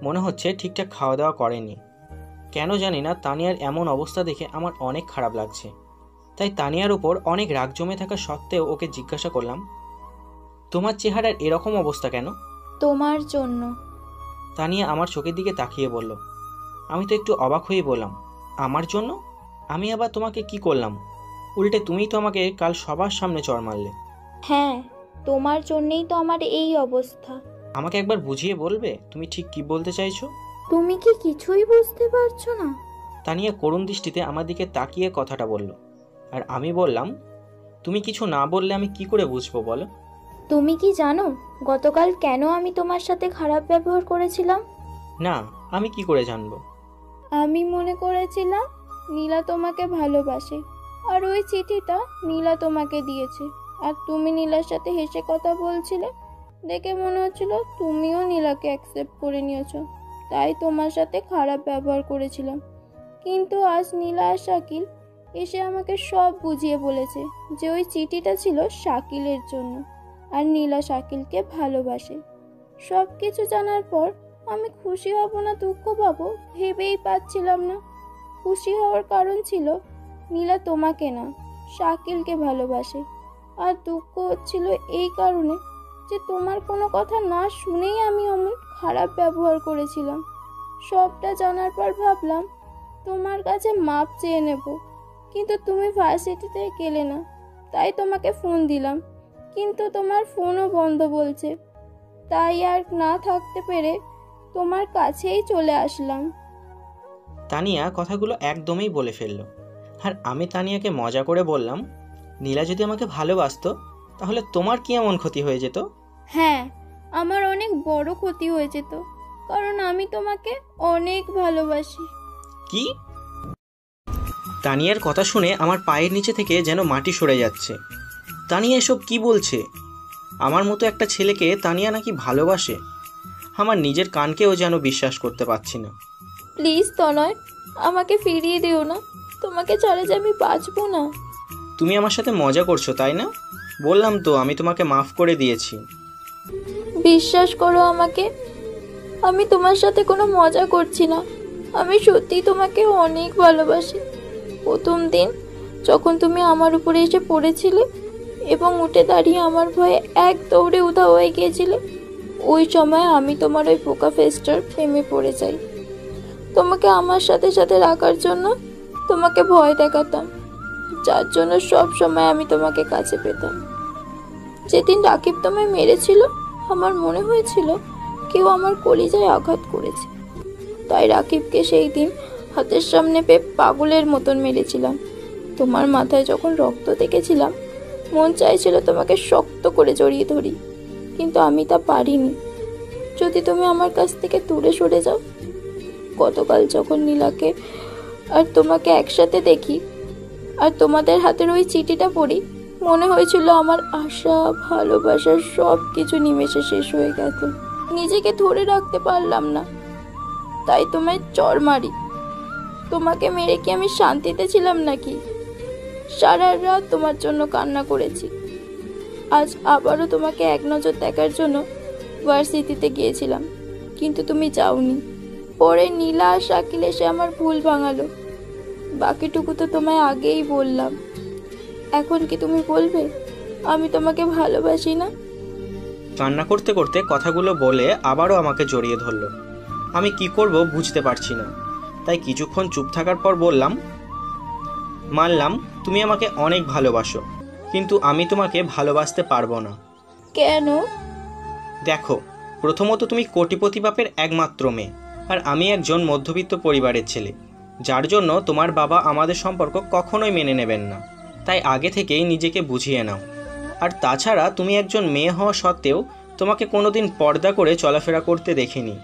মনে হচ্ছে ঠিকঠাক খাওয়া দাওয়া করেনি। কেন জানি না তানিয়ার এমন অবস্থা দেখে আমার অনেক খারাপ লাগছে। তাই তানিয়ার উপর অনেক রাগ জমে থাকা সত্ত্বেও ওকে জিজ্ঞাসা করলাম, তোমার চেহারার এরকম অবস্থা কেন? তোমার জন্য। তানিয়া আমার চোখের দিকে তাকিয়ে বলল। আমি তো একটু অবাক হয়ে বললাম, আমার জন্য? আমি আবার তোমাকে কি করলাম? উল্টে তুমিই তো আমাকে কাল সবার সামনে চড় মারলে। হ্যাঁ, তোমার জন্যই তো আমার এই অবস্থা। আমাকে একবার বুঝিয়ে বলবে তুমি ঠিক কি বলতে চাইছো? তুমি কি কিছুই বুঝতে পারছো না? তানিয়া করুণ দৃষ্টিতে আমার দিকে তাকিয়ে কথাটা বলল, আর আমি বললাম, তুমি কিছু না বললে আমি কি করে বুঝবো বলো? তুমি কি জানো গতকাল কেন আমি তোমার সাথে খারাপ ব্যবহার করেছিলাম? না, আমি কি করে জানবো? আমি মনে করেছিলাম নীলা তোমাকে ভালোবাসে, আর ওই চিঠিটা নীলা তোমাকে দিয়েছে, আর তুমি নীলার সাথে হেসে কথা বলছিলে দেখে মনে হচ্ছিল তুমিও নীলাকে অ্যাকসেপ্ট করে নিয়েছো, তাই তোমার সাথে খারাপ ব্যবহার করেছিলাম। কিন্তু আজ নীলা আর শাকিল এসে আমাকে সব বুঝিয়ে বলেছে যে ওই চিঠিটা ছিল শাকিলের জন্য, আর নীলা শাকিলকে ভালোবাসে। সব কিছু জানার পর আমি খুশি হব না দুঃখ পাবো ভেবেই পাচ্ছিলাম না। খুশি হওয়ার কারণ ছিল নীলা তোমাকে না, শাকিলকে ভালোবাসে, আর দুঃখ হচ্ছিল এই কারণে যে তোমার কোনো কথা না শুনেই আমি অমন খারাপ ব্যবহার করেছিলাম। সবটা জানার পর ভাবলাম তোমার কাছে মাপ চেয়ে নেব, কিন্তু তুমি ভার্সিটিতে গেলে না, তাই তোমাকে ফোন দিলাম, কিন্তু তোমার ফোনও বন্ধ বলছে, তাই আর না থাকতে পেরে তোমার কাছেই চলে আসলাম। তানিয়া কথাগুলো একদমই বলে ফেলল, আর আমি তানিয়াকে মজা করে বললাম, নীলা যদি আমাকে ভালোবাসতো তাহলে তোমার কি এমন ক্ষতি হয়ে যেত? হ্যাঁ, আমার অনেক বড় ক্ষতি হয়ে যেত, কারণ আমি তোমাকে অনেক ভালোবাসি। কি? তানিয়ার কথা শুনে আমার পায়ের নিচে থেকে যেন মাটি সরে যাচ্ছে। তানিয়া এসব কি বলছে? আমার মতো একটা ছেলেকে তানিয়া নাকি ভালোবাসে? আমার নিজের কানকেও যেন বিশ্বাস করতে পারছি না। প্লিজ তনয়, আমাকে ফিরিয়ে দিও না, তোমাকে ছাড়া যে আমি বাঁচবো না। তুমি আমার সাথে মজা করছো তাই না? বললাম তো আমি তোমাকে মাফ করে দিয়েছি। বিশ্বাস করো আমাকে, আমি তোমার সাথে কোনো মজা করছি না, আমি সত্যি তোমাকে অনেক ভালোবাসি। প্রথম দিন যখন তুমি আমার উপরে এসে পড়েছিলে এবং উঠে দাঁড়িয়ে আমার ভয়ে এক দৌড়ে উধাও হয়ে গিয়েছিলে, ওই সময় আমি তোমার ওই পোকা ফেস্টার প্রেমে পড়ে যাই। তোমাকে আমার সাথে সাথে রাখার জন্য তোমাকে ভয় দেখাতাম, যার জন্য সব সময় আমি তোমাকে কাছে পেতাম। যেদিন রাকিব তোমায় মেরেছিল আমার মনে হয়েছিল কেউ আমার কলিজায় আঘাত করেছে, তাই রাকিবকে সেই দিন হাতের সামনে পেয়ে পাগলের মতন মেরেছিলাম। তোমার মাথায় যখন রক্ত দেখেছিলাম মন চাইছিল তোমাকে শক্ত করে জড়িয়ে ধরি, কিন্তু আমি তা পারিনি, যদি তুমি আমার কাছ থেকে দূরে সরে যাও। গতকাল যখন নীলাকে আর তোমাকে একসাথে দেখি আর তোমাদের হাতের ওই চিঠিটা পড়ি, মনে হয়েছিল আমার আশা ভালোবাসার সব কিছু নিমেষে শেষ হয়ে গেল। নিজেকে ধরে রাখতে পারলাম না, তাই তোমায় চড় মারি। তোমাকে মেরে কি আমি শান্তিতে ছিলাম নাকি? সারা রাত তোমার জন্য কান্না করেছি। আজ আবারও তোমাকে এক নজর দেখার জন্য ভার্সিটিতে গিয়েছিলাম, কিন্তু তুমি যাওনি। পরে নীলা আর শাকিল এসে আমার ভুল ভাঙালো, বাকিটুকু তো তোমায় আগেই বললাম। এখন কি তুমি বলবে আমি তোমাকে ভালোবাসি না? কান্না করতে করতে কথাগুলো বলে আবারও আমাকে জড়িয়ে ধরলো। আমি কি করব বুঝতে পারছি না, তাই কিছুক্ষণ চুপ থাকার পর বললাম, মানলাম তুমি আমাকে অনেক ভালোবাসো, কিন্তু আমি তোমাকে ভালোবাসতে পারবো না। কেন? দেখো, প্রথমত তুমি কোটিপতি বাপের একমাত্র মেয়ে, আর আমি একজন মধ্যবিত্ত পরিবারের ছেলে, যার জন্য তোমার বাবা আমাদের সম্পর্ক কখনোই মেনে নেবেন না। তাই আগে থেকেই নিজেকে বুঝিয়ে নাও। আর তাছাড়া তুমি একজন মেয়ে হওয়া সত্ত্বেও তোমাকে কোনোদিন পর্দা করে চলাফেরা করতে দেখিনি।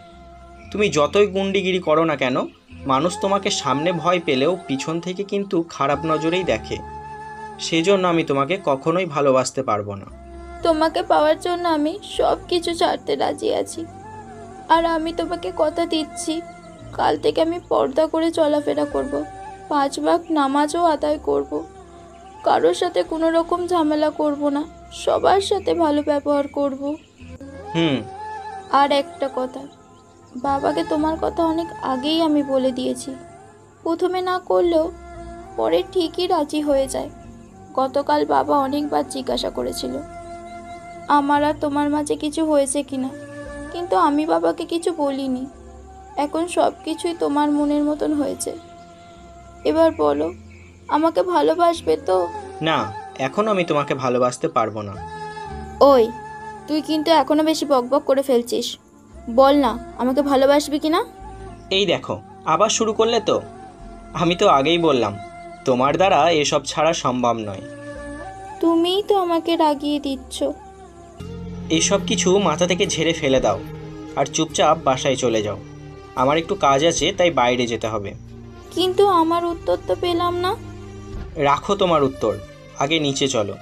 তুমি যতই গুন্ডিগিরি করো না কেন, মানুষ তোমাকে সামনে ভয় পেলেও পিছন থেকে কিন্তু খারাপ নজরেই দেখে। সেজন্য আমি তোমাকে কখনোই ভালোবাসতে পারবো না। তোমাকে পাওয়ার জন্য আমি সব কিছু ছাড়তে রাজি আছি। আর আমি তোমাকে কথা দিচ্ছি, কাল থেকে আমি পর্দা করে চলাফেরা করব, 5 ওয়াক্ত নামাজও আদায় করব, কারোর সাথে কোনো রকম ঝামেলা করব না, সবার সাথে ভালো ব্যবহার করব। আর একটা কথা, বাবাকে তোমার কথা অনেক আগেই আমি বলে দিয়েছি। প্রথমে না করলেও পরে ঠিকই রাজি হয়ে যায়। গতকাল বাবা অনেকবার জিজ্ঞাসা করেছিল আমার আর তোমার মাঝে কিছু হয়েছে কিনা, কিন্তু আমি বাবাকে কিছু বলিনি। এখন সব কিছুই তোমার মনের মতন হয়েছে। এবার বলো, আমাকে ভালোবাসবে তো? না, এখন আমি তোমাকে ভালোবাসতে পারবো না। ওই, তুই কিন্তু এখনো বেশি বকবক করে ফেলছিস। বল না, আমাকে ভালোবাসবি কিনা? এই দেখো, আবার শুরু করলে তো। আমি তো আগেই বললাম তোমার দ্বারা এসব ছাড়া সম্ভব নয়। তুমিই তো আমাকে রাগিয়ে দিচ্ছ। এইসব কিছু মাথা থেকে ঝেড়ে ফেলে দাও আর চুপচাপ বাসায় চলে যাও। আমার একটু কাজ আছে, তাই বাইরে যেতে হবে। কিন্তু আমার উত্তর তো পেলাম না। রাখো তোমার উত্তর, আগে নিচে চলো।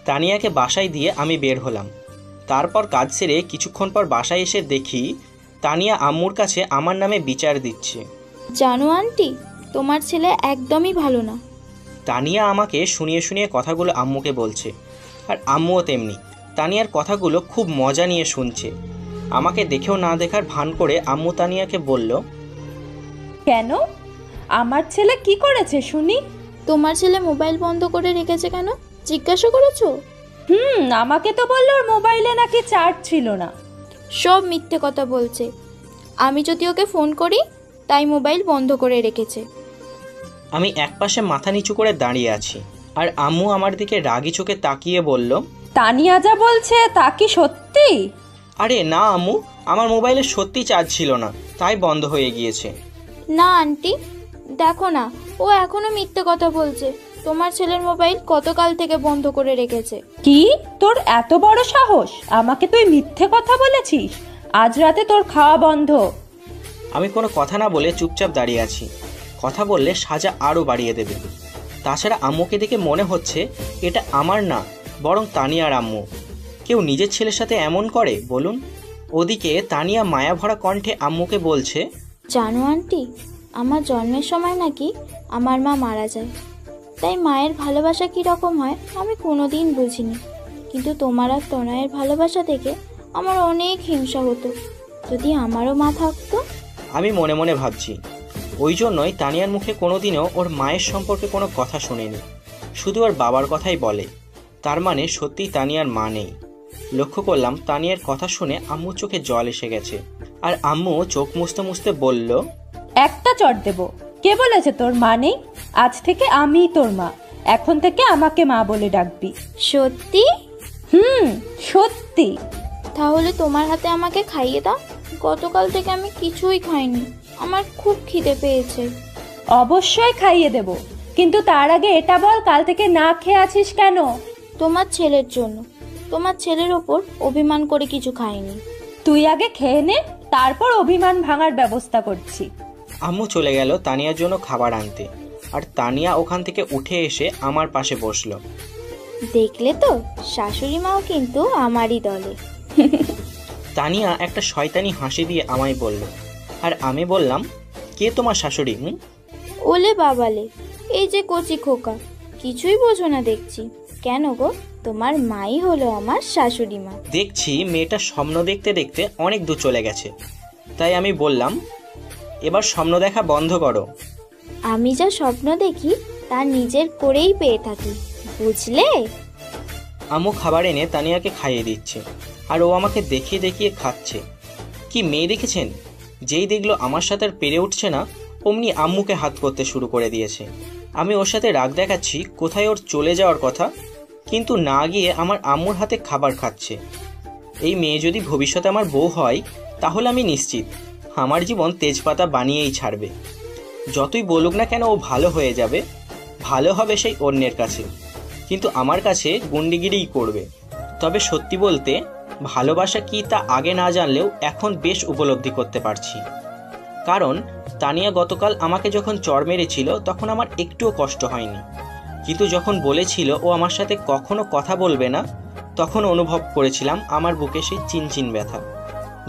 তানিয়াকে বাসায় দিয়ে আমি বের হলাম। তারপর কাজ সেরে কিছুক্ষণ পর বাসায় এসে দেখি তানিয়া আম্মুর কাছে আমার নামে বিচার দিচ্ছে। জানো আন্টি, তোমার ছেলে একদমই ভালো না। তানিয়া আমাকে শুনিয়ে শুনিয়ে কথাগুলো আম্মুকে বলছে, আর আম্মুও তেমনি তানিয়ার কথাগুলো খুব মজা নিয়ে শুনছে। আমাকে দেখেও না দেখার ভান করে আম্মু তানিয়াকে বলল, কেন? আমার ছেলে কি করেছে শুনি? তোমার ছেলে মোবাইল বন্ধ করে রেখেছে কেন জিজ্ঞাসা করেছো? আমাকে তো বললো ওর মোবাইলে নাকি চার্জ ছিল না। সব মিথ্যে কথা বলছে। আমি যদি ওকে ফোন করি তাই মোবাইল বন্ধ করে রেখেছে। আমি একপাশে মাথা নিচু করে দাঁড়িয়ে আছি, আর আম্মু আমার দিকে রাগি চোখে তাকিয়ে বলল, তানিয়া যা বলছে তা কি সত্যি? আরে না আম্মু, আমার মোবাইলে সত্যি চার্জ ছিল না, তাই বন্ধ হয়ে গিয়েছে। না আন্টি, দেখো না, ও এখনো মিথ্যে কথা বলছে। তোমার ছেলের মোবাইল গতকাল থেকে বন্ধ করে রেখেছে। কি? তোর এত বড় সাহস? আমাকে তুই মিথ্যে কথা বলেছিস? আজ রাতে তোর খাওয়া বন্ধ। আমি কোনো কথা না বলে চুপচাপ দাঁড়িয়ে আছি। কথা বললে সাজা আরও বাড়িয়ে দেবে। তাছাড়া আম্মুকে দেখে মনে হচ্ছে এটা আমার না, বরং তানিয়ার আম্মু। কেউ নিজের ছেলের সাথে এমন করে বলুন? ওদিকে তানিয়া মায়া ভরা কণ্ঠে আম্মুকে বলছে, জানো আন্টি, আমার জন্মের সময় নাকি আমার মা মারা যায়। তাই মায়ের ভালোবাসা কীরকম হয় আমি কোনোদিন বুঝিনি। কিন্তু তোমার আর তনয়ের ভালোবাসা থেকে আমার অনেক হিংসা হতো। যদি আমারও মা থাকতো। আমি মনে মনে ভাবছি, ওই জন্যই তানিয়ার মুখে কোনোদিনও ওর মায়ের সম্পর্কে কোনো কথা শুনিনি, শুধু ওর বাবার কথাই বলে। তার মানে সত্যিই তানিয়ার মা নেই। লক্ষ্য করলাম তানিয়ার কথা শুনে আম্মুর চোখে জল এসে গেছে, আর আম্মু চোখ মুছতে মুছতে বলল, একটা চট দেব। কে বলেছে তোর মা নেই? আজ থেকে আমিই তোর মা। এখন থেকে আমাকে মা বলে ডাকবি। সত্যি? সত্যি। তাহলে তোমার হাতে আমাকে খাইয়ে দাও। গতকাল থেকে আমি কিছুই খাইনি, আমার খুব খিদে পেয়েছে। অবশ্যই খাইয়ে দেব, কিন্তু তার আগে এটা বল, কাল থেকে না খেয়ে আছিস কেন? তোমার ছেলের জন্য। তোমার ছেলের ওপর অভিমান করে কিছু খাইনি। তুই আগে খেয়ে নে, তারপর অভিমান ভাঙার ব্যবস্থা করছি। আম্মু চলে গেল তানিয়ার জন্য খাবার আনতে, আর তানিয়া ওখান থেকে উঠে এসে আমার পাশে বসলো। দেখলে তো, শাশুড়ি মাও কিন্তু আমারই দলে। তানিয়া একটা শয়তানি হাসি দিয়ে আমায় বলল, আর আমি বললাম, কে তোমার শাশুড়ি? ওলে বাবালে, এই যে কচি খোকা, কিছুই বোঝো না দেখছি। কেন গো, তোমার মাই হলো আমার শাশুড়ি মা। দেখছি মেয়েটা স্বপ্ন দেখতে দেখতে অনেক দূর চলে গেছে, তাই আমি বললাম, এবার স্বপ্ন দেখা বন্ধ করো। আমি যা স্বপ্ন দেখি তা নিজের করেই পেয়ে থাকি, বুঝলে? আম্মু খাবার এনে তানিয়াকে খাইয়ে দিচ্ছে, আর ও আমাকে দেখিয়ে দেখিয়ে খাচ্ছে। কি মেয়ে দেখেছেন? যেই দেখলো আমার সাথে আর পেরে উঠছে না, অমনি আম্মুকে হাত করতে শুরু করে দিয়েছে। আমি ওর সাথে রাগ দেখাচ্ছি কোথায় ওর চলে যাওয়ার কথা, কিন্তু না গিয়ে আমার আম্মুর হাতে খাবার খাচ্ছে। এই মেয়ে যদি ভবিষ্যতে আমার বউ হয় তাহলে আমি নিশ্চিত আমার জীবন তেজপাতা বানিয়েই ছাড়বে। যতই বলুক না কেন ও ভালো হয়ে যাবে, ভালো হবে সেই অন্যের কাছে, কিন্তু আমার কাছে গুন্ডিগিরিই করবে। তবে সত্যি বলতে ভালোবাসা কি তা আগে না জানলেও এখন বেশ উপলব্ধি করতে পারছি। কারণ তানিয়া গতকাল আমাকে যখন চড় মেরেছিল তখন আমার একটুও কষ্ট হয়নি, কিন্তু যখন বলেছিল ও আমার সাথে কখনো কথা বলবে না তখন অনুভব করেছিলাম আমার বুকে সেই চিনচিন ব্যথা।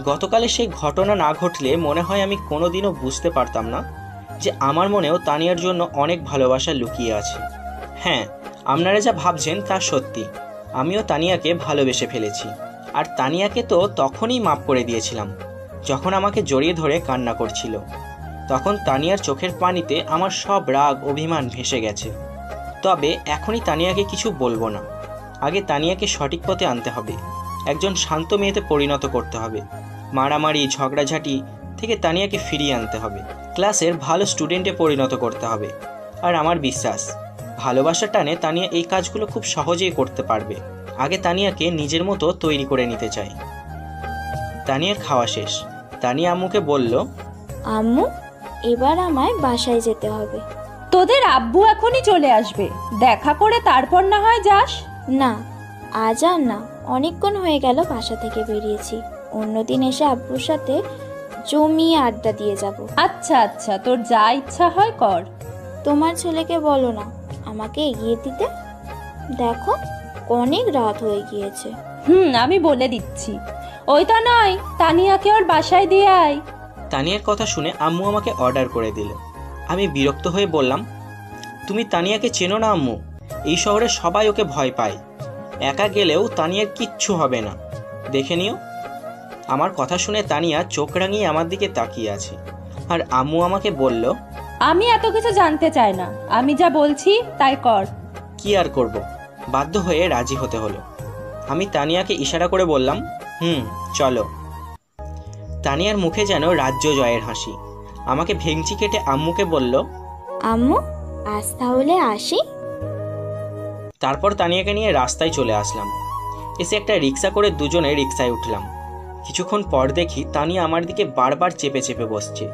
গতকালে সেই ঘটনা না ঘটলে মনে হয় আমি কোনোদিনও বুঝতে পারতাম না যে আমার মনেও তানিয়ার জন্য অনেক ভালোবাসা লুকিয়ে আছে। হ্যাঁ, আপনারা যা ভাবছেন তা সত্যি, আমিও তানিয়াকে ভালোবেসে ফেলেছি। আর তানিয়াকে তো তখনই মাপ করে দিয়েছিলাম যখন আমাকে জড়িয়ে ধরে কান্না করছিল। তখন তানিয়ার চোখের পানিতে আমার সব রাগ অভিমান ভেসে গেছে। তবে এখনই তানিয়াকে কিছু বলবো না, আগে তানিয়াকে সঠিক পথে আনতে হবে, একজন শান্ত মেয়েতে পরিণত করতে হবে। মারামারি ঝগড়াঝাটি থেকে তানিয়াকে ফিরিয়ে আনতে হবে, ক্লাসের ভালো স্টুডেন্টে পরিণত করতে হবে। আর আমার বিশ্বাস ভালোবাসার টানে তানিয়া এই কাজগুলো খুব সহজেই করতে পারবে। আগে তানিয়াকে নিজের মতো তৈরি করে নিতে চাই। তানিয়ার খাওয়া শেষ। তানিয়া আম্মুকে বলল, আম্মু এবার আমায় বাসায় যেতে হবে। তোদের আব্বু এখনই চলে আসবে, দেখা করে তারপর না হয় যাস। না, আজ আর না, অনেকক্ষণ হয়ে গেল বাসা থেকে বেরিয়েছি। অন্যদিন এসে আব্বুর সাথে জমিয়ে আড্ডা দিয়ে যাব। আচ্ছা আচ্ছা, তোর যা ইচ্ছা হয় কর। তোমার ছেলেকে বলো না আমাকে এগিয়ে দিতে, দেখো অনেক রাত হয়ে গিয়েছে। আমি বলে দিচ্ছি। ওই তো নয়, তানিয়াকে ওর বাসায় দিয়ে আয়। তানিয়ার কথা শুনে আম্মু আমাকে অর্ডার করে দিল। আমি বিরক্ত হয়ে বললাম, তুমি তানিয়াকে চেনো না আম্মু? এই শহরে সবাই ওকে ভয় পায়, একা গেলেও তানিয়ার কিচ্ছু হবে না, দেখে নিও। আমার কথা শুনে তানিয়া চোখ রাঙিয়ে আমার দিকে তাকিয়ে আছে। আর আম্মু আমাকে বলল, আমি এত কিছু জানতে চাই না, আমি যা বলছি তাই কর। কি আর করব, বাধ্য হয়ে রাজি হতে হলো। আমি তানিয়াকে ইশারা করে বললাম, চলো। তানিয়ার মুখে যেন রাজ্য জয়ের হাসি। আমাকে ভেঙচি কেটে আম্মুকে বলল, আম্মু আজ তাহলে আসি। তারপর তানিয়াকে নিয়ে রাস্তায় চলে আসলাম। এসে একটা রিক্সা করে দুজনে রিক্সায় উঠলাম। কিছুক্ষণ পর দেখি তানিয়া আমার দিকে বারবার চেপে চেপে বসছে,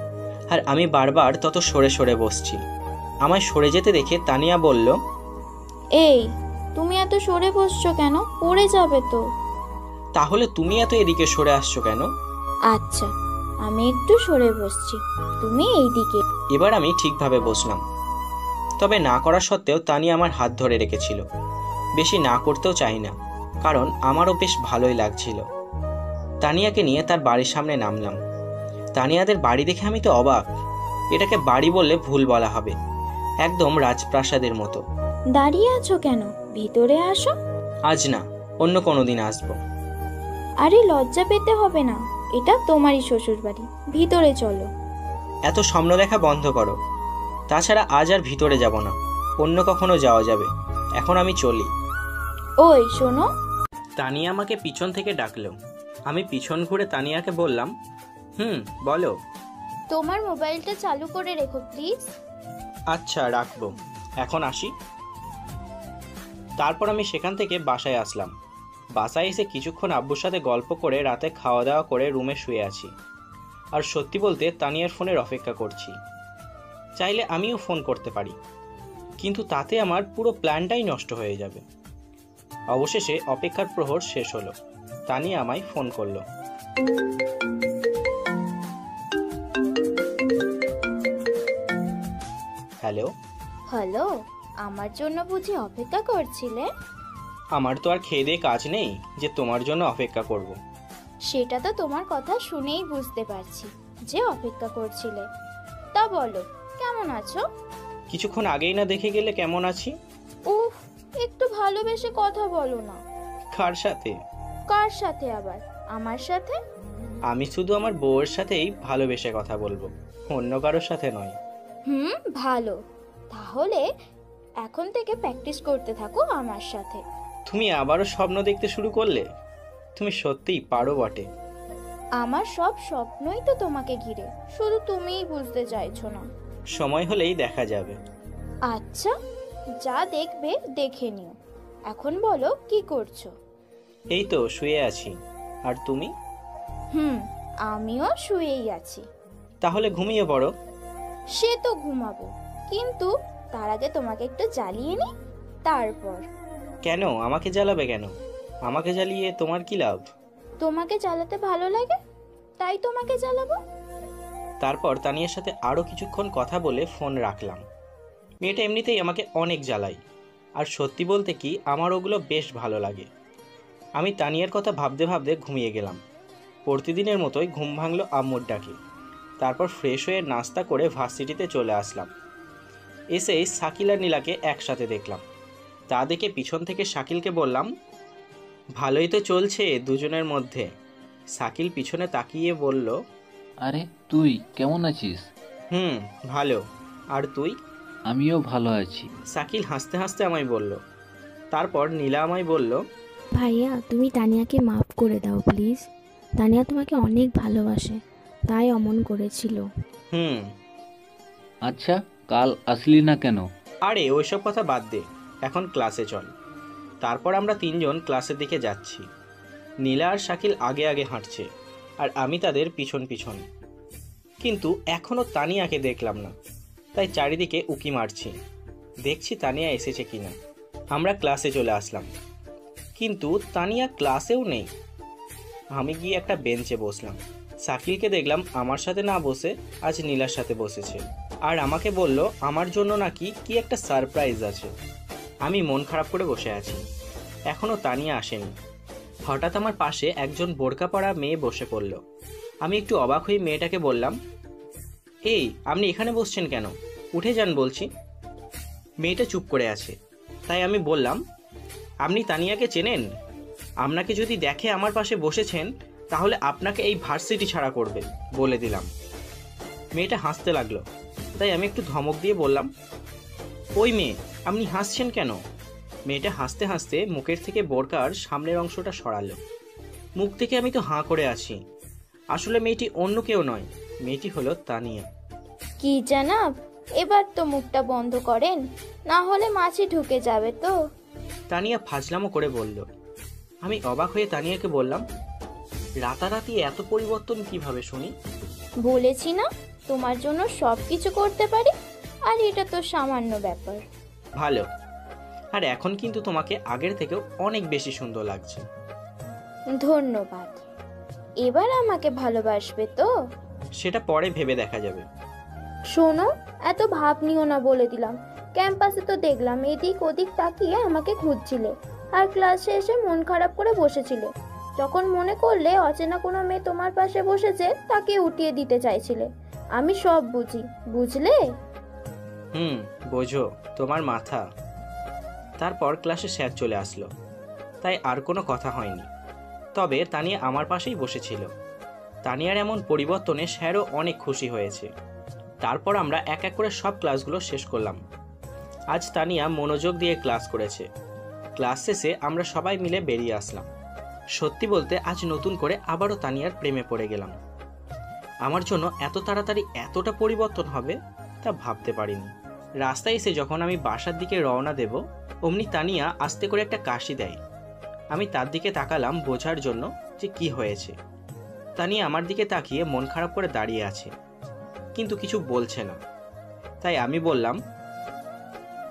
আর আমি বারবার তত সরে সরে বসছি। আমায় সরে যেতে দেখে তানিয়া বলল, এই তুমি এত সরে বসছো কেন? পড়ে যাবে তো। তাহলে তুমি এত এদিকে সরে আসছো কেন? আচ্ছা আমি একটু সরে বসছি, তুমি এইদিকে। এবার আমি ঠিকভাবে বসলাম। তবে না করা সত্ত্বেও তানিয়া আমার হাত ধরে রেখেছিল। বেশি না করতেও চাই না, কারণ আমারও বেশ ভালোই লাগছিল। তানিয়াকে নিয়ে তার বাড়ির সামনে নামলাম। তানিয়াদের বাড়ি দেখে আমি তো অবাক। এটাকে বাড়ি বললে ভুল বলা হবে, একদম রাজপ্রাসাদের মতো। দাঁড়িয়ে আছো কেন? ভিতরে আসো। আজ না, অন্য কোনো দিন আসবো। আরে লজ্জা পেতে হবে না, এটা তোমারই শ্বশুর বাড়ি, ভিতরে চলো। এত স্বপ্ন দেখা বন্ধ করো। তাছাড়া আজ আর ভিতরে যাব না, অন্য কখনো যাওয়া যাবে। এখন আমি চলি। ওই শোনো। তানিয়া আমাকে পিছন থেকে ডাকলো। আমি পিছন ঘুরে তানিয়াকে বললাম, বলো। তোমার মোবাইলটা চালু করে রেখো প্লিজ। আচ্ছা রাখবো, এখন আসি। তারপর আমি সেখান থেকে বাসায় আসলাম। বাসায় এসে কিছুক্ষণ আব্বুর সাথে গল্প করে রাতে খাওয়া দাওয়া করে রুমে শুয়ে আছি। আর সত্যি বলতে তানিয়ার ফোনের অপেক্ষা করছি। চাইলে আমিও ফোন করতে পারি, কিন্তু তাতে আমার পুরো প্ল্যানটাই নষ্ট হয়ে যাবে। অবশেষে অপেক্ষার প্রহর শেষ হলো। তানিয়া আমায় ফোন করলো। হ্যালো। হ্যালো, আমার জন্য বুঝি অপেক্ষা করছিলে? আমার তো আর খেয়ে দিয়ে কাজ নেই যে তোমার জন্য অপেক্ষা করব। সেটা তো তোমার কথা শুনেই বুঝতে পারছি যে অপেক্ষা করছিলে। তা বলো, কেমন আছো? কিছুক্ষণ আগেই না দেখে গেলে কেমন আছি। উফ, একটু ভালোবেসে কথা বলো না। কার সাথে? কার সাথে আবার? আমার সাথে? আমি শুধু আমার বউয়ের সাথেই ভালোবেসে কথা বলবো, অন্য কারোর সাথে নয়। ভালো, তাহলে এখন থেকে প্র্যাকটিস করতে থাকো আমার সাথে। তুমি আবারও স্বপ্ন দেখতে শুরু করলে? তুমি সত্যিই পারো বটে। আমার সব স্বপ্নই তো তোমাকে ঘিরে, শুধু তুমিই বুঝতে চাইছো না। সময় হলেই দেখা যাবে। আচ্ছা, যা দেখবে দেখে নিও। এখন বলো কি করছো? এই তো শুয়ে আছি। আর তুমি? আমিও শুয়েই আছি। তাহলে ঘুমিয়ে পড়ো। সে তো ঘুমাবো, কিন্তু তার আগে তোমাকে একটু জ্বালিয়ে নি, তারপর। কেন আমাকে জ্বালাবে কেন? আমাকে জ্বালিয়ে তোমার কি লাভ? তোমাকে জ্বালাতে ভালো লাগে, তাই তোমাকে জ্বালাবো। তারপর তানিয়ার সাথে আরও কিছুক্ষণ কথা বলে ফোন রাখলাম। মেয়েটা এমনিতেই আমাকে অনেক জ্বালায়, আর সত্যি বলতে কি আমার ওগুলো বেশ ভালো লাগে। আমি তানিয়ার কথা ভাবতে ভাবতে ঘুমিয়ে গেলাম। প্রতিদিনের মতোই ঘুম ভাঙলো আম্মুর ডাকে। তারপর ফ্রেশ হয়ে নাস্তা করে ভার্সিটিতে চলে আসলাম। এসেই শাকিল আর নীলাকে একসাথে দেখলাম। তা দেখে পিছন থেকে শাকিলকে বললাম, ভালোই তো চলছে দুজনের মধ্যে। শাকিল পিছনে তাকিয়ে বলল, আরে তুই কেমন আছিস? ভালো। আর তুই? আমিও ভালো আছি। শাকিল হাসতে হাসতে আমায় বলল। তারপর নীলা আমায় বলল, ভাইয়া তুমি তানিয়াকে মাফ করে দাও প্লিজ। তানিয়া তোমাকে অনেক ভালোবাসে, তাই অমন করেছিল। আচ্ছা, কাল আসলি না কেন? আরে ওইসব কথা বাদ দে, এখন ক্লাসে চল। তারপর আমরা তিনজন ক্লাসের দিকে যাচ্ছি। নীলা আর শাকিল আগে আগে হাঁটছে, আর আমি তাদের পিছন পিছন। কিন্তু এখনও তানিয়াকে দেখলাম না, তাই চারিদিকে উকি মারছি, দেখছি তানিয়া এসেছে কিনা। আমরা ক্লাসে চলে আসলাম, কিন্তু তানিয়া ক্লাসেও নেই। আমি গিয়ে একটা বেঞ্চে বসলাম। শাকিলকে দেখলাম আমার সাথে না বসে আজ নীলার সাথে বসেছে, আর আমাকে বলল আমার জন্য নাকি কি একটা সারপ্রাইজ আছে। আমি মন খারাপ করে বসে আছি, এখনও তানিয়া আসেনি। হঠাৎ আমার পাশে একজন বোরকা পরা মেয়ে বসে পড়ল। আমি একটু অবাক হয়ে মেয়েটাকে বললাম, এই আপনি এখানে বসছেন কেন? উঠে যান বলছি। মেয়েটা চুপ করে আছে, তাই আমি বললাম, আপনি তানিয়াকে চেনেন? আপনাকে যদি দেখে আমার পাশে বসেছেন, তাহলে আপনাকে এই ভার্সিটি ছাড়া করবে বলে দিলাম। মেয়েটা হাসতে লাগলো, তাই আমি একটু ধমক দিয়ে বললাম, ওই মেয়ে আপনি হাসছেন কেন? মেয়েটা হাসতে হাসতে মুখের থেকে বোরকার সামনের অংশটা সরালো। মুখ থেকে আমি তো হাঁ করে আছি। আসলে মেয়েটি অন্য কেউ নয়, মেয়েটি হলো তানিয়া। কি জানাব, এবার তো মুখটা বন্ধ করেন, না হলে মাছি ঢুকে যাবে তো। তানিয়া ফাজলামো করে বলল। আমি অবাক হয়ে তানিয়াকে বললাম, রাতারাতি এত পরিবর্তন কিভাবে শুনি? বলেছি না তোমার জন্য সব কিছু করতে পারি, আর এটা তো সামান্য ব্যাপার। ভালো, আর এখন কিন্তু তোমাকে আগের থেকেও অনেক বেশি সুন্দর লাগছে। ধন্যবাদ। এবার আমাকে ভালোবাসবে তো? সেটা পরে ভেবে দেখা যাবে। শোনো, এত ভাব নিও না বলে দিলাম। ক্যাম্পাসে তো দেখলাম এদিক ওদিক তাকিয়ে আমাকে খুঁজছিলে, আর ক্লাসে এসে মন খারাপ করে বসেছিলে। যখন মনে করলে অচেনা কোনো মেয়ে তোমার পাশে বসেছে, তাকে উঠিয়ে দিতে চাইছিলে। আমি সব বুঝি, বুঝলে? বোঝো তোমার মাথা। তারপর ক্লাসে স্যার চলে আসলো, তাই আর কোনো কথা হয়নি। তবে তানিয়া আমার পাশেই বসেছিল। তানিয়ার এমন পরিবর্তনে স্যারও অনেক খুশি হয়েছে। তারপর আমরা এক এক করে সব ক্লাসগুলো শেষ করলাম। আজ তানিয়া মনোযোগ দিয়ে ক্লাস করেছে। ক্লাস শেষে আমরা সবাই মিলে বেরিয়ে আসলাম। সত্যি বলতে আজ নতুন করে আবারও তানিয়ার প্রেমে পড়ে গেলাম। আমার জন্য এত তাড়াতাড়ি এতটা পরিবর্তন হবে তা ভাবতে পারিনি। রাস্তায় এসে যখন আমি বাসার দিকে রওনা দেব, অমনি তানিয়া আস্তে করে একটা কাশি দেয়। আমি তার দিকে তাকালাম বোঝার জন্য যে কি হয়েছে। তানিয়া আমার দিকে তাকিয়ে মন খারাপ করে দাঁড়িয়ে আছে, কিন্তু কিছু বলছে না। তাই আমি বললাম,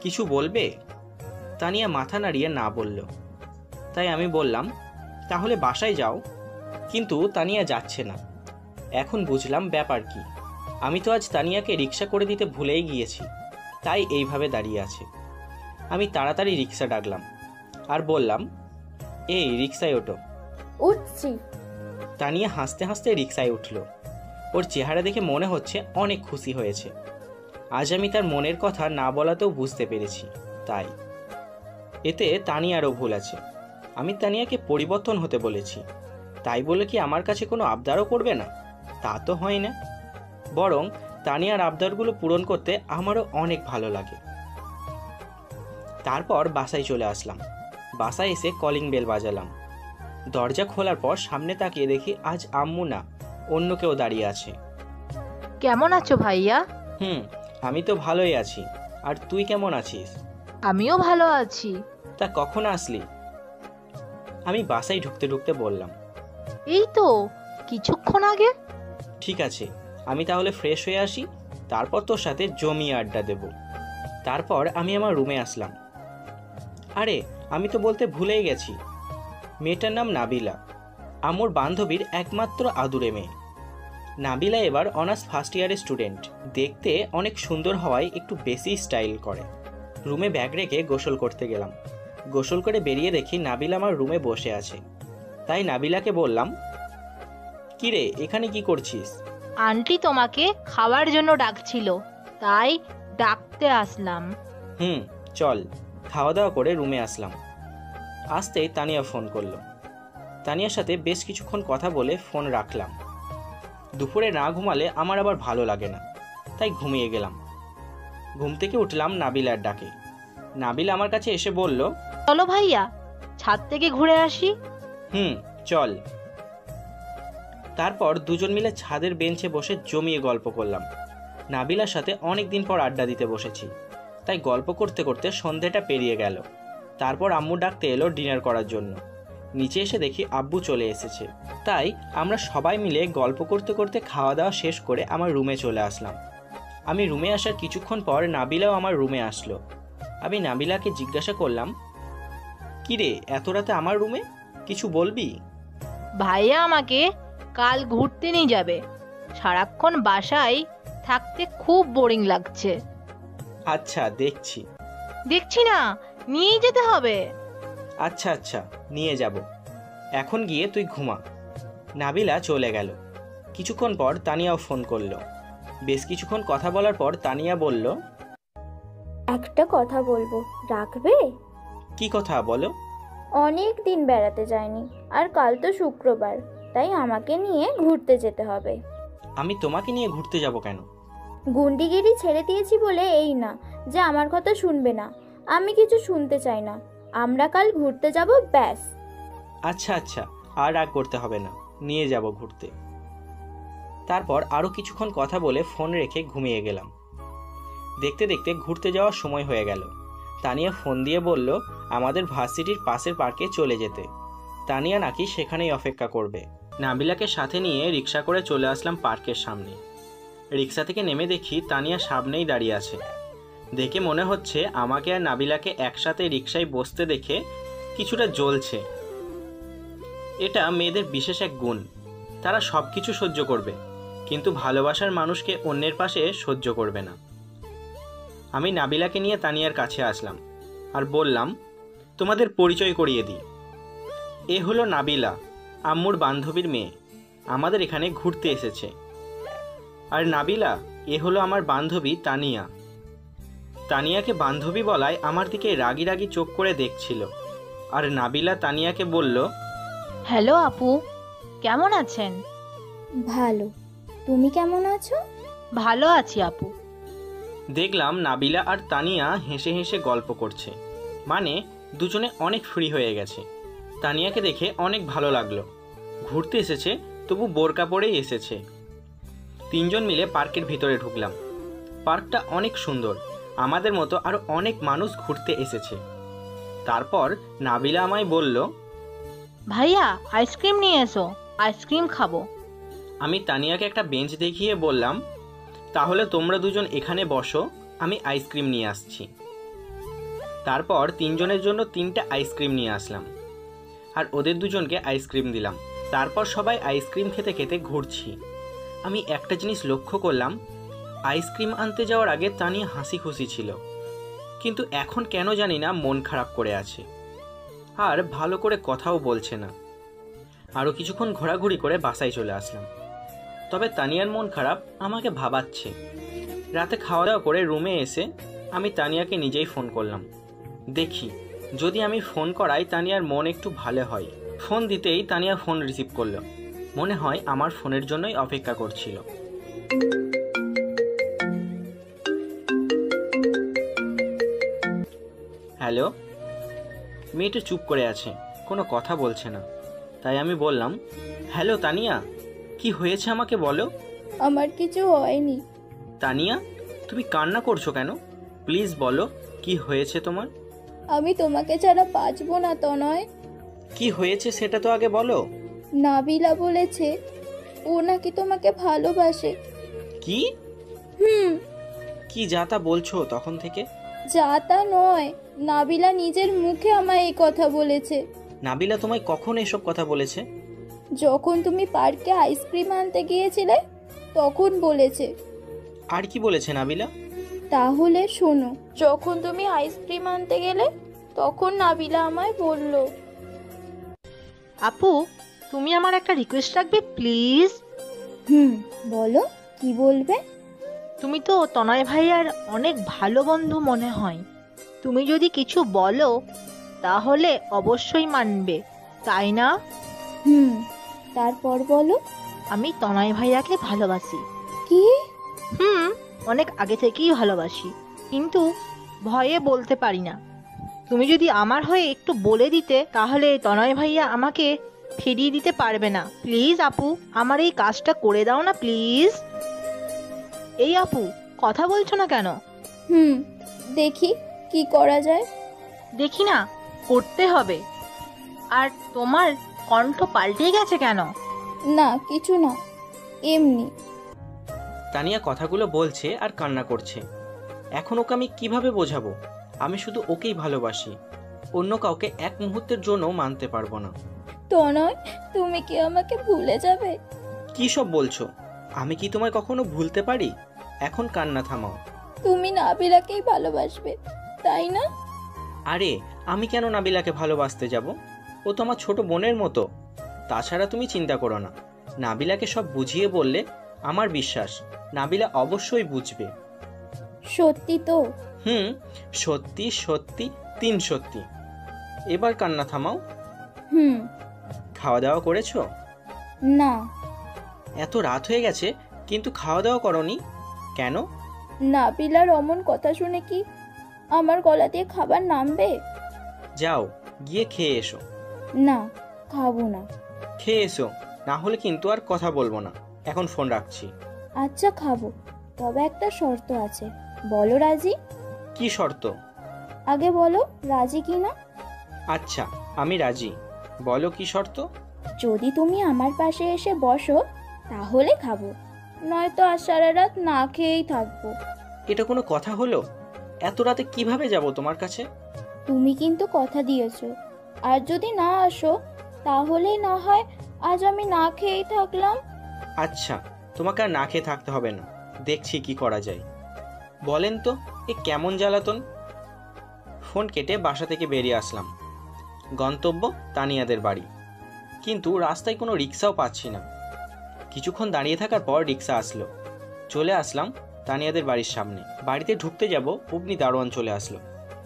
কিছু বলবে? তানিয়া মাথা নাড়িয়ে না বলল। তাই আমি বললাম, তাহলে বাসায় যাও। কিন্তু তানিয়া যাচ্ছে না। এখন বুঝলাম ব্যাপার কি। আমি তো আজ তানিয়াকে রিক্সা করে দিতে ভুলেই গিয়েছি, তাই এইভাবে দাঁড়িয়ে আছে। আমি তাড়াতাড়ি রিক্সা ডাকলাম আর বললাম, এই রিক্সায় ওঠো। উঠছি। তানিয়া হাসতে হাসতে রিক্সায় উঠল। ওর চেহারা দেখে মনে হচ্ছে অনেক খুশি হয়েছে। আজ আমি তার মনের কথা না বলাতেও বুঝতে পেরেছি। তাই এতে তানিয়ারও ভুল আছে। আমি তানিয়াকে পরিবর্তন হতে বলেছি, তাই বলে কি আমার কাছে কোনো আবদারও করবে না? তা তো হয় না। বরং তানিয়ার আবদারগুলো পূরণ করতে আমারও অনেক ভালো লাগে। তারপর বাসায় চলে আসলাম। বাসায় এসে কলিং বেল বাজালাম। দরজা খোলার পর সামনে তাকিয়ে দেখি আজ আম্মু না, অন্য কেউ দাঁড়িয়ে আছে। কেমন আছো ভাইয়া? আমি তো ভালোই আছি। আর তুই কেমন আছিস? আমিও ভালো আছি। তা কখন আসলি? আমি বাসায় ঢুকতে ঢুকতে বললাম। এই তো কিছুক্ষণ আগে। ঠিক আছে, আমি তাহলে ফ্রেশ হয়ে আসি, তারপর তোর সাথে জমিয়ে আড্ডা দেব। তারপর আমি আমার রুমে আসলাম। আরে আমি তো বলতে ভুলেই গেছি, মেয়েটার নাম নাবিলা, আমার বান্ধবীর একমাত্র আদুরে মেয়ে। নাবিলা এবার অনার্স ফার্স্ট ইয়ারের স্টুডেন্ট। দেখতে অনেক সুন্দর হওয়ায় একটু বেশি স্টাইল করে। রুমে ব্যাগ রেখে গোসল করতে গেলাম। গোসল করে বেরিয়ে দেখি নাবিলা আমার রুমে বসে আছে। তাই নাবিলাকে বললাম, কি রে, এখানে কি করছিস? আন্টি তোমাকে খাওয়ার জন্য ডাকছিল, তাই ডাকতে আসলাম। চল। খাওয়া দাওয়া করে রুমে আসলাম। আসতেই তানিয়া ফোন করলো। তানিয়ার সাথে বেশ কিছুক্ষণ কথা বলে ফোন রাখলাম। দুপুরে না ঘুমালে আমার আবার ভালো লাগে না, তাই ঘুমিয়ে গেলাম। ঘুম থেকে উঠলাম নাবিলার ডাকে। নাবিলা আমার কাছে এসে বলল, চলো ভাইয়া, ছাদ থেকে ঘুরে আসি। চল। তারপর দুজন মিলে ছাদের বেঞ্চে বসে জমিয়ে গল্প করলাম। নাবিলার সাথে অনেক দিন পর আড্ডা দিতে বসেছি, তাই গল্প করতে করতে সন্ধ্যাটা পেরিয়ে গেল। তারপর আম্মু ডাকতে এলো ডিনার করার জন্য। নিচে এসে দেখি আব্বু চলে এসেছে, তাই আমরা সবাই মিলে গল্প করতে করতে খাওয়া দাওয়া শেষ করে আমার রুমে চলে আসলাম। আমি রুমে আসার কিছুক্ষণ পর নাবিলাও আমার রুমে আসলো। আমি নাবিলাকে জিজ্ঞাসা করলাম, কি রে, এত রাতে আমার রুমে, কিছু বলবি? ভাইয়া আমাকে কাল ঘুরতে নিয়ে যাবে, সারাক্ষণ বাসায় থাকতে খুব বোরিং লাগছে। আচ্ছা, দেখছি না, নিয়েই যেতে হবে। আচ্ছা, নিয়ে যাব। এখন গিয়ে তুই ঘুমা। নাবিলা চলে গেল। কিছুক্ষণ পর তানিয়াও ফোন করলো। বেশ কিছুক্ষণ কথা বলার পর তানিয়া বলল, একটা কথা বলবো, রাখবে? কি কথা বলো? অনেক দিন বেড়াতে যায়নি, আর কাল তো শুক্রবার, তাই আমাকে নিয়ে ঘুরতে যেতে হবে। আমি তোমাকে নিয়ে ঘুরতে যাব কেন? গুন্ডিগিরি ছেড়ে দিয়েছি বলে এই না যে আমার কথা শুনবে না, আমি কিছু শুনতে চাই না। আমরা কাল ঘুরতে যাব, ব্যাস। আচ্ছা, আর রাগ করতে হবে না, নিয়ে যাব ঘুরতে। তারপর আরও কিছুক্ষণ কথা বলে ফোন রেখে ঘুমিয়ে গেলাম। দেখতে দেখতে ঘুরতে যাওয়ার সময় হয়ে গেল। তানিয়া ফোন দিয়ে বলল আমাদের ভার্সিটির পাশের পার্কে চলে যেতে। তানিয়া নাকি সেখানেই অপেক্ষা করবে। নাবিলাকে সাথে নিয়ে রিক্সা করে চলে আসলাম পার্কের সামনে। রিক্সা থেকে নেমে দেখি তানিয়া সামনেই দাঁড়িয়ে আছে। দেখে মনে হচ্ছে আমাকে আর নাবিলাকে একসাথে রিক্সায় বসতে দেখে কিছুটা জ্বলছে। এটা মেয়েদের বিশেষ এক গুণ, তারা সব কিছু সহ্য করবে, কিন্তু ভালোবাসার মানুষকে অন্যের পাশে সহ্য করবে না। আমি নাবিলাকে নিয়ে তানিয়ার কাছে আসলাম আর বললাম, তোমাদের পরিচয় করিয়ে দিই। এ হলো নাবিলা, আম্মুর বান্ধবীর মেয়ে, আমাদের এখানে ঘুরতে এসেছে। আর নাবিলা, এ হলো আমার বান্ধবী তানিয়া। তানিয়াকে বান্ধবী বলায় আমার দিকে রাগি রাগি চোখ করে দেখছিল। আর নাবিলা তানিয়াকে বলল, হ্যালো আপু, কেমন আছেন? ভালো, তুমি কেমন আছো? ভালো আছি আপু। দেখলাম নাবিলা আর তানিয়া হেসে হেসে গল্প করছে, মানে দুজনে অনেক ফ্রি হয়ে গেছে। তানিয়াকে দেখে অনেক ভালো লাগলো। ঘুরতে এসেছে, তবু বোরকা পরেই এসেছে। তিনজন মিলে পার্কের ভিতরে ঢুকলাম। পার্কটা অনেক সুন্দর, আমাদের মতো আরও অনেক মানুষ ঘুরতে এসেছে। তারপর নাবিলা আমায় বলল, ভাইয়া আইসক্রিম নিয়ে এসো, আইসক্রিম খাবো। আমি তানিয়াকে একটা বেঞ্চ দেখিয়ে বললাম, তাহলে তোমরা দুজন এখানে বসো, আমি আইসক্রিম নিয়ে আসছি। তারপর তিনজনের জন্য 3টা আইসক্রিম নিয়ে আসলাম আর ওদের দুজনকে আইসক্রিম দিলাম। তারপর সবাই আইসক্রিম খেতে খেতে ঘুরছি। আমি একটা জিনিস লক্ষ্য করলাম, আইসক্রিম আনতে যাওয়ার আগে তানিয়া হাসি খুশি ছিল, কিন্তু এখন কেন জানি না মন খারাপ করে আছে, আর ভালো করে কথাও বলছে না। আরও কিছুক্ষণ ঘোরাঘুরি করে বাসায় চলে আসলাম। তবে তানিয়ার মন খারাপ আমাকে ভাবাচ্ছে। রাতে খাওয়া দাওয়া করে রুমে এসে আমি তানিয়াকে নিজেই ফোন করলাম, দেখি যদি আমি ফোন করাই তানিয়ার মন একটু ভালো হয়। ফোন দিতেই তানিয়া ফোন রিসিভ করলো। মনে হয় আমার ফোনের জন্যই অপেক্ষা করছিল। হ্যালো। মেয়েটা চুপ করে আছে, কোনো কথা বলছে না। তাই আমি বললাম, হ্যালো তানিয়া, কি হয়েছে আমাকে বলো। আমার কিছু হয়নি। তানিয়া, তুমি কান্না করছো কেন? প্লিজ বলো, কি হয়েছে তোমার? আমি তোমাকে ছাড়া বাঁচবো না তনয়। কি হয়েছে সেটা তো আগে বলো। নাবিলা বলেছে ও নাকি তোমাকে ভালোবাসে। কি হুম। কি যা তা বলছো তখন থেকে? যা তা নয়, নাবিলা নিজের মুখে আমায় এই কথা বলেছে। নাবিলা তোমায় কখন এসব কথা বলেছে? যখন তুমি পার্কে আইসক্রিম আনতে গিয়েছিলে তখন বলেছে। আর কি বলেছে নাবিলা? তাহলে শোনো, যখন তুমি আইসক্রিম আনতে গেলে তখন নাবিলা আমায় বলল। আপু, তুমি আমার একটা রিকোয়েস্ট রাখবে প্লিজ? বলো, কি বলবে? তুমি তো তনয় ভাইয়ার অনেক ভালো বন্ধু মনে হয়। তুমি যদি কিছু বলো তাহলে অবশ্যই মানবে, তাই না? তারপর বলো। আমি তনয় ভাইয়াকে ভালোবাসি। কি? অনেক আগে থেকেই ভালোবাসি, কিন্তু ভয়ে বলতে পারি না। তুমি যদি আমার হয়ে একটু বলে দিতে তাহলে তনয় ভাইয়া আমাকে ফিরিয়ে দিতে পারবে না। প্লিজ আপু, আমার এই কাজটা করে দাও না প্লিজ। এই আপু, কথা বলছো না কেন? দেখি কি করা যায়। দেখি না, করতে হবে। আর তোমার কণ্ঠ পাল্টে গেছে কেন? না, কিছু না, এমনি। তানিয়া কথাগুলো বলছে আর কান্না করছে। এখন ওকে আমি কিভাবে বোঝাবো? আমি শুধু ওকেই ভালোবাসি, অন্য কাউকে এক মুহূর্তের জন্য মানতে পারবো না। তনয়, তুমি কি আমাকে ভুলে যাবে? কি সব বলছো? আমি কি তোমায় কখনো ভুলতে পারি? এখন কান্না থামাও। তুমি নাবিলাকেই ভালোবাসবে, তাই না? আরে, আমি কেন নাবিলাকে ভালোবাসতে যাব? ও তো আমার ছোট বোনের মতো। তাছাড়া তুমি চিন্তা করো না, নাবিলাকে সব বুঝিয়ে বললে আমার বিশ্বাস নাবিলা অবশ্যই বুঝবে। সত্যি তো? সত্যি সত্যি, 3 সত্যি। এবার কান্না থামাও। খাওয়া দাওয়া করেছো? না। এত রাত হয়ে গেছে কিন্তু খাওয়া দাওয়া করনি কেন? নাবিলার অমন কথা শুনে কি আমার গলা দিয়ে খাবার নামবে? যাও, গিয়ে খেয়ে এসো। না, খাবো না। খেয়ে এসো, না হলে কিন্তু আর কথা বলবো না। এখন ফোন রাখছি। আচ্ছা, খাবো, তবে একটা শর্ত আছে। বলো রাজি? কি শর্ত? আগে বলো রাজি কিনা। আচ্ছা, আমি রাজি। বলো কি শর্ত? যদি তুমি আমার পাশে এসে বসো তাহলে খাবো, নয়তো আজ সারা রাত না খেয়েই থাকবো। এটা কোনো কথা হলো? এত রাতে কিভাবে যাব তোমার কাছে? তুমি কিন্তু কথা দিয়েছো, আর যদি না আসো তাহলে না হয় আজ আমি না খেয়েই থাকলাম। আচ্ছা, তোমাকে আর না খেয়ে থাকতে হবে না, দেখছি কি করা যায়। বলেন তো, এ কেমন জ্বালাতন। ফোন কেটে বাসা থেকে বেরিয়ে আসলাম। গন্তব্য তানিয়াদের বাড়ি, কিন্তু রাস্তায় কোনো রিক্সাও পাচ্ছি না। কিছুক্ষণ দাঁড়িয়ে থাকার পর রিক্সা আসলো। চলে আসলাম তানিয়াদের বাড়ির সামনে। বাড়িতে ঢুকতে যাব অমনি দারোয়ান চলে আসলো।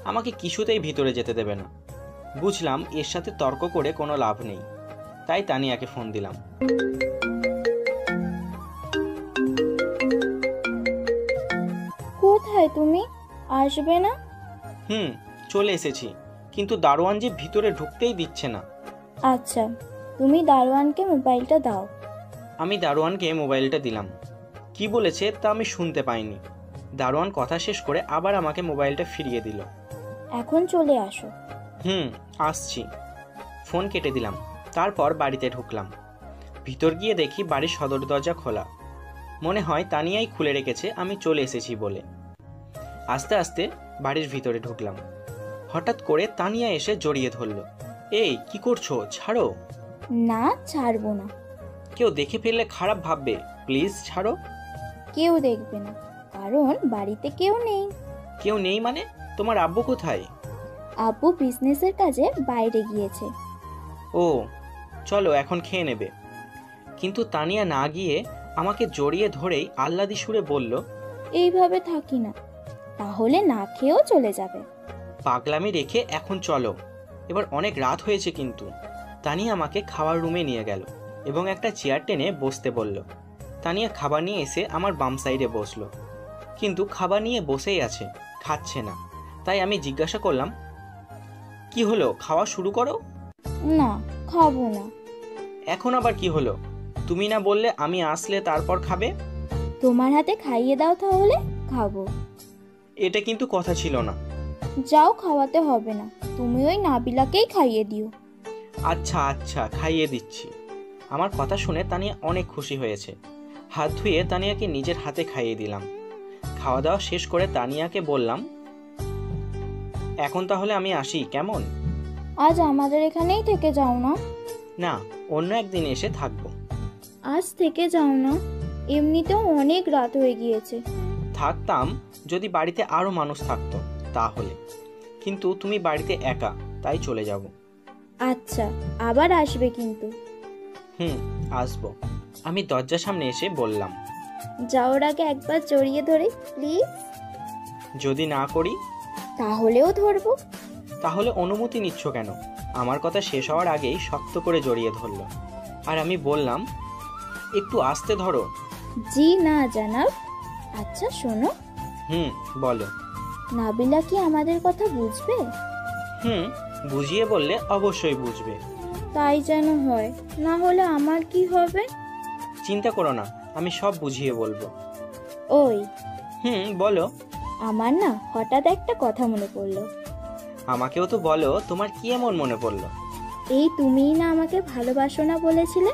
আমাকে কিছুতেই ভিতরে যেতে দেবে না। বুঝলাম এর সাথে তর্ক করে কোনো লাভ নেই, তাই তানিয়াকে ফোন দিলাম। কোথায় তুমি? আসবে না? চলে এসেছি, কিন্তু দারোয়ান যে ভিতরে ঢুকতেই দিচ্ছে না। আচ্ছা, তুমি দারোয়ানকে মোবাইলটা দাও। আমি দারোয়ানকে মোবাইলটা দিলাম। কি বলেছে তা আমি শুনতে পাইনি। দারোয়ান কথা শেষ করে আবার আমাকে মোবাইলটা ফিরিয়ে দিল। এখন চলে আসো। আসছি। ফোন কেটে দিলাম। তারপর বাড়িতে ঢুকলাম। ভিতর গিয়ে দেখি বাড়ির সদর দরজা খোলা। মনে হয় তানিয়াই খুলে রেখেছে আমি চলে এসেছি বলে। আস্তে আস্তে বাড়ির ভিতরে ঢুকলাম। হঠাৎ করে তানিয়া এসে জড়িয়ে ধরল। এই, কি করছো? ছাড়ো। না, ছাড়বো না। কেউ দেখে ফেললে খারাপ ভাববে, প্লিজ ছাড়ো। কেউ দেখবে না, কারণ বাড়িতে কেউ নেই। কেউ নেই মানে? তোমার আব্বু কোথায়? আব্বু বিজনেসের কাজে বাইরে গিয়েছে। ও, চলো এখন খেয়ে নেবে। কিন্তু তানিয়া না গিয়ে আমাকে জড়িয়ে ধরেই আহ্লাদি সুরে বলল, এইভাবে থাকি না, তাহলে না খেয়েও চলে যাবে। পাগলামি রেখে এখন চলো, এবার অনেক রাত হয়েছে। কিন্তু তানিয়া আমাকে খাওয়ার রুমে নিয়ে গেল এবং একটা চেয়ার টেনে বসতে বলল। তানিয়া খাবার নিয়ে এসে আমার বাম সাইডে বসলো, কিন্তু খাবার নিয়ে বসেই আছে, খাচ্ছে না। তাই আমি জিজ্ঞাসা করলাম, কি হলো, খাওয়া শুরু করো। না, খাবো না। এখন আবার কি হলো? তুমি না বললে আমি আসলে তারপর খাবে? তোমার হাতে খাইয়ে দাও, তাহলে খাবো। এটা কিন্তু কথা ছিল না। যাও, খাওয়াতে হবে না, তুমি ওই নাবিলাকেই খাইয়ে দিও। আচ্ছা আচ্ছা, খাইয়ে দিচ্ছি। আমার কথা শুনে তানিয়া অনেক খুশি হয়েছে। হাত ধুয়ে তানিয়াকে নিজের হাতে খাইয়ে দিলাম। খাওয়া দাওয়া শেষ করে তানিয়াকে বললাম, এখন তাহলে আমি আসি, কেমন? আজ আমাদের এখানেই থেকে যাও না। না, অন্য একদিন এসে থাকবো। আজ থেকে যাও না, এমনিতেও অনেক রাত হয়ে গিয়েছে। থাকতাম যদি বাড়িতে আরো মানুষ থাকতো তাহলে, কিন্তু তুমি বাড়িতে একা, তাই চলে যাব। আচ্ছা, আবার আসবে কিন্তু। আসবো। আমি দরজার সামনে এসে বললাম, যাওয়ার আগে একবার জড়িয়ে ধরে প্লিজ। যদি না করি? তাহলেও ধরবো। তাহলে অনুমতি নিচ্ছ কেন? আমার কথা শেষ হওয়ার আগেই শক্ত করে জড়িয়ে ধরলো। আর আমি বললাম, একটু আস্তে ধরো। জি না জানাব। আচ্ছা শোনো। বলো। নাবিলা কি আমাদের কথা বুঝবে? বুঝিয়ে বললে অবশ্যই বুঝবে। তাই যেন হয়, না হলে আমার কি হবে? চিন্তা করো না, আমি সব বুঝিয়ে বলবো। ওই বলো। আমার না হঠাৎ একটা কথা মনে পড়লো। আমাকেও তো বলো, তোমার কি এমন মনে পড়লো? এই তুমিই না আমাকে ভালোবাসো না বলেছিলে,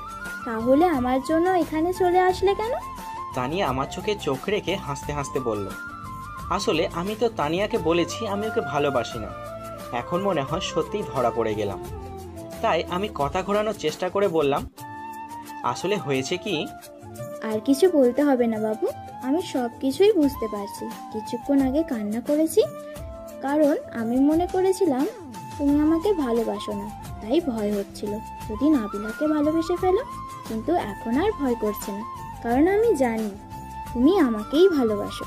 তাহলে আমার জন্য এখানে চলে আসলে কেন? তানিয়া আমার চোখে চোখ রেখে হাসতে হাসতে বলল, আসলে আমি তো তানিয়াকে বলেছি আমি ওকে ভালোবাসি না। এখন মনে হয় সত্যিই ধরা পড়ে গেলাম। তাই আমি কথা ঘোরানোর চেষ্টা করে বললাম, আসলে হয়েছে কি। আর কিছু বলতে হবে না বাবু, আমি সব কিছুই বুঝতে পারছি। কিছুক্ষণ আগে কান্না করেছি, কারণ আমি মনে করেছিলাম তুমি আমাকে ভালোবাসো না, তাই ভয় হচ্ছিল যদি নাবিলাকে ভালোবেসে ফেলো। কিন্তু এখন আর ভয় করছে না, কারণ আমি জানি তুমি আমাকেই ভালোবাসো।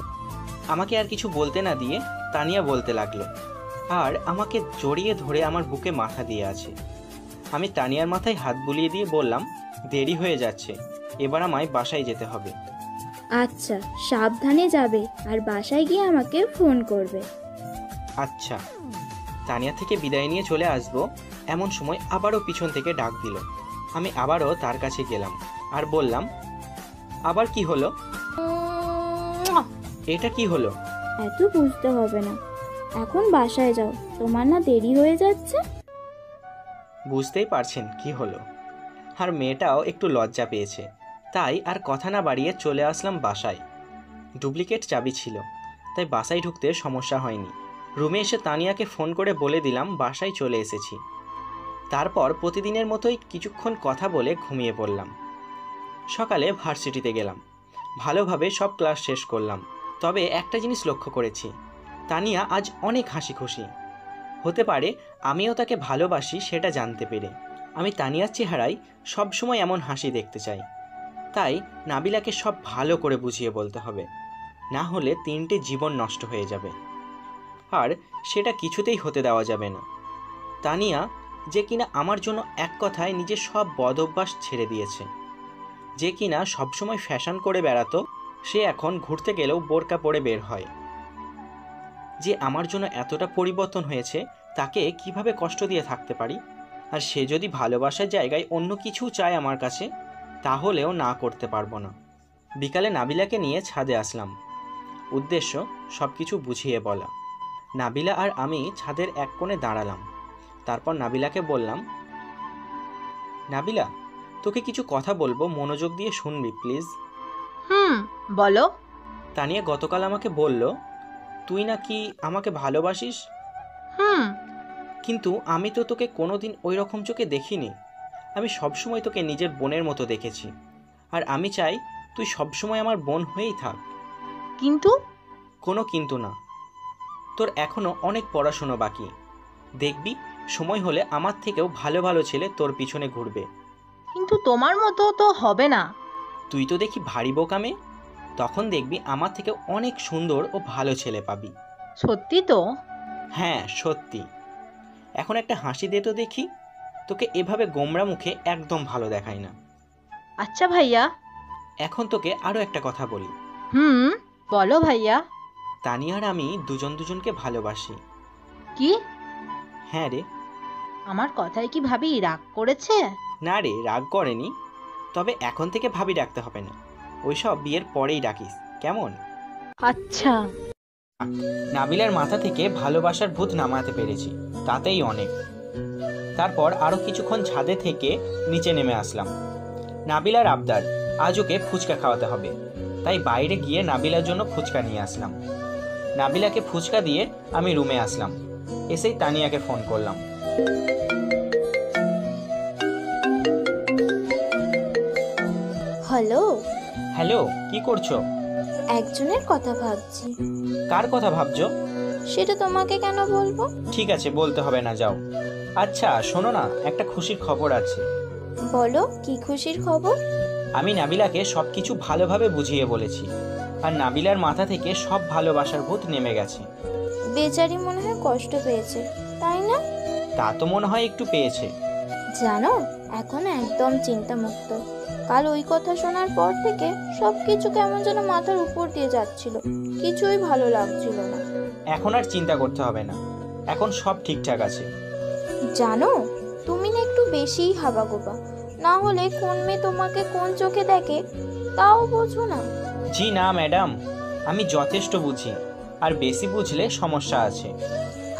আমাকে আর কিছু বলতে না দিয়ে তানিয়া বলতে লাগলো, আর আমাকে জড়িয়ে ধরে আমার বুকে মাথা দিয়ে আছে। আমি তানিয়ার মাথায় হাত বুলিয়ে দিয়ে বললাম, দেরি হয়ে যাচ্ছে, এবার আমায় বাসায় যেতে হবে। আচ্ছা, সাবধানে যাবে, আর বাসায় গিয়ে আমাকে ফোন করবে। আচ্ছা। তানিয়া থেকে বিদায় নিয়ে চলে আসবো এমন সময় আবারও পিছন থেকে ডাক দিল। আমি আবারও তার কাছে গেলাম আর বললাম, আবার কি হলো? এটা কি হলো? এত বুঝতে হবে না, এখন বাসায় যাও, তোমার না দেরি হয়ে যাচ্ছে। বুঝতেই পারছেন কি হলো। আর মেয়েটাও একটু লজ্জা পেয়েছে, তাই আর কথা না বাড়িয়ে চলে আসলাম বাসায়। ডুপ্লিকেট চাবি ছিল, তাই বাসায় ঢুকতে সমস্যা হয়নি। রুমে এসে তানিয়াকে ফোন করে বলে দিলাম বাসায় চলে এসেছি। তারপর প্রতিদিনের মতোই কিছুক্ষণ কথা বলে ঘুমিয়ে পড়লাম। সকালে ভার্সিটিতে গেলাম, ভালোভাবে সব ক্লাস শেষ করলাম। তবে একটা জিনিস লক্ষ্য করেছি, তানিয়া আজ অনেক হাসি খুশি। হতে পারে আমিও তাকে ভালোবাসি সেটা জানতে পেরে। আমি তানিয়ার চেহারায় সবসময় এমন হাসি দেখতে চাই। তাই নাবিলাকে সব ভালো করে বুঝিয়ে বলতে হবে, না হলে 3টে জীবন নষ্ট হয়ে যাবে। আর সেটা কিছুতেই হতে দেওয়া যাবে না। তানিয়া যে কিনা আমার জন্য এক কথায় নিজের সব বদ অভ্যাস ছেড়ে দিয়েছে, যে কিনা সবসময় ফ্যাশন করে বেড়াতো, সে এখন ঘুরতে গেলেও বোরকা পরে বের হয়। যে আমার জন্য এতটা পরিবর্তন হয়েছে, তাকে কিভাবে কষ্ট দিয়ে থাকতে পারি? আর সে যদি ভালোবাসার জায়গায় অন্য কিছু চায় আমার কাছে, তাহলেও না করতে পারবো না। বিকালে নাবিলাকে নিয়ে ছাদে আসলাম, উদ্দেশ্য সব কিছু বুঝিয়ে বলা। নাবিলা আর আমি ছাদের এক কোণে দাঁড়ালাম। তারপর নাবিলাকে বললাম, নাবিলা, তোকে কিছু কথা বলবো, মনোযোগ দিয়ে শুনবি প্লিজ। বলো। তানিয়া গতকাল আমাকে বলল তুই নাকি আমাকে ভালোবাসিস। কিন্তু আমি তো তোকে কোনোদিন ওই রকম চোখে দেখিনি। আমি সবসময় তোকে নিজের বোনের মতো দেখেছি, আর আমি চাই তুই সবসময় আমার বোন হয়েই থাক। কিন্তু? কোনো কিন্তু না, তোর এখনো অনেক পড়াশুনো বাকি। দেখবি সময় হলে আমার থেকেও ভালো ভালো ছেলে তোর পিছনে ঘুরবে। কিন্তু তোমার মতো তো হবে না। তুই তো দেখি ভারী বোকামে, তখন দেখবি আমার থেকে অনেক সুন্দর ও ভালো ছেলে পাবি। সত্যি তো? হ্যাঁ সত্যি। এখন একটা হাসি দে তো দেখি, তোকে এভাবে গোমরা মুখে একদম ভালো দেখায় না। আচ্ছা ভাইয়া। এখন তোকে আরো একটা কথা বলি। বলো ভাইয়া। তানিয়া আর আমি দুজন দুজনকে ভালোবাসি। কি? হ্যাঁ রে। আমার কথায় কি ভাবি রাগ করেছে? না রে, রাগ করেনি। তবে এখন থেকে ভাবি ডাকতে হবে না, ওইসব বিয়ের পরেই ডাকিস, কেমন? আচ্ছা। নাবিলার মাথা থেকে ভালোবাসার ভূত নামাতে পেরেছি, তাতেই অনেক। তারপর আরো কিছুক্ষণ ছাদে থেকে নিচে নেমে আসলাম। নাবিলার আবদার, আজ ওকে ফুচকা খাওয়াতে হবে, তাই বাইরে গিয়ে নাবিলার জন্য ফুচকা নিয়ে আসলাম। নাবিলাকে ফুচকা দিয়ে আমি রুমে আসলাম। এসেই তানিয়াকে ফোন করলাম। হ্যালো। হ্যালো, কি করছো? একজনের কথা ভাবছি। কার কথা ভাবছো? সেটা তোমাকে কেন বলবো? ঠিক আছে, বলতে হবে না, যাও। আচ্ছা শোনো না, একটা খুশির খবর আছে। বলো, কি খুশির খবর? আমি নাবিলাকে সবকিছু ভালোভাবে বুঝিয়ে বলেছি, আর নাবিলার মাথা থেকে সব ভালোবাসার ভূত নেমে গেছে। বেচারি মনে হয় কষ্ট পেয়েছে, তাই না? তা তো মনে হয় একটু পেয়েছে। জানো, এখন একদম চিন্তামুক্ত। কাল ওই কথা শোনার পর থেকে সবকিছু কেমন যেন মাথার উপর দিয়ে যাচ্ছিল, কিছুই ভালো লাগছিল না। এখন আর চিন্তা করতে হবে না, এখন সব ঠিকঠাক আছে। জানো, তুমি না একটু বেশিই হাবাগোবা, না হলে কোন মেয়ে তোমাকে কোন চোখে দেখে তাও বোঝো না। জি না ম্যাডাম, আমি যথেষ্ট বুঝি, আর বেশি বুঝলে সমস্যা আছে।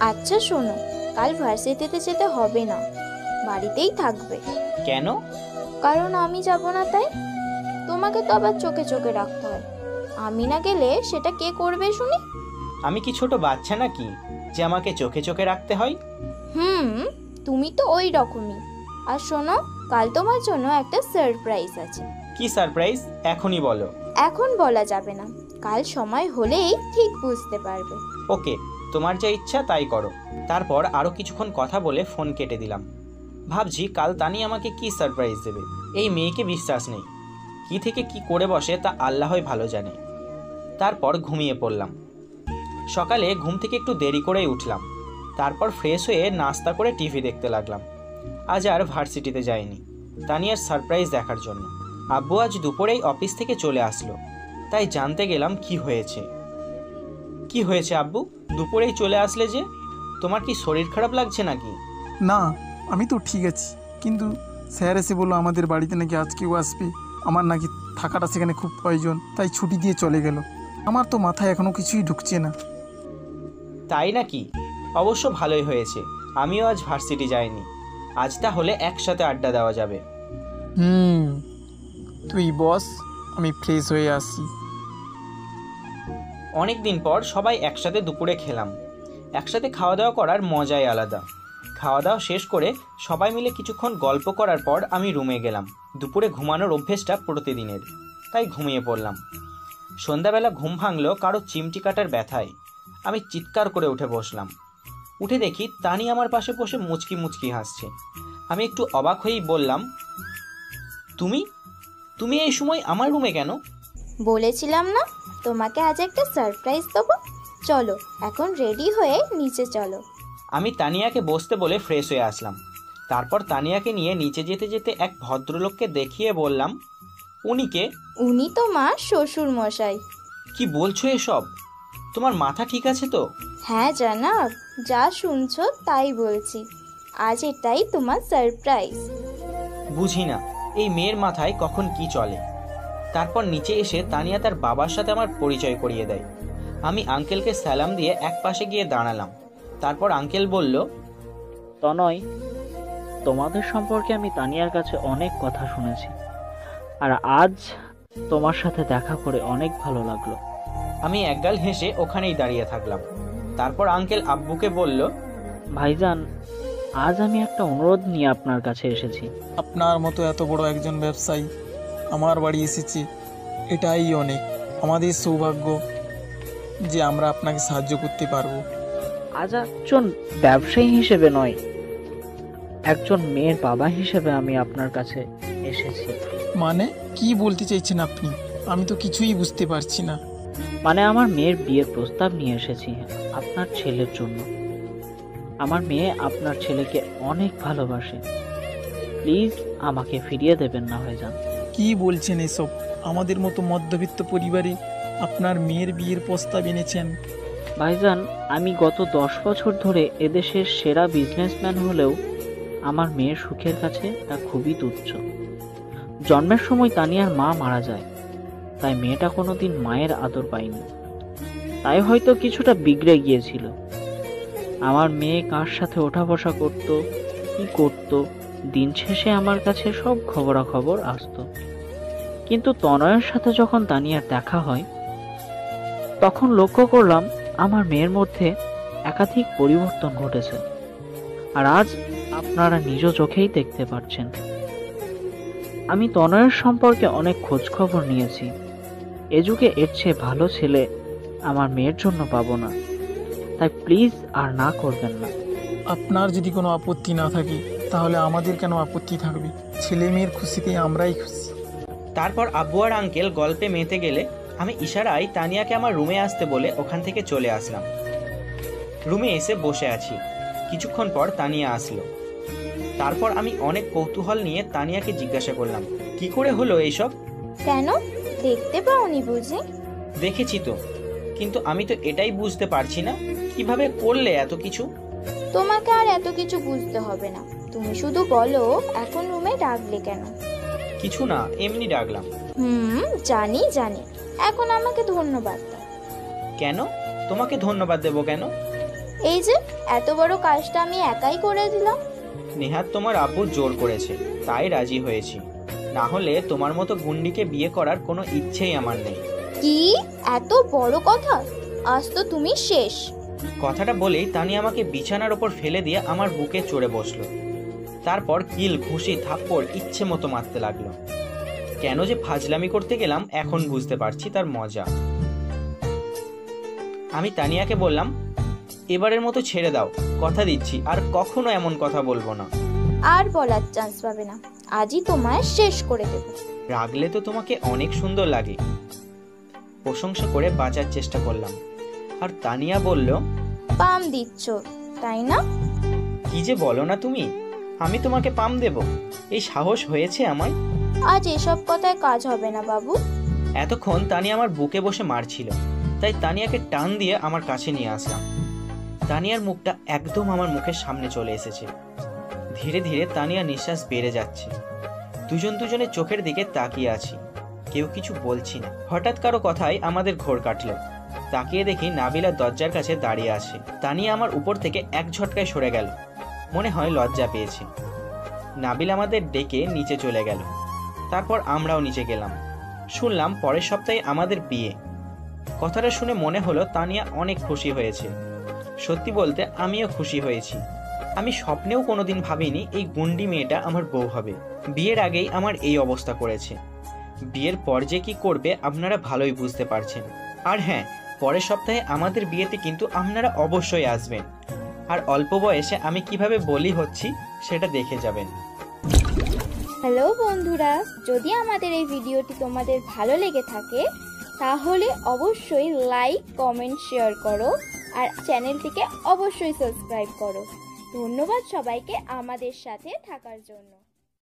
আচ্ছা শোনো, কাল ভার্সিটিতে যেতে হবে না, বাড়িতেই থাকবে। কেন? কারণ আমি যাব না তাই। তোমাকে তো আবার চোখে চোখে রাখতে হয়, আমি না গেলে সেটা কে করবে শুনি? আমি কি ছোট বাচ্চা নাকি যে আমাকে চোখে চোখে রাখতে হয়? তুমি তো ওই রকমই। আর শোনো, কাল তোমার জন্য একটা সারপ্রাইজ আছে। কি সারপ্রাইজ? এখনই বলো। এখন বলা যাবে না, কাল সময় হলেই ঠিক বুঝতে পারবে। ওকে, তোমার যা ইচ্ছা তাই করো। তারপর আরো কিছুক্ষণ কথা বলে ফোন কেটে দিলাম। ভাবছি কাল তানি আমাকে কি সারপ্রাইজ দেবে। এই মেয়েকে বিশ্বাস নেই, কি থেকে কি করে বসে তা আল্লাহই ভালো জানে। তারপর ঘুমিয়ে পড়লাম। সকালে ঘুম থেকে একটু দেরি করেই উঠলাম। তারপর ফ্রেশ হয়ে নাস্তা করে টিভি দেখতে লাগলাম। আজ আর ভার্সিটিতে যাইনি, তানিয়ার সারপ্রাইজ দেখার জন্য। আব্বু আজ দুপুরেই অফিস থেকে চলে আসলো, তাই জানতে গেলাম কি হয়েছে। কি হয়েছে আব্বু, দুপুরেই চলে আসলে যে? তোমার কি শরীর খারাপ লাগছে নাকি? না, আমি তো ঠিক আছি, কিন্তু স্যার এসে বললো আমাদের বাড়িতে নাকি আজকেও আসবে, আমার নাকি থাকাটা সেখানে খুব প্রয়োজন, তাই ছুটি দিয়ে চলে গেল। আমার তো মাথায় এখনো কিছুই ঢুকছে না। তাই নাকি? অবশ্য ভালোই হয়েছে, আমিও আজ ভার্সিটি যাইনি। আজ তাহলে একসাথে আড্ডা দেওয়া যাবে। তুই বস, আমি ফ্রেশ হয়ে আসি। অনেক দিন পর সবাই একসাথে দুপুরে খেলাম। একসাথে খাওয়া দাওয়া করার মজাই আলাদা। খাওয়া দাওয়া শেষ করে সবাই মিলে কিছুক্ষণ গল্প করার পর আমি রুমে গেলাম। দুপুরে ঘুমানোর অভ্যেসটা প্রতিদিনের, তাই ঘুমিয়ে পড়লাম। সন্ধ্যাবেলা ঘুম ভাঙলো কারো চিমটি কাটার ব্যথায়। আমি চিৎকার করে উঠে বসলাম। উঠে দেখি তানি আমার পাশে বসে মুচকি মুচকি হাসছে। আমি একটু অবাক হয়েই বললাম, তুমি তুমি এই সময় আমার রুমে কেন? বলেছিলাম না তোমাকে আজ একটা সারপ্রাইজ দেবো। চলো এখন রেডি হয়ে নিচে চলো। আমি তানিয়াকে বসতে বলে ফ্রেশ হয়ে আসলাম। তারপর তানিয়াকে নিয়ে নিচে যেতে যেতে এক ভদ্রলোককে দেখিয়ে বললাম, উনি কে? উনি তোমার শ্বশুর মশাই। কি বলছো এসব? তোমার মাথা ঠিক আছে তো? হ্যাঁ জানাব, যা শুনছো তাই বলছি। আজ এটাই তোমার সারপ্রাইজ। বুঝি না এই মেয়ের মাথায় কখন কি চলে। তারপর নিচে এসে তানিয়া তার বাবার সাথে আমার পরিচয় করিয়ে দেয়। আমি আঙ্কেলকে সালাম দিয়ে এক পাশে গিয়ে দাঁড়ালাম। তারপর আঙ্কেল বলল, তনয়, তোমাদের সম্পর্কে আমি তানিয়ার কাছে অনেক কথা শুনেছি, আর আজ তোমার সাথে দেখা করে অনেক ভালো লাগলো। আমি একগাল হেসে ওখানেই দাঁড়িয়ে থাকলাম। তারপর আঙ্কেল আব্বুকে বলল, ভাইজান, আজ আমি একটা অনুরোধ নিয়ে আপনার কাছে এসেছি। আপনার মতো এত বড় একজন ব্যবসায়ী আমার বাড়ি এসেছে, এটাই অনেক। আমাদের সৌভাগ্য যে আমরা আপনাকে সাহায্য করতে পারবো। আজ একজন ব্যবসায়ী হিসেবে নয়, একজন মেয়ের বাবা হিসেবে আমি আপনার কাছে এসেছি। মানে কি বলতে চাইছেন আপনি? আমি তো কিছুই বুঝতে পারছি না। মানে আমার মেয়ের বিয়ের প্রস্তাব নিয়ে এসেছি আপনার ছেলের জন্য। আমার মেয়ে আপনার ছেলেকে অনেক ভালোবাসে, প্লিজ আমাকে ফিরিয়ে দেবেন না ভাইজান। কি বলছেন এসব? আমাদের মতো মধ্যবিত্ত পরিবারে আপনার মেয়ের বিয়ের প্রস্তাব এনেছেন? ভাইজান, আমি গত 10 বছর ধরে এদেশের সেরা বিজনেসম্যান হলেও আমার মেয়ের সুখের কাছে তা খুবই তুচ্ছ। জন্মের সময় তানিয়ার মা মারা যায়, তাই মেয়েটা কোনোদিন মায়ের আদর পায়নি, তাই হয়তো কিছুটা বিগড়ে গিয়েছিল। আমার মেয়ে কার সাথে ওঠা বসা করত, কি করত, দিন শেষে আমার কাছে সব খবরাখবর আসতো। কিন্তু তনয়ের সাথে যখন তানিয়ার দেখা হয় তখন লক্ষ্য করলাম আমার মেয়ের মধ্যে একাধিক পরিবর্তন ঘটেছে। আর আজ আপনারা নিজ চোখেই দেখতে পাচ্ছেন। আমি তনয়ের সম্পর্কে অনেক খোঁজ খবর নিয়েছি। এ যুগে এর চেয়ে ভালো ছেলে আমার মেয়ের জন্য পাবো না, তাই প্লিজ আর না করবেন না। আপনার যদি কোনো আপত্তি না থাকে তাহলে আমাদের কেন আপত্তি থাকবে? ছেলে মেয়ের খুশিতে আমরাই খুশি। তারপর আব্বু আর আঙ্কেল গল্পে মেতে গেলে আমি ইশারায় তানিয়াকে আমার রুমে আসতে বলে ওখান থেকে চলে আসলাম। রুমে এসে বসে আছি। কিছুক্ষণ পর তানিয়া আসলো। তারপর আমি অনেক কৌতূহল নিয়ে তানিয়াকে জিজ্ঞাসা করলাম, কি করে হলো এইসব? কেন, দেখতে পাওনি বুঝি? দেখেছি তো, কিন্তু আমি তো এটাই বুঝতে পারছি না কিভাবে করলে এত কিছু। তোমাকে আর এত কিছু বুঝতে হবে না, তুমি শুধু বলো এখন রুমে ডাকলে কেন? কিছু না, এমনি ডাকলাম। জানি জানি, এখন আমাকে ধন্যবাদ দাও। কেন? তোমাকে ধন্যবাদ দেবো কেন? এই যে এত বড় কাজটা আমি একাই করে দিলাম। নেহাত তোমার আব্বু জোর করেছে তাই রাজি হয়েছি, না হলে তোমার মতো গুন্ডিকে বিয়ে করার কোনো ইচ্ছেই আমার নেই। কি এত বড় কথা? আজ তো তুমি শেষ। কথাটা বলেই তানিয়া আমাকে বিছানার ওপর ফেলে দিয়ে আমার বুকে চড়ে বসলো। তারপর কিল ঘুষি থাপ্পড় ইচ্ছে মতো মারতে লাগলো। কেন যে ফাজলামি করতে গেলাম এখন বুঝতে পারছি তার মজা। আমি তানিয়াকে বললাম, এবারের মতো ছেড়ে দাও, কথা দিচ্ছি আর কখনো এমন কথা বলবো না। আর বলার চান্স পাবে না, আজই তোমায় শেষ করে দেব। রাগলে তো তোমাকে অনেক সুন্দর লাগে। প্রশংসা করে বাঁচার চেষ্টা করলাম। আর তানিয়া বলল, পাম দিচ্ছ তাই না? কি যে বলো না তুমি, আমি তোমাকে পাম দেব? এই সাহস হয়েছে আমায়? আজ এসব কথায় কাজ হবে না বাবু। এতক্ষণ তানিয়া আমার বুকে বসে মারছিল, তাই তানিয়াকে টান দিয়ে আমার কাছে নিয়ে আসলাম। তানিয়ার মুখটা একদম আমার মুখের সামনে চলে এসেছে। ধীরে ধীরে তানিয়া নিঃশ্বাস বেড়ে যাচ্ছে। দুজন দুজনের চোখের দিকে তাকিয়ে আছি, কেউ কিছু বলছি না। হঠাৎ কারো কথায় আমাদের ঘোর কাটলো। তাকিয়ে দেখি নাবিলা দরজার কাছে দাঁড়িয়ে আছে। তানিয়া আমার উপর থেকে এক ঝটকায় সরে গেল, মনে হয় লজ্জা পেয়েছে। নাবিল আমাদের ডেকে নিচে চলে গেল। তারপর আমরাও নিচে গেলাম। শুনলাম পরের সপ্তাহে আমাদের বিয়ে। কথাটা শুনে মনে হলো তানিয়া অনেক খুশি হয়েছে। সত্যি বলতে আমিও খুশি হয়েছি। আমি স্বপ্নেও কোনোদিন ভাবিনি এই গুন্ডি মেয়েটা আমার বউ হবে। বিয়ের আগেই আমার এই অবস্থা করেছে। বিয়ের পর যে কি করবে আপনারা ভালোই বুঝতে পারছেন। আর হ্যাঁ, পরের সপ্তাহে আমাদের বিয়েতে কিন্তু আপনারা অবশ্যই আসবেন। আর অল্প বয়সে আমি কিভাবে বলি হচ্ছি সেটা দেখে যাবেন। হ্যালো বন্ধুরা, যদি আমাদের এই ভিডিওটি তোমাদের ভালো লেগে থাকে তাহলে অবশ্যই লাইক, কমেন্ট, শেয়ার করো আর চ্যানেলটিকে অবশ্যই সাবস্ক্রাইব করো। ধন্যবাদ সবাইকে আমাদের সাথে থাকার জন্য।